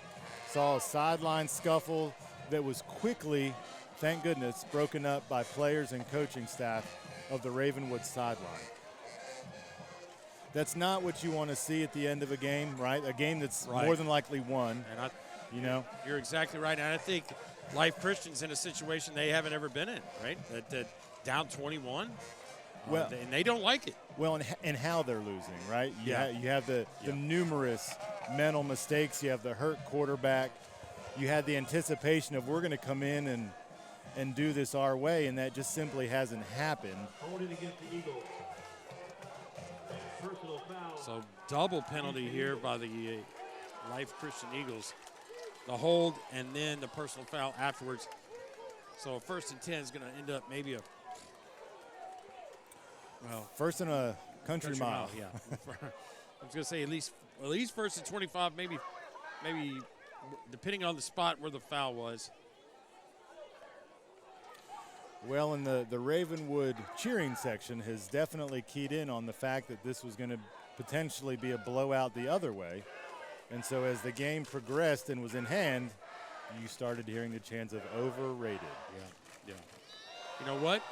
Saw a sideline scuffle that was quickly, thank goodness, broken up by players and coaching staff of the Ravenwood sideline. That's not what you want to see at the end of a game, right? A game that's more than likely won. And you're exactly right. And I think Life Christian's in a situation they haven't ever been in, right? That down 21. Well, and they don't like it. Well, and how they're losing, right? You have the numerous mental mistakes. You have the hurt quarterback. You had the anticipation of we're going to come in and do this our way, and that just simply hasn't happened. Holding against the Eagles. Personal foul. So double penalty here by the Life Christian Eagles. The hold and then the personal foul afterwards. So 1st and 10 is going to end up maybe first in a country mile. Yeah. I was going to say at least 1st and 25, maybe depending on the spot where the foul was. Well, and the Ravenwood cheering section has definitely keyed in on the fact that this was going to potentially be a blowout the other way. And so as the game progressed and was in hand, you started hearing the chants of overrated. Yeah. You know what?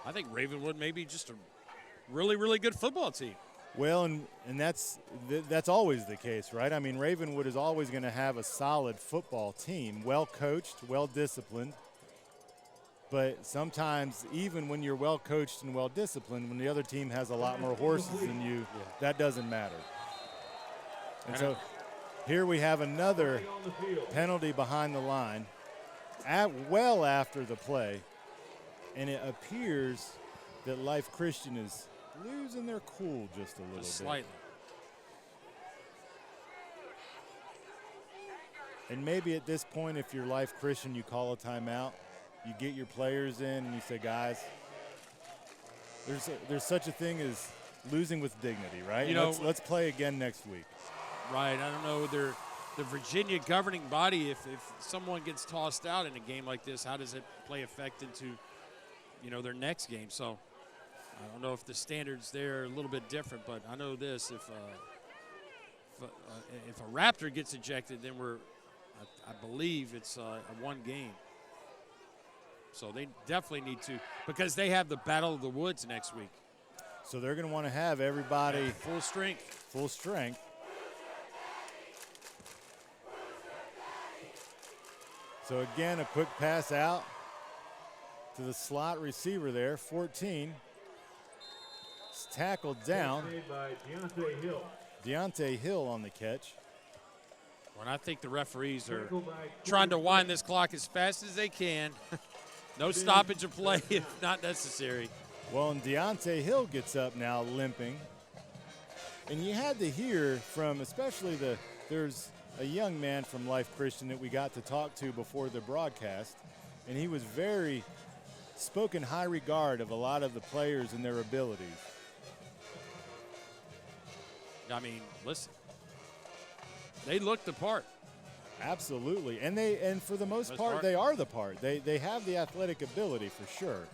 I think Ravenwood may be just a really, really good football team. Well, and that's always the case, right? I mean, Ravenwood is always going to have a solid football team, well coached, well disciplined. But sometimes, even when you're well coached and well disciplined, when the other team has a lot more horses than you, that doesn't matter. And so here we have another penalty behind the line, well after the play, and it appears that Life Christian is losing their cool just a little bit. Slightly. And maybe at this point, if you're Life Christian, you call a timeout. You get your players in and you say, guys, there's such a thing as losing with dignity, right? Let's play again next week. Right. I don't know. The Virginia governing body, if someone gets tossed out in a game like this, how does it play effect into, their next game? So I don't know if the standards there are a little bit different, but I know this: if a Raptor gets ejected, then we're I believe it's a one game. So they definitely need to, because they have the Battle of the Woods next week. So they're going to want to have everybody Full strength. full strength. So again, a quick pass out to the slot receiver there, 14. It's tackled down. Made by Deontay Hill. Deontay Hill on the catch. When I think the referees are trying to wind this clock as fast as they can. No stoppage of play if not necessary. Well, and Deontay Hill gets up now limping. And you had to hear from, especially there's a young man from Life Christian that we got to talk to before the broadcast, and he was spoke in high regard of a lot of the players and their abilities. I mean, listen, they look the part. Absolutely, and for the most part, they are the part. They have the athletic ability for sure.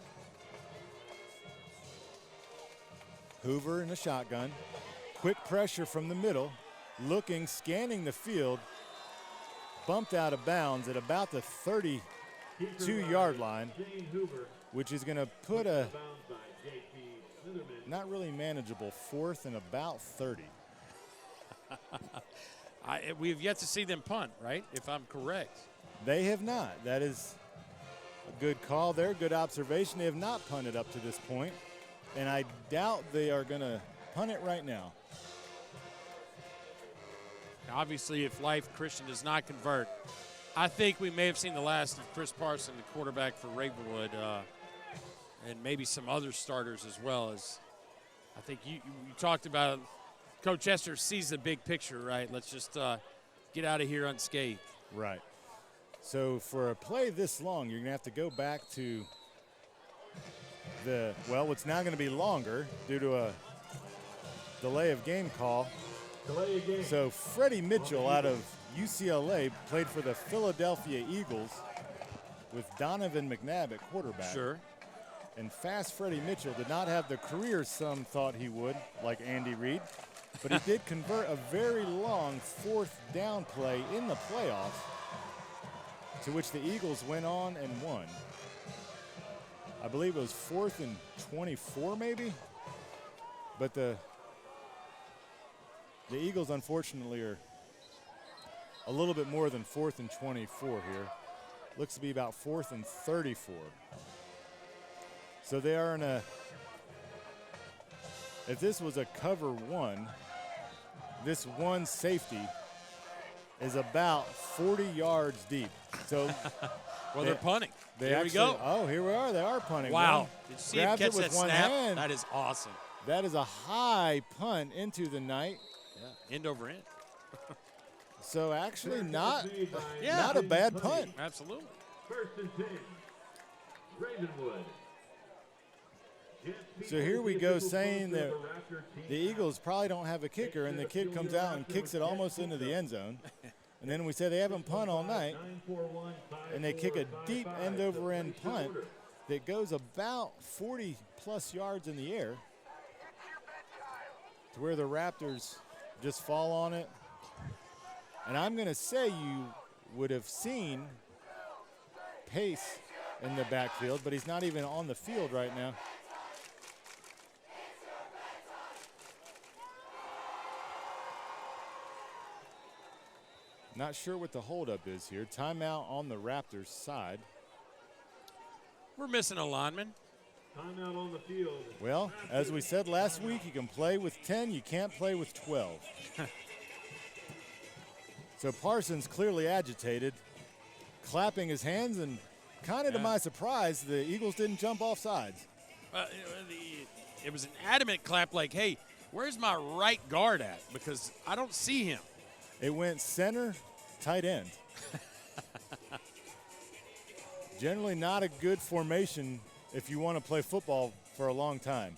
Hoover in the shotgun, quick pressure from the middle, looking, scanning the field, bumped out of bounds at about the 32-yard line, which is going to put a not really manageable 4th and about 30. We have yet to see them punt, right, if I'm correct? They have not. That is a good call there, good observation. They have not punted up to this point, and I doubt they are going to punt it right now. Obviously, if Life Christian does not convert, I think we may have seen the last of Chris Parson, the quarterback for Ravenwood, and maybe some other starters as well. As I think you talked about, Coach Hester sees the big picture, right? Let's just get out of here unscathed. Right. So for a play this long, you're going to have to go back to what's now going to be longer due to a delay of game call. So Freddie Mitchell out of UCLA played for the Philadelphia Eagles with Donovan McNabb at quarterback. Sure. And fast Freddie Mitchell did not have the career some thought he would, like Andy Reid, but he did convert a very long 4th down play in the playoffs, to which the Eagles went on and won. I believe it was 4th and 24 maybe, but the Eagles, unfortunately, are a little bit more than 4th and 24 here. Looks to be about 4th and 34. So they are in a, if this was a cover 1, this one safety is about 40 yards deep. So well, they're punting. Here we go. Oh, here we are. They are punting. Wow. One Did you see him catch that snap? Hand. That is awesome. That is a high punt into the night. Yeah, end over end. So actually not a bad punt. Absolutely. 1st and 10. Ravenwood. So here we go saying that the Eagles probably don't have a kicker, and the kid comes out and kicks it almost into the end zone. And then we say they haven't punt all night, and they kick a deep end-over-end punt that goes about 40-plus yards in the air to where the Raptors just fall on it. And I'm going to say you would have seen Pace in the backfield, but he's not even on the field right now. Not sure what the holdup is here. Timeout on the Raptors side. We're missing a lineman. Timeout on the field. Well, as we said last week, you can play with 10, you can't play with 12. So Parsons clearly agitated, clapping his hands, and kind of to my surprise, the Eagles didn't jump off sides. It was an adamant clap like, hey, where's my right guard at? Because I don't see him. It went center, tight end. Generally not a good formation if you want to play football for a long time.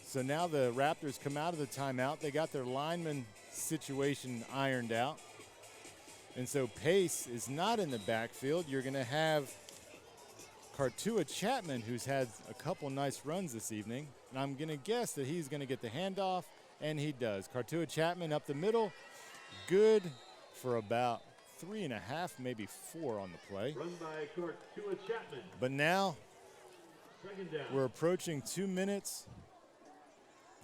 So now the Raptors come out of the timeout. They got their lineman situation ironed out. And so Pace is not in the backfield. You're going to have Cartua Chapman, who's had a couple nice runs this evening. And I'm going to guess that he's going to get the handoff, and he does. Cartua Chapman up the middle. Good for about 3.5, maybe 4 on the play. Run by court to a Chapman. But now Second down. we're approaching 2 minutes.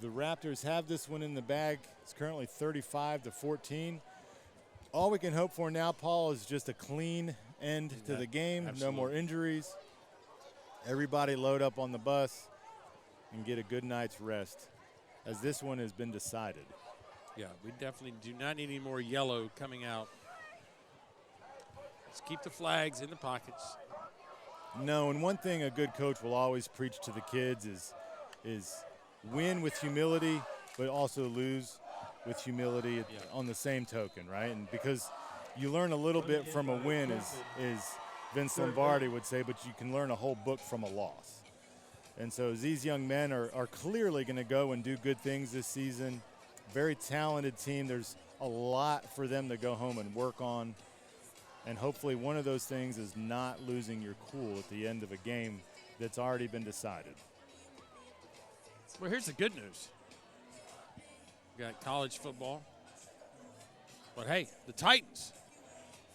The Raptors have this one in the bag. It's currently 35-14. All we can hope for now, Paul, is just a clean end to the game. Absolutely. No more injuries. Everybody load up on the bus and get a good night's rest, as this one has been decided. Yeah, we definitely do not need any more yellow coming out. Let's keep the flags in the pockets. No, and one thing a good coach will always preach to the kids is win with humility, but also lose with humility on the same token, right? And because you learn a little bit from a win, as Vince Lombardi would say, but you can learn a whole book from a loss. And so these young men are clearly going to go and do good things this season. Very talented team. There's a lot for them to go home and work on. And hopefully one of those things is not losing your cool at the end of a game that's already been decided. Well, here's the good news. We got college football. But, hey, the Titans.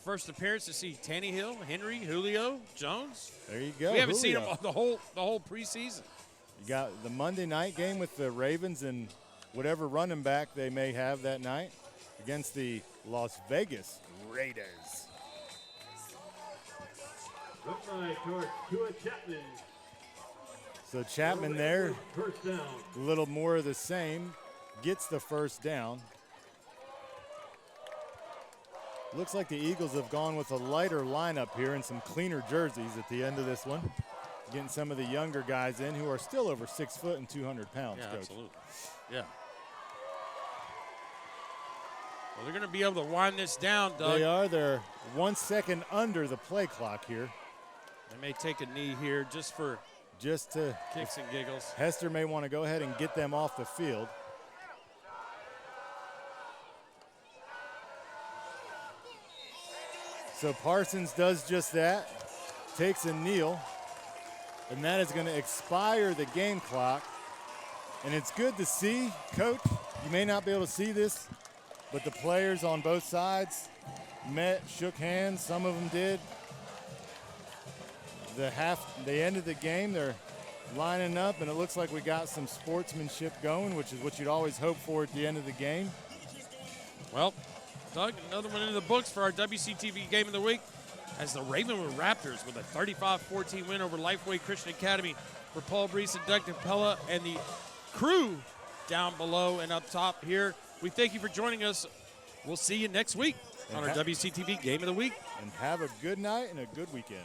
First appearance to see Tannehill, Henry, Julio, Jones. There you go. We haven't Julio. seen them the whole preseason. You got the Monday night game with the Ravens and whatever running back they may have that night against the Las Vegas Raiders. Run by court to a Chapman. So Chapman there, First down. a little more of the same, gets the first down. Looks like the Eagles have gone with a lighter lineup here and some cleaner jerseys at the end of this one. Getting some of the younger guys in who are still over 6 foot and 200 pounds, Yeah, Coach. absolutely. Yeah. Well, they're going to be able to wind this down, Doug. They are. They're 1 second under the play clock here. They may take a knee here just for Just to, kicks and giggles. Hester may want to go ahead and get them off the field. So Parsons does just that, takes a kneel, and that is going to expire the game clock. And it's good to see, Coach, you may not be able to see this, but the players on both sides met, shook hands, some of them did. The end of the game, they're lining up, and it looks like we got some sportsmanship going, which is what you'd always hope for at the end of the game. Well, Doug, another one in the books for our WCTV Game of the Week as the Ravenwood Raptors with a 35-14 win over Lifeway Christian Academy for Paul Breece and Doug Capella and the crew down below and up top here. We thank you for joining us. We'll see you next week on our WCTV Game of the Week. And have a good night and a good weekend.